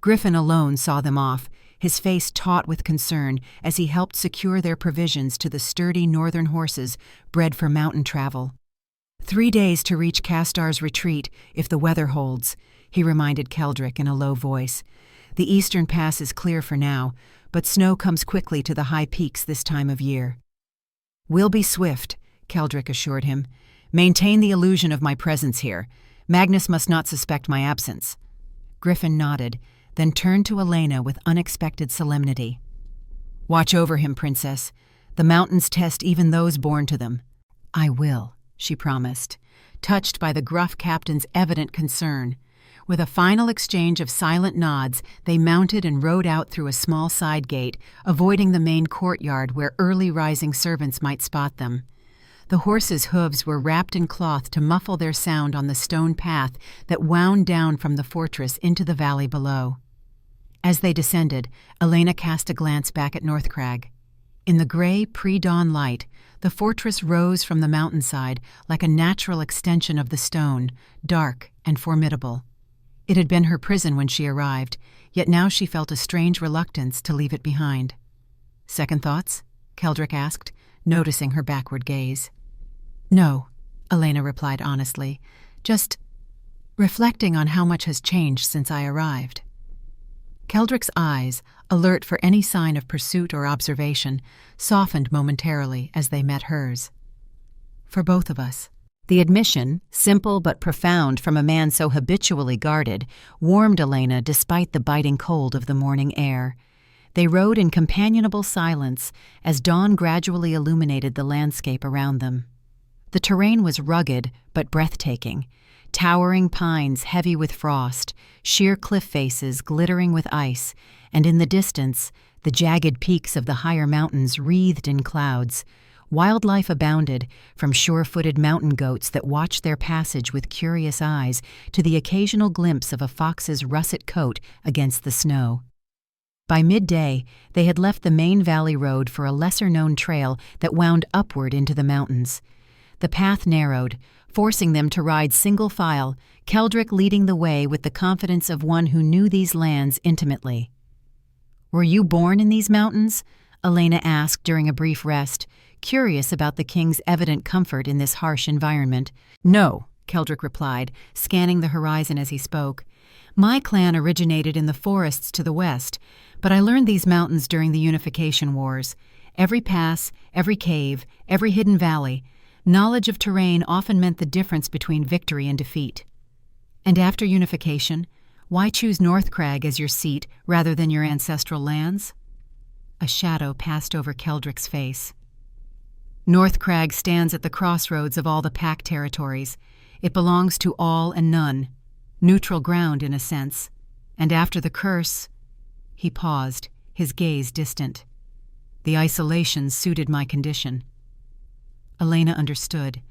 Griffin alone saw them off, his face taut with concern as he helped secure their provisions to the sturdy northern horses bred for mountain travel. 3 days to reach Castar's retreat, if the weather holds, he reminded Keldrick in a low voice. The eastern pass is clear for now, but snow comes quickly to the high peaks this time of year. We'll be swift, Keldrick assured him. Maintain the illusion of my presence here. Magnus must not suspect my absence. Griffin nodded, then turned to Elena with unexpected solemnity. "Watch over him, Princess. The mountains test even those born to them." "I will," she promised, touched by the gruff captain's evident concern. With a final exchange of silent nods, they mounted and rode out through a small side gate, avoiding the main courtyard where early rising servants might spot them. The horses' hooves were wrapped in cloth to muffle their sound on the stone path that wound down from the fortress into the valley below. As they descended, Elena cast a glance back at North Crag. In the gray, pre-dawn light, the fortress rose from the mountainside like a natural extension of the stone, dark and formidable. It had been her prison when she arrived, yet now she felt a strange reluctance to leave it behind. "Second thoughts?" Keldrick asked, noticing her backward gaze. "No," Elena replied honestly, "just reflecting on how much has changed since I arrived." Keldrick's eyes, alert for any sign of pursuit or observation, softened momentarily as they met hers. "For both of us." The admission, simple but profound from a man so habitually guarded, warmed Elena despite the biting cold of the morning air. They rode in companionable silence as dawn gradually illuminated the landscape around them. The terrain was rugged but breathtaking, towering pines heavy with frost, sheer cliff faces glittering with ice, and in the distance, the jagged peaks of the higher mountains wreathed in clouds. Wildlife abounded, from sure-footed mountain goats that watched their passage with curious eyes to the occasional glimpse of a fox's russet coat against the snow. By midday, they had left the main valley road for a lesser-known trail that wound upward into the mountains. The path narrowed, forcing them to ride single file, Keldrick leading the way with the confidence of one who knew these lands intimately. "Were you born in these mountains?" Elena asked during a brief rest, curious about the king's evident comfort in this harsh environment. "No," Keldrick replied, scanning the horizon as he spoke. "My clan originated in the forests to the west, but I learned these mountains during the Unification Wars. Every pass, every cave, every hidden valley. Knowledge of terrain often meant the difference between victory and defeat." "And after Unification, why choose North Crag as your seat rather than your ancestral lands?" A shadow passed over Keldrick's face. "North Crag stands at the crossroads of all the Pack territories. It belongs to all and none. Neutral ground, in a sense. And after the curse—" He paused, his gaze distant. "The isolation suited my condition." Elena understood.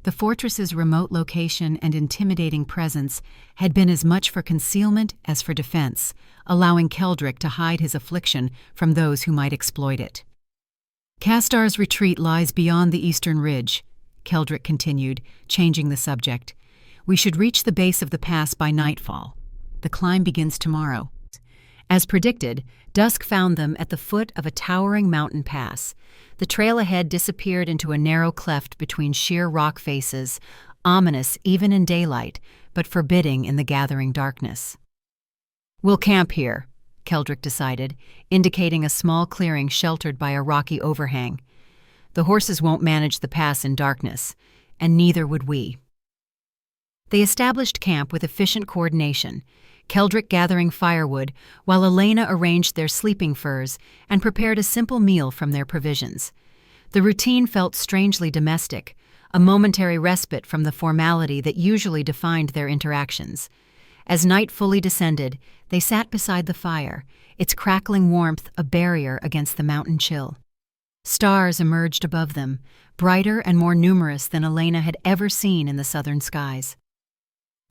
The fortress's remote location and intimidating presence had been as much for concealment as for defense, allowing Keldrick to hide his affliction from those who might exploit it. "Castar's retreat lies beyond the eastern ridge," Keldrick continued, changing the subject. "We should reach the base of the pass by nightfall. The climb begins tomorrow." As predicted, dusk found them at the foot of a towering mountain pass. The trail ahead disappeared into a narrow cleft between sheer rock faces, ominous even in daylight, but forbidding in the gathering darkness. "We'll camp here," Keldrick decided, indicating a small clearing sheltered by a rocky overhang. "The horses won't manage the pass in darkness, and neither would we." They established camp with efficient coordination, Keldrick gathering firewood while Elena arranged their sleeping furs and prepared a simple meal from their provisions. The routine felt strangely domestic, a momentary respite from the formality that usually defined their interactions. As night fully descended, they sat beside the fire, its crackling warmth a barrier against the mountain chill. Stars emerged above them, brighter and more numerous than Elena had ever seen in the southern skies.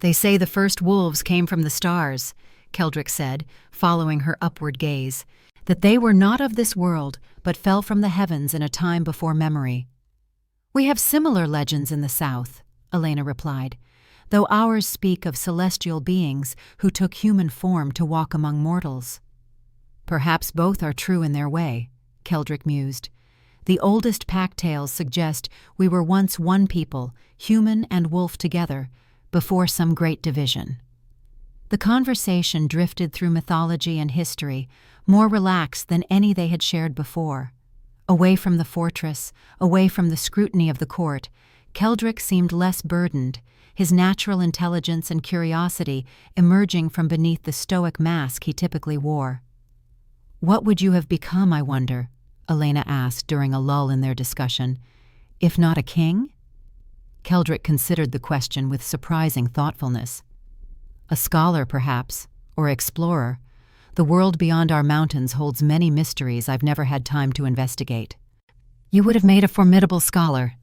"They say the first wolves came from the stars," Keldrick said, following her upward gaze, "that they were not of this world, but fell from the heavens in a time before memory." "We have similar legends in the south," Elena replied, "though ours speak of celestial beings who took human form to walk among mortals." "Perhaps both are true in their way," Keldrick mused. "The oldest pack tales suggest we were once one people, human and wolf together, before some great division." The conversation drifted through mythology and history, more relaxed than any they had shared before. Away from the fortress, away from the scrutiny of the court, Keldrick seemed less burdened, his natural intelligence and curiosity emerging from beneath the stoic mask he typically wore. What would you have become, I wonder? Elena asked during a lull in their discussion. If not a king? Keldrick considered the question with surprising thoughtfulness. A scholar, perhaps, or explorer. The world beyond our mountains holds many mysteries I've never had time to investigate. You would have made a formidable scholar,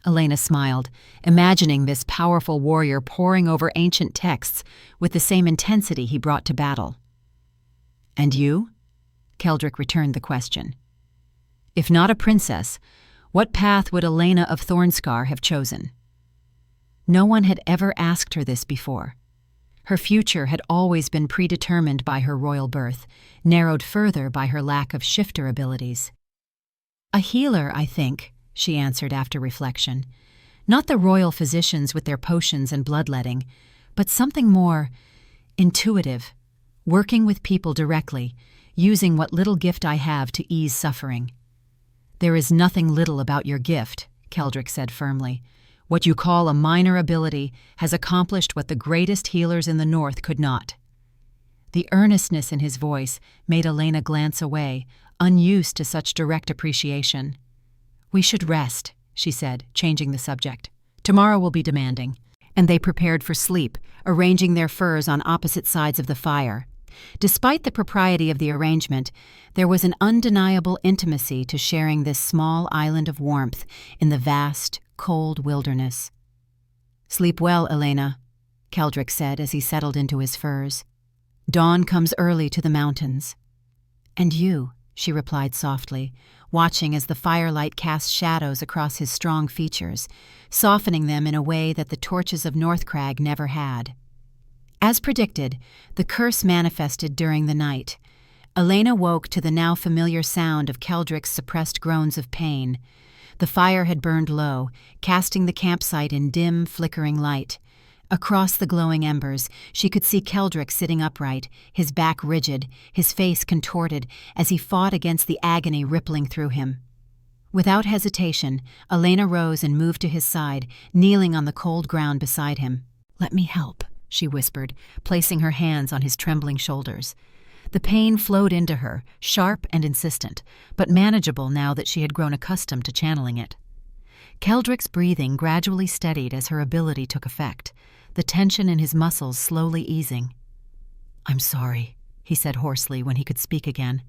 Elena smiled, imagining this powerful warrior poring over ancient texts with the same intensity he brought to battle. And you? Keldrick returned the question. If not a princess, what path would Elena of Thornscar have chosen? No one had ever asked her this before. Her future had always been predetermined by her royal birth, narrowed further by her lack of shifter abilities. A healer, I think, she answered after reflection. Not the royal physicians with their potions and bloodletting, but something more intuitive, working with people directly, using what little gift I have to ease suffering. There is nothing little about your gift, Keldrick said firmly. What you call a minor ability has accomplished what the greatest healers in the north could not. The earnestness in his voice made Elena glance away, unused to such direct appreciation. We should rest, she said, changing the subject. Tomorrow will be demanding. And they prepared for sleep, arranging their furs on opposite sides of the fire. Despite the propriety of the arrangement, there was an undeniable intimacy to sharing this small island of warmth in the vast, cold wilderness. Sleep well, Elena, Keldrick said as he settled into his furs. Dawn comes early to the mountains. And you, she replied softly, watching as the firelight cast shadows across his strong features, softening them in a way that the torches of Northcrag never had. As predicted, the curse manifested during the night. Elena woke to the now familiar sound of Keldrick's suppressed groans of pain. The fire had burned low, casting the campsite in dim, flickering light. Across the glowing embers, she could see Keldrick sitting upright, his back rigid, his face contorted, as he fought against the agony rippling through him. Without hesitation, Elena rose and moved to his side, kneeling on the cold ground beside him. "Let me help," she whispered, placing her hands on his trembling shoulders. The pain flowed into her, sharp and insistent, but manageable now that she had grown accustomed to channeling it. Keldrick's breathing gradually steadied as her ability took effect, the tension in his muscles slowly easing. "I'm sorry," he said hoarsely when he could speak again.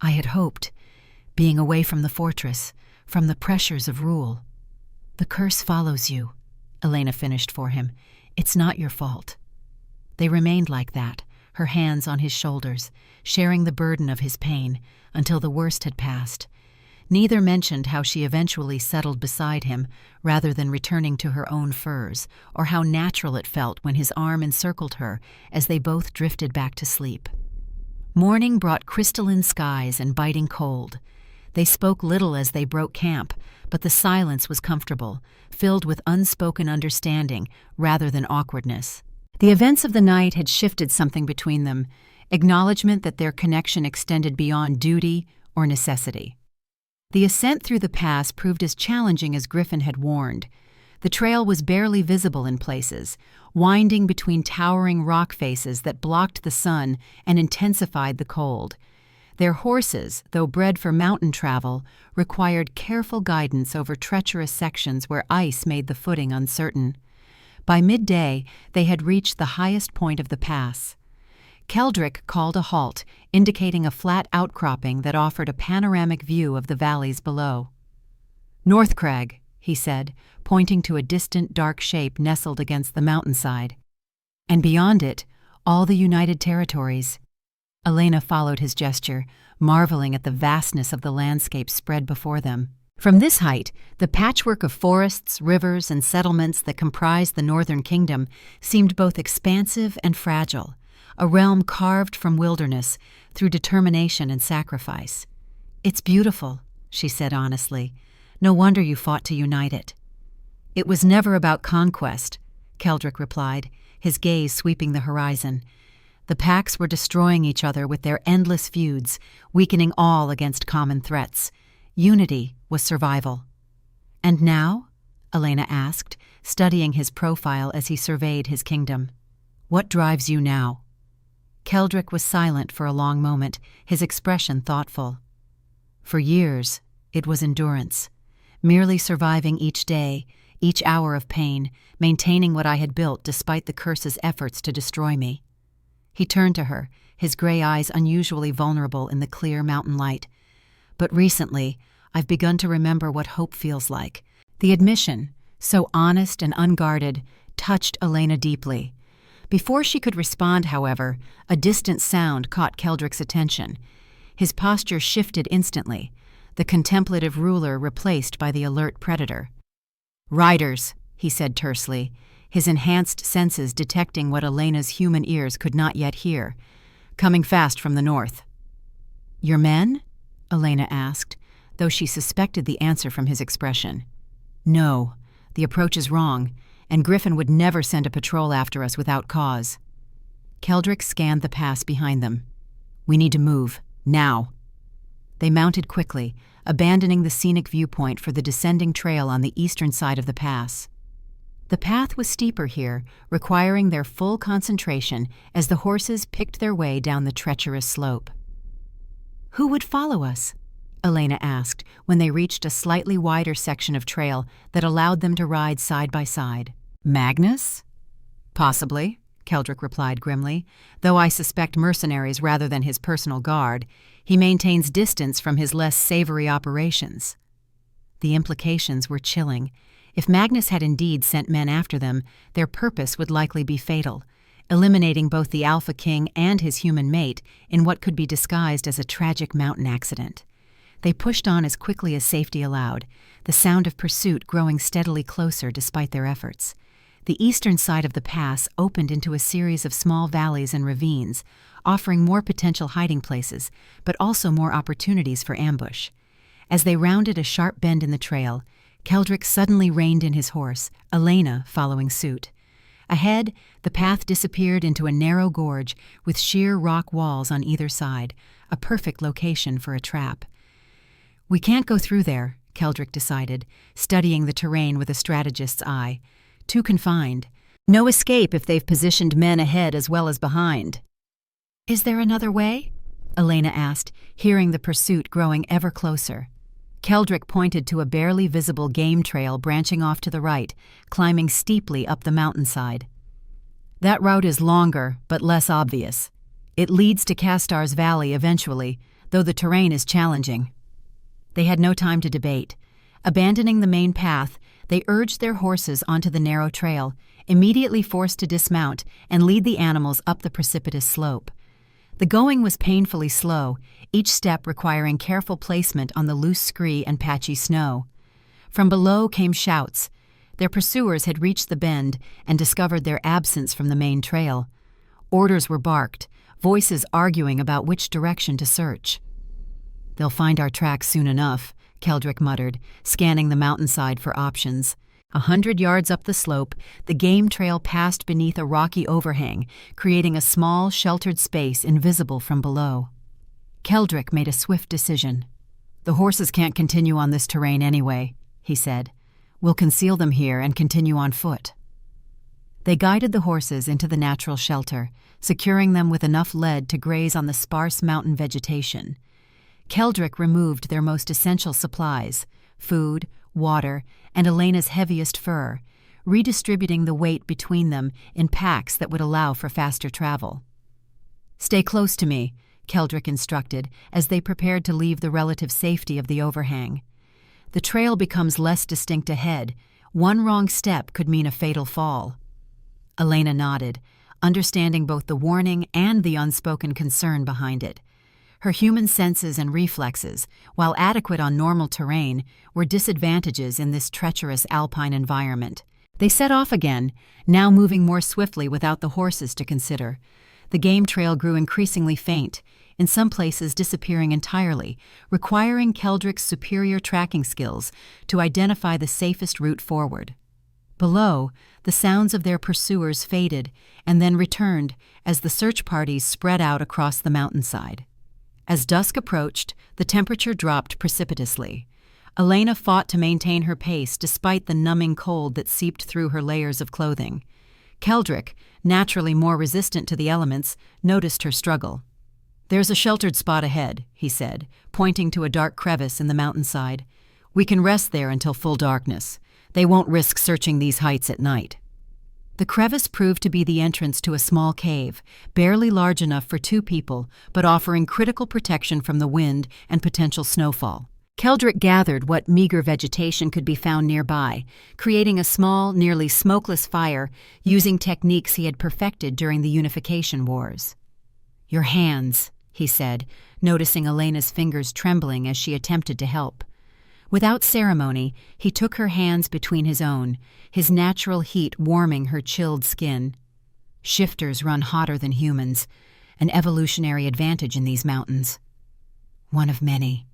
"I had hoped, being away from the fortress, from the pressures of rule." "The curse follows you," Elena finished for him. "It's not your fault." They remained like that, her hands on his shoulders, sharing the burden of his pain, until the worst had passed. Neither mentioned how she eventually settled beside him, rather than returning to her own furs, or how natural it felt when his arm encircled her as they both drifted back to sleep. Morning brought crystalline skies and biting cold. They spoke little as they broke camp, but the silence was comfortable, filled with unspoken understanding rather than awkwardness. The events of the night had shifted something between them, acknowledgement that their connection extended beyond duty or necessity. The ascent through the pass proved as challenging as Griffin had warned. The trail was barely visible in places, winding between towering rock faces that blocked the sun and intensified the cold. Their horses, though bred for mountain travel, required careful guidance over treacherous sections where ice made the footing uncertain. By midday, they had reached the highest point of the pass. Keldrick called a halt, indicating a flat outcropping that offered a panoramic view of the valleys below. "Northcrag," he said, pointing to a distant dark shape nestled against the mountainside. "And beyond it, all the United Territories." Elena followed his gesture, marveling at the vastness of the landscape spread before them. From this height, the patchwork of forests, rivers, and settlements that comprised the northern kingdom seemed both expansive and fragile, a realm carved from wilderness through determination and sacrifice. "It's beautiful," she said honestly. "No wonder you fought to unite it." "It was never about conquest," Keldrick replied, his gaze sweeping the horizon. The packs were destroying each other with their endless feuds, weakening all against common threats. Unity was survival. "And now?" Elena asked, studying his profile as he surveyed his kingdom. "What drives you now?" Keldrick was silent for a long moment, his expression thoughtful. For years, it was endurance, merely surviving each day, each hour of pain, maintaining what I had built despite the curse's efforts to destroy me. He turned to her, his gray eyes unusually vulnerable in the clear mountain light. But recently, I've begun to remember what hope feels like. The admission, so honest and unguarded, touched Elena deeply. Before she could respond, however, a distant sound caught Keldrick's attention. His posture shifted instantly, the contemplative ruler replaced by the alert predator. "Riders," he said tersely, his enhanced senses detecting what Elena's human ears could not yet hear, "coming fast from the north." "Your men?" Elena asked, though she suspected the answer from his expression. "No, the approach is wrong, and Griffin would never send a patrol after us without cause." Keldrick scanned the pass behind them. "We need to move, now." They mounted quickly, abandoning the scenic viewpoint for the descending trail on the eastern side of the pass. The path was steeper here, requiring their full concentration as the horses picked their way down the treacherous slope. "Who would follow us?" Elena asked when they reached a slightly wider section of trail that allowed them to ride side by side. "Magnus?" "Possibly," Keldrick replied grimly, "though I suspect mercenaries rather than his personal guard. He maintains distance from his less savory operations." The implications were chilling. If Magnus had indeed sent men after them, their purpose would likely be fatal, eliminating both the Alpha King and his human mate in what could be disguised as a tragic mountain accident. They pushed on as quickly as safety allowed, the sound of pursuit growing steadily closer despite their efforts. The eastern side of the pass opened into a series of small valleys and ravines, offering more potential hiding places, but also more opportunities for ambush. As they rounded a sharp bend in the trail, Keldrick suddenly reined in his horse, Elena following suit. Ahead, the path disappeared into a narrow gorge with sheer rock walls on either side, a perfect location for a trap. "We can't go through there," Keldrick decided, studying the terrain with a strategist's eye. "Too confined. No escape if they've positioned men ahead as well as behind." "Is there another way?" Elena asked, hearing the pursuit growing ever closer. Keldrick pointed to a barely visible game trail branching off to the right, climbing steeply up the mountainside. "That route is longer, but less obvious. It leads to Castar's Valley eventually, though the terrain is challenging." They had no time to debate. Abandoning the main path, they urged their horses onto the narrow trail, immediately forced to dismount and lead the animals up the precipitous slope. The going was painfully slow, each step requiring careful placement on the loose scree and patchy snow. From below came shouts. Their pursuers had reached the bend and discovered their absence from the main trail. Orders were barked, voices arguing about which direction to search. "They'll find our tracks soon enough," Keldrick muttered, scanning the mountainside for options. 100 yards up the slope, the game trail passed beneath a rocky overhang, creating a small, sheltered space invisible from below. Keldrick made a swift decision. "The horses can't continue on this terrain anyway," he said. "We'll conceal them here and continue on foot." They guided the horses into the natural shelter, securing them with enough lead to graze on the sparse mountain vegetation. Keldrick removed their most essential supplies, food, water, and Elena's heaviest fur, redistributing the weight between them in packs that would allow for faster travel. "Stay close to me," Keldrick instructed as they prepared to leave the relative safety of the overhang. "The trail becomes less distinct ahead. One wrong step could mean a fatal fall." Elena nodded, understanding both the warning and the unspoken concern behind it. Her human senses and reflexes, while adequate on normal terrain, were disadvantages in this treacherous alpine environment. They set off again, now moving more swiftly without the horses to consider. The game trail grew increasingly faint, in some places disappearing entirely, requiring Keldrick's superior tracking skills to identify the safest route forward. Below, the sounds of their pursuers faded and then returned as the search parties spread out across the mountainside. As dusk approached, the temperature dropped precipitously. Elena fought to maintain her pace despite the numbing cold that seeped through her layers of clothing. Keldrick, naturally more resistant to the elements, noticed her struggle. "There's a sheltered spot ahead," he said, pointing to a dark crevice in the mountainside. "We can rest there until full darkness. They won't risk searching these heights at night." The crevice proved to be the entrance to a small cave, barely large enough for 2 people, but offering critical protection from the wind and potential snowfall. Keldrick gathered what meager vegetation could be found nearby, creating a small, nearly smokeless fire using techniques he had perfected during the Unification Wars. "Your hands," he said, noticing Elena's fingers trembling as she attempted to help. Without ceremony, he took her hands between his own, his natural heat warming her chilled skin. "Shifters run hotter than humans, an evolutionary advantage in these mountains." "One of many,"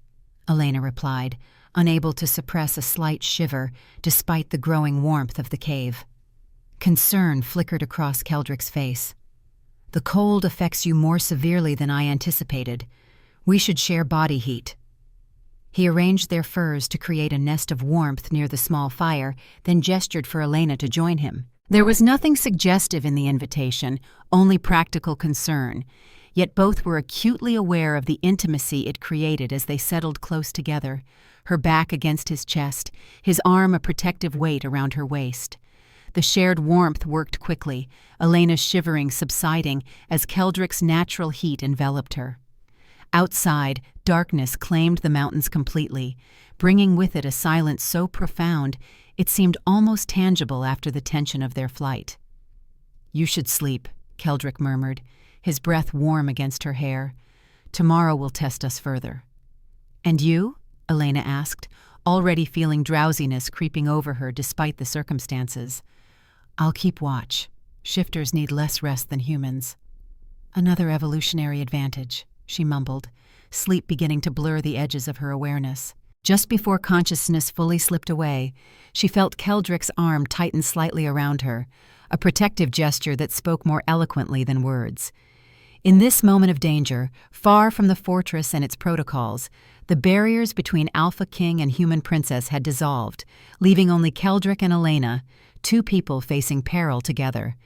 Elena replied, unable to suppress a slight shiver despite the growing warmth of the cave. Concern flickered across Keldrick's face. "The cold affects you more severely than I anticipated. We should share body heat." He arranged their furs to create a nest of warmth near the small fire, then gestured for Elena to join him. There was nothing suggestive in the invitation, only practical concern, yet both were acutely aware of the intimacy it created as they settled close together, her back against his chest, his arm a protective weight around her waist. The shared warmth worked quickly, Elena's shivering subsiding as Keldrick's natural heat enveloped her. Outside, darkness claimed the mountains completely, bringing with it a silence so profound it seemed almost tangible after the tension of their flight. "You should sleep," Keldrick murmured, his breath warm against her hair. "Tomorrow will test us further." "And you?" Elena asked, already feeling drowsiness creeping over her despite the circumstances. "I'll keep watch. Shifters need less rest than humans." "Another evolutionary advantage," she mumbled, sleep beginning to blur the edges of her awareness. Just before consciousness fully slipped away, she felt Keldrick's arm tighten slightly around her, a protective gesture that spoke more eloquently than words. In this moment of danger, far from the fortress and its protocols, the barriers between Alpha King and Human Princess had dissolved, leaving only Keldrick and Elena, 2 people facing peril together.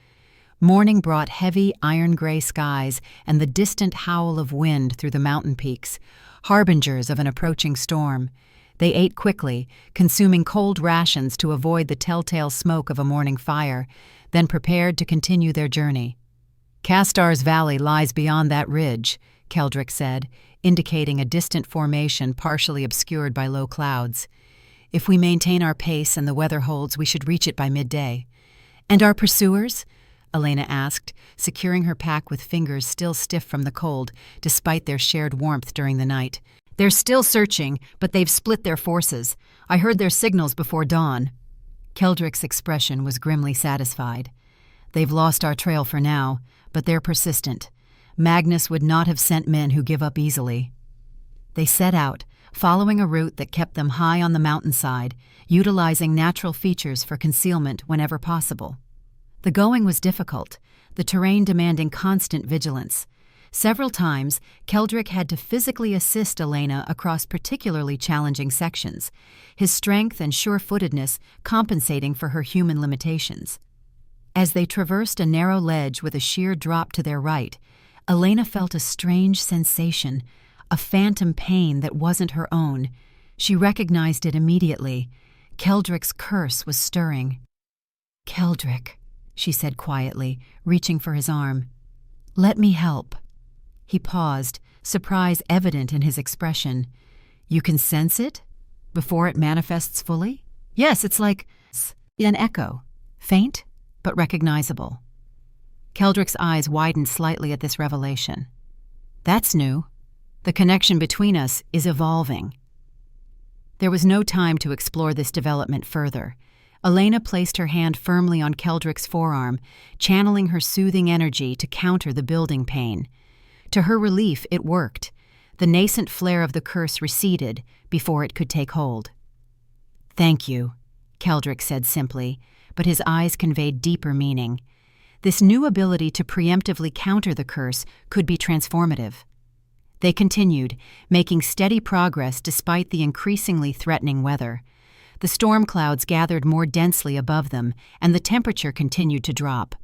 Morning brought heavy, iron-gray skies and the distant howl of wind through the mountain peaks, harbingers of an approaching storm. They ate quickly, consuming cold rations to avoid the telltale smoke of a morning fire, then prepared to continue their journey. "Castar's Valley lies beyond that ridge," Keldrick said, indicating a distant formation partially obscured by low clouds. "If we maintain our pace and the weather holds, we should reach it by midday." "And our pursuers?" Elena asked, securing her pack with fingers still stiff from the cold, despite their shared warmth during the night. "They're still searching, but they've split their forces. I heard their signals before dawn." Keldrick's expression was grimly satisfied. "They've lost our trail for now, but they're persistent. Magnus would not have sent men who give up easily." They set out, following a route that kept them high on the mountainside, utilizing natural features for concealment whenever possible. The going was difficult, the terrain demanding constant vigilance. Several times, Keldrick had to physically assist Elena across particularly challenging sections, his strength and sure-footedness compensating for her human limitations. As they traversed a narrow ledge with a sheer drop to their right, Elena felt a strange sensation, a phantom pain that wasn't her own. She recognized it immediately. Keldrick's curse was stirring. "Keldrick," she said quietly, reaching for his arm. "Let me help." He paused, surprise evident in his expression. "You can sense it? Before it manifests fully?" "Yes, it's like an echo. Faint, but recognizable." Keldrick's eyes widened slightly at this revelation. "That's new. The connection between us is evolving." There was no time to explore this development further. Elena placed her hand firmly on Keldrick's forearm, channeling her soothing energy to counter the building pain. To her relief, it worked. The nascent flare of the curse receded before it could take hold. "Thank you," Keldrick said simply, but his eyes conveyed deeper meaning. This new ability to preemptively counter the curse could be transformative. They continued, making steady progress despite the increasingly threatening weather. The storm clouds gathered more densely above them, and the temperature continued to drop.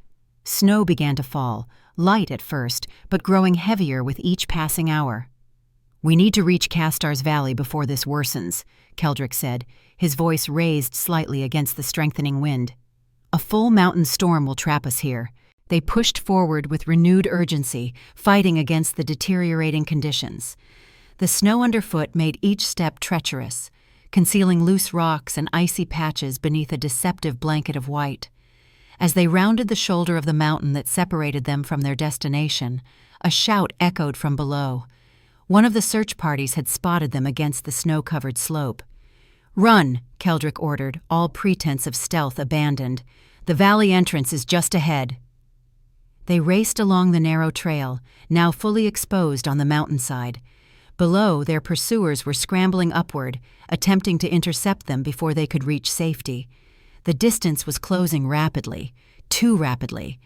Snow began to fall, light at first, but growing heavier with each passing hour. "We need to reach Castar's Valley before this worsens," Keldrick said, his voice raised slightly against the strengthening wind. "A full mountain storm will trap us here." They pushed forward with renewed urgency, fighting against the deteriorating conditions. The snow underfoot made each step treacherous, concealing loose rocks and icy patches beneath a deceptive blanket of white. As they rounded the shoulder of the mountain that separated them from their destination, a shout echoed from below. One of the search parties had spotted them against the snow-covered slope. "Run," Keldrick ordered, all pretense of stealth abandoned. "The valley entrance is just ahead." They raced along the narrow trail, now fully exposed on the mountainside. Below, their pursuers were scrambling upward, attempting to intercept them before they could reach safety. The distance was closing rapidly, too rapidly.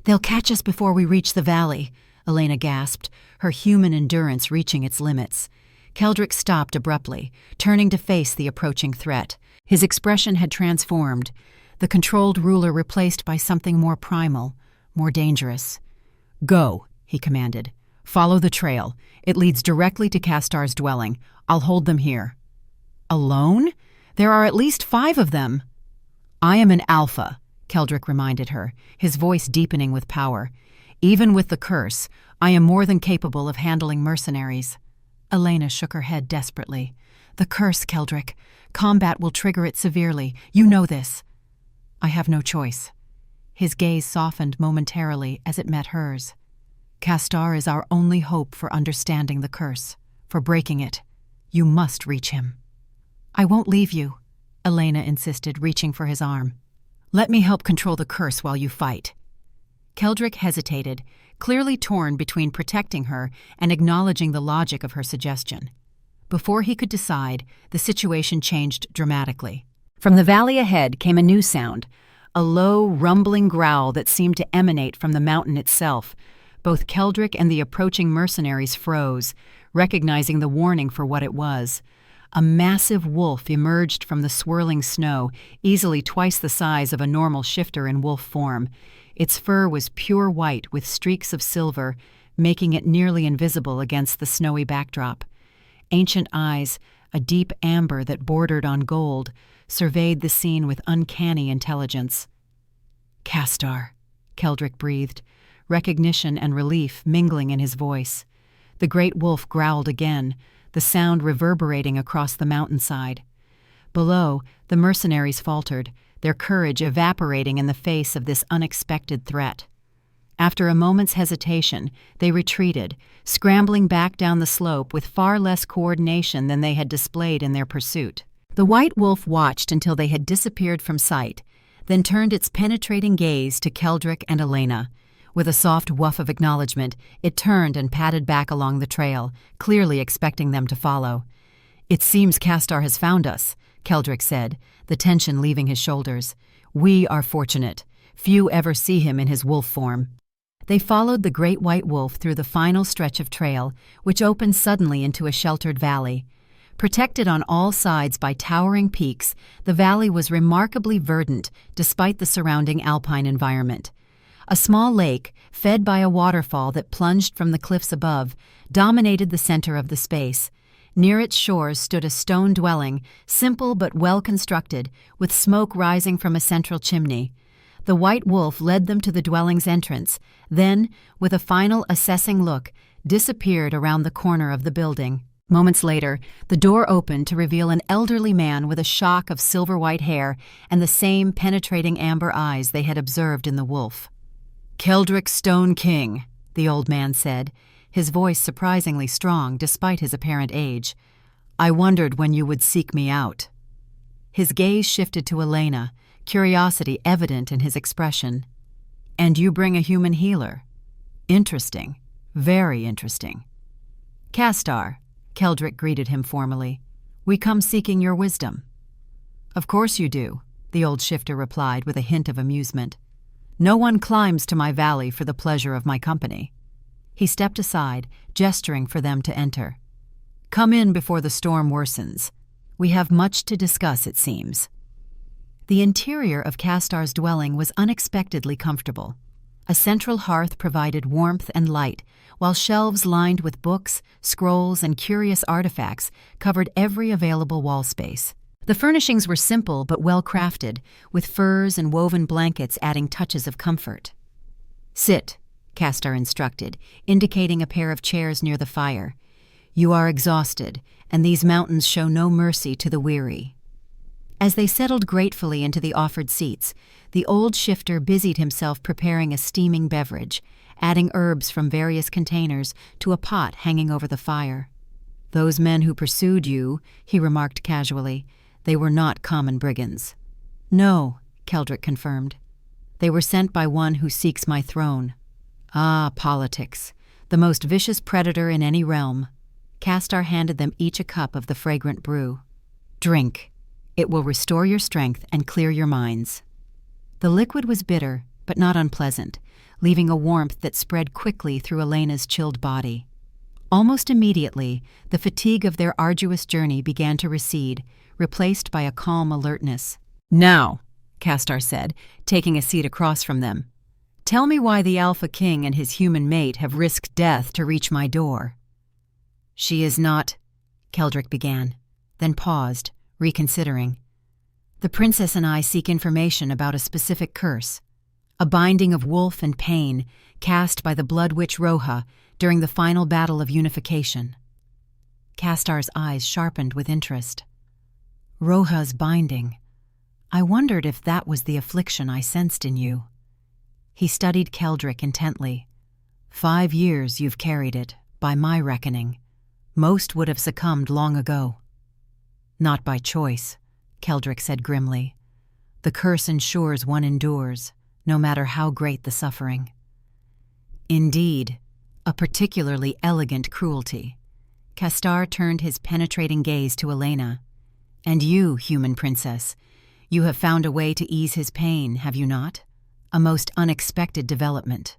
"They'll catch us before we reach the valley," Elena gasped, her human endurance reaching its limits. Keldrick stopped abruptly, turning to face the approaching threat. His expression had transformed, the controlled ruler replaced by something more primal, more dangerous. "Go," he commanded. "Follow the trail. It leads directly to Castar's dwelling. I'll hold them here." "Alone? There are at least 5 of them." "I am an alpha," Keldrick reminded her, his voice deepening with power. "Even with the curse, I am more than capable of handling mercenaries." Elena shook her head desperately. "The curse, Keldrick. Combat will trigger it severely. You know this." "I have no choice." His gaze softened momentarily as it met hers. "Castar is our only hope for understanding the curse, for breaking it. You must reach him." "I won't leave you," Elena insisted, reaching for his arm. "Let me help control the curse while you fight." Keldrick hesitated, clearly torn between protecting her and acknowledging the logic of her suggestion. Before he could decide, the situation changed dramatically. From the valley ahead came a new sound, a low, rumbling growl that seemed to emanate from the mountain itself. Both Keldrick and the approaching mercenaries froze, recognizing the warning for what it was. A massive wolf emerged from the swirling snow, easily twice the size of a normal shifter in wolf form. Its fur was pure white with streaks of silver, making it nearly invisible against the snowy backdrop. Ancient eyes, a deep amber that bordered on gold, surveyed the scene with uncanny intelligence. "Castar," Keldrick breathed, recognition and relief mingling in his voice. The great wolf growled again, the sound reverberating across the mountainside. Below, the mercenaries faltered, their courage evaporating in the face of this unexpected threat. After a moment's hesitation, they retreated, scrambling back down the slope with far less coordination than they had displayed in their pursuit. The white wolf watched until they had disappeared from sight, then turned its penetrating gaze to Keldrick and Elena. With a soft woof of acknowledgement, it turned and padded back along the trail, clearly expecting them to follow. "It seems Castar has found us," Keldrick said, the tension leaving his shoulders. "We are fortunate. Few ever see him in his wolf form." They followed the great white wolf through the final stretch of trail, which opened suddenly into a sheltered valley. Protected on all sides by towering peaks, the valley was remarkably verdant despite the surrounding alpine environment. A small lake, fed by a waterfall that plunged from the cliffs above, dominated the center of the space. Near its shores stood a stone dwelling, simple but well-constructed, with smoke rising from a central chimney. The white wolf led them to the dwelling's entrance, then, with a final assessing look, disappeared around the corner of the building. Moments later, the door opened to reveal an elderly man with a shock of silver-white hair and the same penetrating amber eyes they had observed in the wolf. "Keldrick Stone King," the old man said, his voice surprisingly strong despite his apparent age. "I wondered when you would seek me out." His gaze shifted to Elena, curiosity evident in his expression. "And you bring a human healer. Interesting. Very interesting." "Castar," Keldrick greeted him formally. "We come seeking your wisdom." "Of course you do," the old shifter replied with a hint of amusement. "No one climbs to my valley for the pleasure of my company." He stepped aside, gesturing for them to enter. "Come in before the storm worsens. We have much to discuss, it seems." The interior of Castar's dwelling was unexpectedly comfortable. A central hearth provided warmth and light, while shelves lined with books, scrolls, and curious artifacts covered every available wall space. The furnishings were simple but well-crafted, with furs and woven blankets adding touches of comfort. "Sit," Castar instructed, indicating a pair of chairs near the fire. "You are exhausted, and these mountains show no mercy to the weary." As they settled gratefully into the offered seats, the old shifter busied himself preparing a steaming beverage, adding herbs from various containers to a pot hanging over the fire. "Those men who pursued you," he remarked casually, "they were not common brigands." "No," Keldrick confirmed. "They were sent by one who seeks my throne." "Ah, politics, the most vicious predator in any realm." Castar handed them each a cup of the fragrant brew. "Drink. It will restore your strength and clear your minds." The liquid was bitter, but not unpleasant, leaving a warmth that spread quickly through Elena's chilled body. Almost immediately, the fatigue of their arduous journey began to recede, replaced by a calm alertness. "Now," Castar said, taking a seat across from them, "tell me why the Alpha King and his human mate have risked death to reach my door." "She is not," Keldrick began, then paused, reconsidering. "The princess and I seek information about a specific curse, a binding of wolf and pain cast by the blood witch Roja during the final battle of unification." Castar's eyes sharpened with interest. "Roja's binding. I wondered if that was the affliction I sensed in you." He studied Keldrick intently. 5 years you've carried it, by my reckoning. Most would have succumbed long ago." "Not by choice," Keldrick said grimly. "The curse ensures one endures, no matter how great the suffering." "Indeed, a particularly elegant cruelty." Castar turned his penetrating gaze to Elena. "And you, human princess, you have found a way to ease his pain, have you not? A most unexpected development."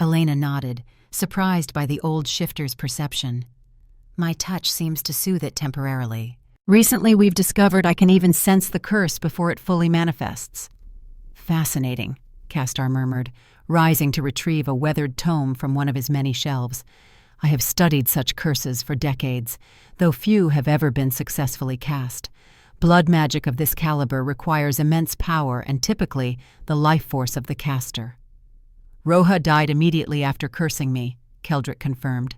Elena nodded, surprised by the old shifter's perception. "My touch seems to soothe it temporarily. Recently we've discovered I can even sense the curse before it fully manifests." "Fascinating," Castar murmured, rising to retrieve a weathered tome from one of his many shelves. "I have studied such curses for decades, though few have ever been successfully cast. Blood magic of this caliber requires immense power and typically the life force of the caster." "Roja died immediately after cursing me," Keldrick confirmed.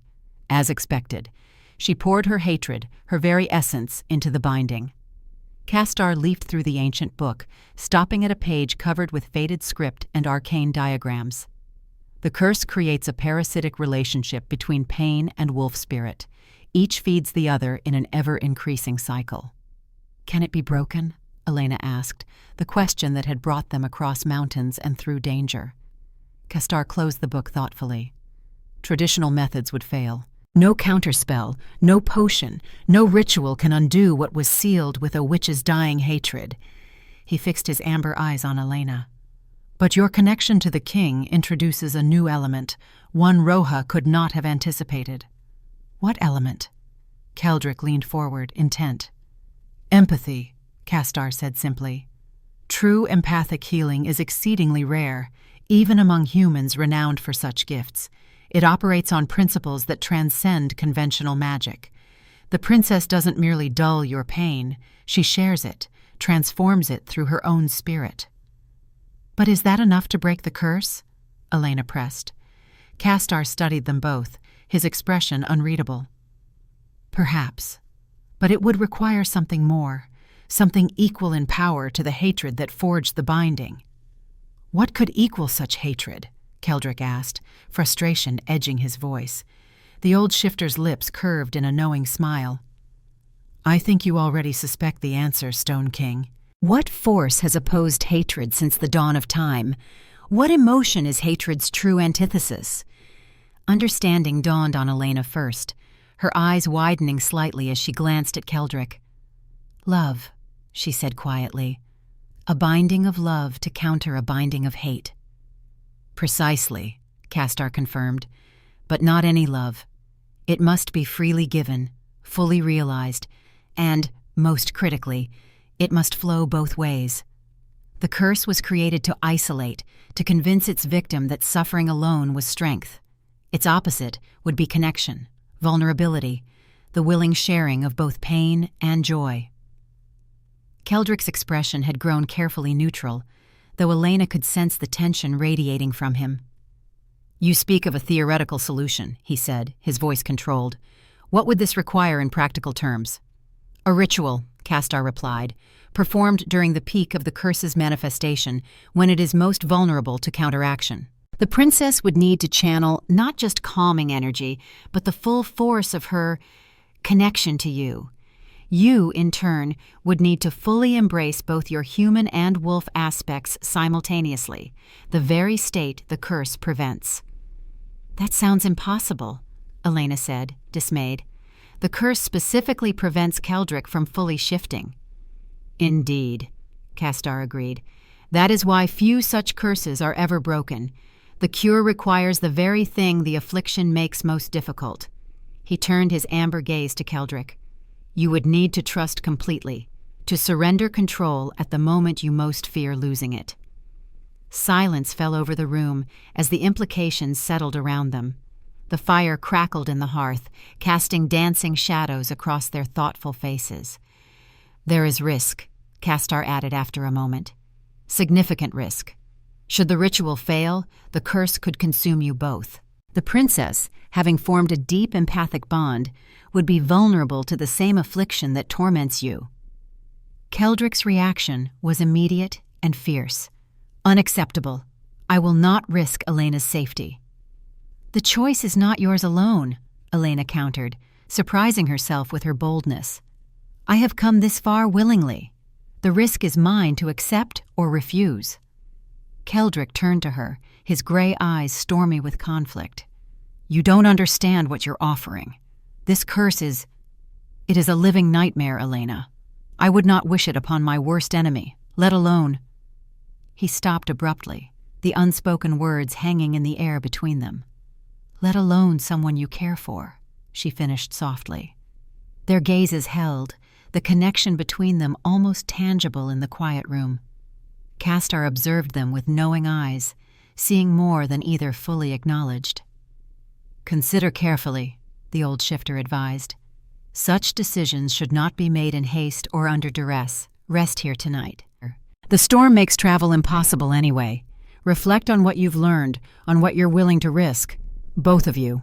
"As expected. She poured her hatred, her very essence, into the binding." Castar leafed through the ancient book, stopping at a page covered with faded script and arcane diagrams. "The curse creates a parasitic relationship between pain and wolf spirit. Each feeds the other in an ever-increasing cycle." "Can it be broken?" Elena asked, the question that had brought them across mountains and through danger. Castar closed the book thoughtfully. "Traditional methods would fail. No counterspell, no potion, no ritual can undo what was sealed with a witch's dying hatred." He fixed his amber eyes on Elena. "But your connection to the king introduces a new element, one Roja could not have anticipated." "What element?" Keldrick leaned forward, intent. "Empathy," Castar said simply. "True empathic healing is exceedingly rare, even among humans renowned for such gifts. It operates on principles that transcend conventional magic. The princess doesn't merely dull your pain, she shares it, transforms it through her own spirit." "But is that enough to break the curse?" Elena pressed. Castar studied them both, his expression unreadable. "Perhaps. But it would require something more, something equal in power to the hatred that forged the binding." "What could equal such hatred?" Keldrick asked, frustration edging his voice. The old shifter's lips curved in a knowing smile. "I think you already suspect the answer, Stone King. What force has opposed hatred since the dawn of time? What emotion is hatred's true antithesis?" Understanding dawned on Elena first, her eyes widening slightly as she glanced at Keldrick. "Love," she said quietly. "A binding of love to counter a binding of hate." "Precisely," Castar confirmed, "but not any love. It must be freely given, fully realized, and, most critically, it must flow both ways. The curse was created to isolate, to convince its victim that suffering alone was strength. Its opposite would be connection, vulnerability, the willing sharing of both pain and joy. Keldrick's expression had grown carefully neutral, though Elena could sense the tension radiating from him. "You speak of a theoretical solution," he said, his voice controlled. "What would this require in practical terms?" "A ritual," Castar replied, "performed during the peak of the curse's manifestation, when it is most vulnerable to counteraction. The princess would need to channel not just calming energy, but the full force of her connection to you. You, in turn, would need to fully embrace both your human and wolf aspects simultaneously, the very state the curse prevents." "That sounds impossible," Elena said, dismayed. "The curse specifically prevents Keldrick from fully shifting." "Indeed," Castar agreed. "That is why few such curses are ever broken. The cure requires the very thing the affliction makes most difficult." He turned his amber gaze to Keldrick. "You would need to trust completely, to surrender control at the moment you most fear losing it." Silence fell over the room as the implications settled around them. The fire crackled in the hearth, casting dancing shadows across their thoughtful faces. "There is risk," Castar added after a moment. "Significant risk. Should the ritual fail, the curse could consume you both. The princess, having formed a deep empathic bond, would be vulnerable to the same affliction that torments you." Keldrick's reaction was immediate and fierce. "Unacceptable. I will not risk Elena's safety." "The choice is not yours alone," Elena countered, surprising herself with her boldness. "I have come this far willingly. The risk is mine to accept or refuse." Keldrick turned to her, his gray eyes stormy with conflict. "You don't understand what you're offering. This curse is a living nightmare, Elena. I would not wish it upon my worst enemy, let alone—" He stopped abruptly, the unspoken words hanging in the air between them. "Let alone someone you care for," she finished softly. Their gazes held, the connection between them almost tangible in the quiet room. Castar observed them with knowing eyes, seeing more than either fully acknowledged. "Consider carefully," the old shifter advised. "Such decisions should not be made in haste or under duress. Rest here tonight. The storm makes travel impossible anyway. Reflect on what you've learned, on what you're willing to risk. Both of you."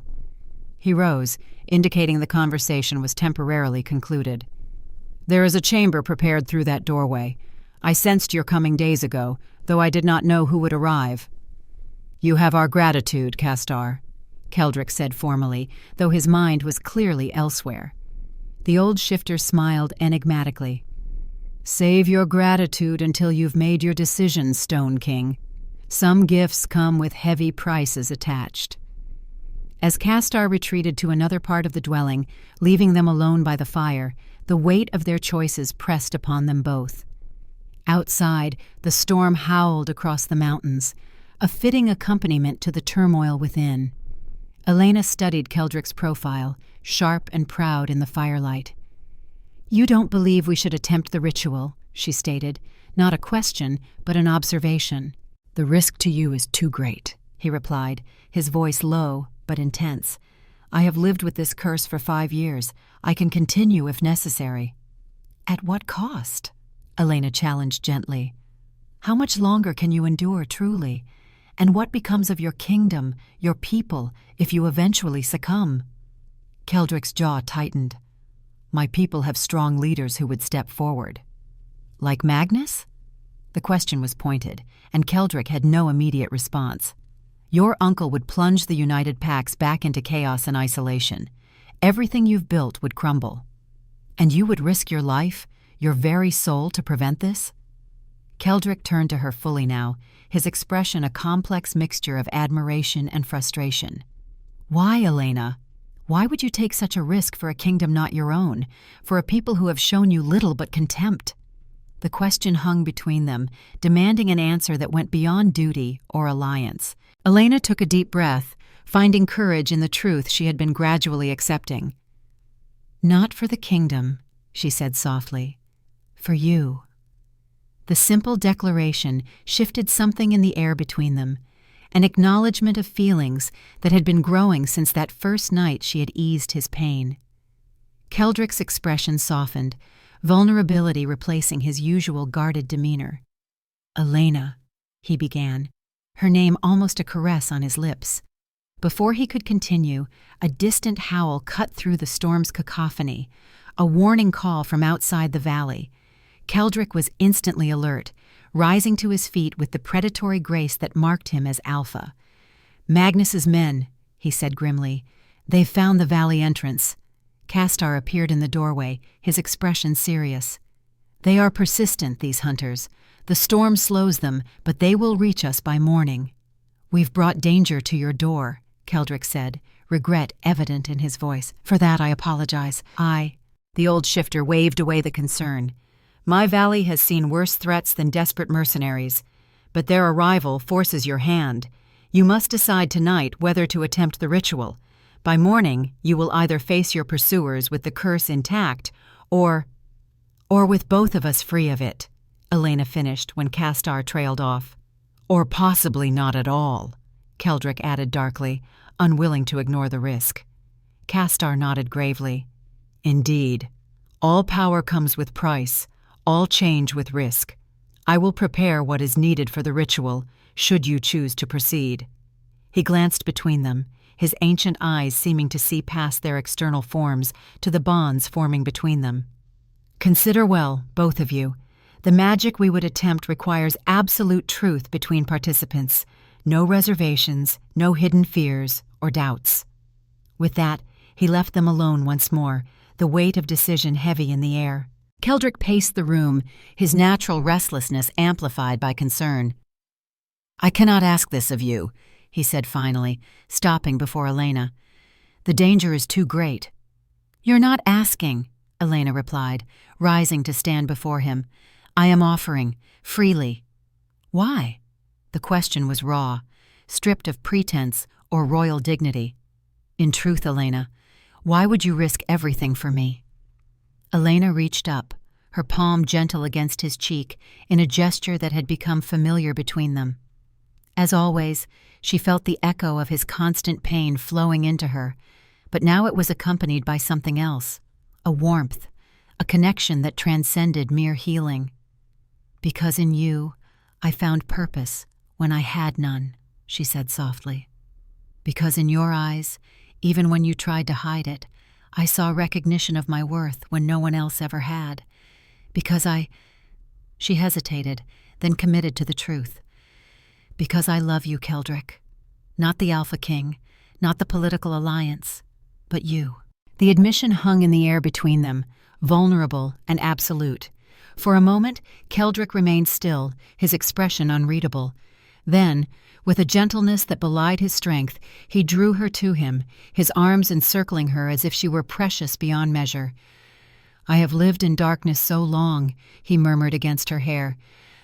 He rose, indicating the conversation was temporarily concluded. "There is a chamber prepared through that doorway. I sensed your coming days ago, though I did not know who would arrive." "You have our gratitude, Castar," Keldrick said formally, though his mind was clearly elsewhere. The old shifter smiled enigmatically. "Save your gratitude until you've made your decision, Stone King. Some gifts come with heavy prices attached." As Castar retreated to another part of the dwelling, leaving them alone by the fire, the weight of their choices pressed upon them both. Outside, the storm howled across the mountains, a fitting accompaniment to the turmoil within. Elena studied Keldrick's profile, sharp and proud in the firelight. "You don't believe we should attempt the ritual," she stated, not a question, but an observation. "The risk to you is too great," he replied, his voice low but intense. "I have lived with this curse for 5 years. I can continue if necessary." "At what cost?" Elena challenged gently. "How much longer can you endure truly? And what becomes of your kingdom, your people, if you eventually succumb?" Keldrick's jaw tightened. "My people have strong leaders who would step forward." "Like Magnus?" The question was pointed, and Keldrick had no immediate response. "Your uncle would plunge the United Pacts back into chaos and isolation. Everything you've built would crumble. And you would risk your life, your very soul, to prevent this?" Keldrick turned to her fully now, his expression a complex mixture of admiration and frustration. "Why, Elena? Why would you take such a risk for a kingdom not your own, for a people who have shown you little but contempt?" The question hung between them, demanding an answer that went beyond duty or alliance. Elena took a deep breath, finding courage in the truth she had been gradually accepting. "Not for the kingdom," she said softly. "For you." The simple declaration shifted something in the air between them, an acknowledgement of feelings that had been growing since that first night she had eased his pain. Keldrick's expression softened, vulnerability replacing his usual guarded demeanor. "Elena," he began, her name almost a caress on his lips. Before he could continue, a distant howl cut through the storm's cacophony, a warning call from outside the valley. Keldrick was instantly alert, rising to his feet with the predatory grace that marked him as alpha. "Magnus's men," he said grimly. "They've found the valley entrance." Castar appeared in the doorway, his expression serious. "They are persistent, these hunters. The storm slows them, but they will reach us by morning." "We've brought danger to your door," Keldrick said, regret evident in his voice. "For that I apologize. The old shifter waved away the concern. "My valley has seen worse threats than desperate mercenaries, but their arrival forces your hand. You must decide tonight whether to attempt the ritual. By morning, you will either face your pursuers with the curse intact, or with both of us free of it," Elena finished when Castar trailed off. "Or possibly not at all," Keldrick added darkly, unwilling to ignore the risk. Castar nodded gravely. "Indeed. All power comes with price. All change with risk. I will prepare what is needed for the ritual, should you choose to proceed." He glanced between them, his ancient eyes seeming to see past their external forms to the bonds forming between them. "Consider well, both of you. The magic we would attempt requires absolute truth between participants, no reservations, no hidden fears or doubts." With that, he left them alone once more, the weight of decision heavy in the air. Keldrick paced the room, his natural restlessness amplified by concern. "I cannot ask this of you," he said finally, stopping before Elena. "The danger is too great." "You're not asking," Elena replied, rising to stand before him. "I am offering, freely." "Why?" The question was raw, stripped of pretense or royal dignity. "In truth, Elena, why would you risk everything for me?" Elena reached up, her palm gentle against his cheek in a gesture that had become familiar between them. As always, she felt the echo of his constant pain flowing into her, but now it was accompanied by something else, a warmth, a connection that transcended mere healing. "Because in you, I found purpose when I had none," she said softly. "Because in your eyes, even when you tried to hide it, I saw recognition of my worth when no one else ever had. Because She hesitated, then committed to the truth. "Because I love you, Keldrick. Not the Alpha King, not the political alliance, but you." The admission hung in the air between them, vulnerable and absolute. For a moment, Keldrick remained still, his expression unreadable. Then, with a gentleness that belied his strength, he drew her to him, his arms encircling her as if she were precious beyond measure. "I have lived in darkness so long," he murmured against her hair,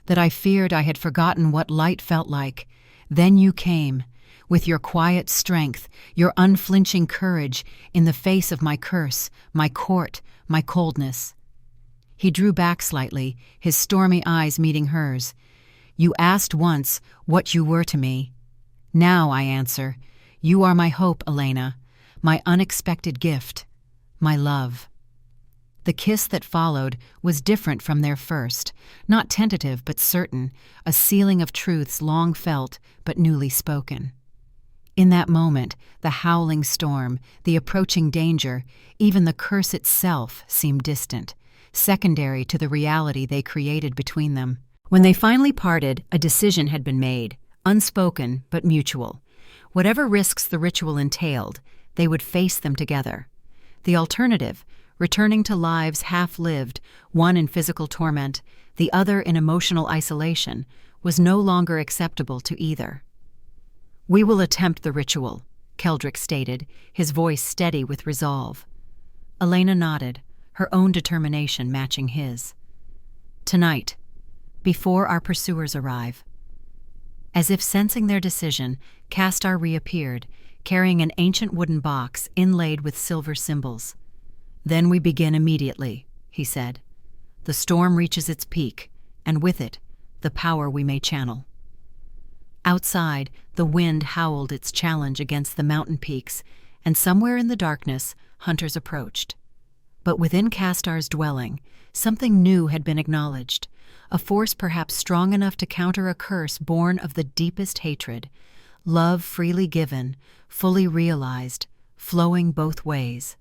"that I feared I had forgotten what light felt like. Then you came, with your quiet strength, your unflinching courage, in the face of my curse, my court, my coldness." He drew back slightly, his stormy eyes meeting hers. "You asked once what you were to me. Now I answer, you are my hope, Elena, my unexpected gift, my love." The kiss that followed was different from their first, not tentative but certain, a sealing of truths long felt but newly spoken. In that moment, the howling storm, the approaching danger, even the curse itself seemed distant, secondary to the reality they created between them. When they finally parted, a decision had been made, unspoken but mutual. Whatever risks the ritual entailed, they would face them together. The alternative, returning to lives half-lived, one in physical torment, the other in emotional isolation, was no longer acceptable to either. "We will attempt the ritual," Keldrick stated, his voice steady with resolve. Elena nodded, her own determination matching his. "Tonight, before our pursuers arrive." As if sensing their decision, Castar reappeared, carrying an ancient wooden box inlaid with silver symbols. "Then we begin immediately," he said. "The storm reaches its peak. and with it, the power we may channel. Outside, the wind howled its challenge against the mountain peaks, and somewhere in the darkness, hunters approached. But within Castar's dwelling, something new had been acknowledged, a force perhaps strong enough to counter a curse born of the deepest hatred, love freely given, fully realized, flowing both ways.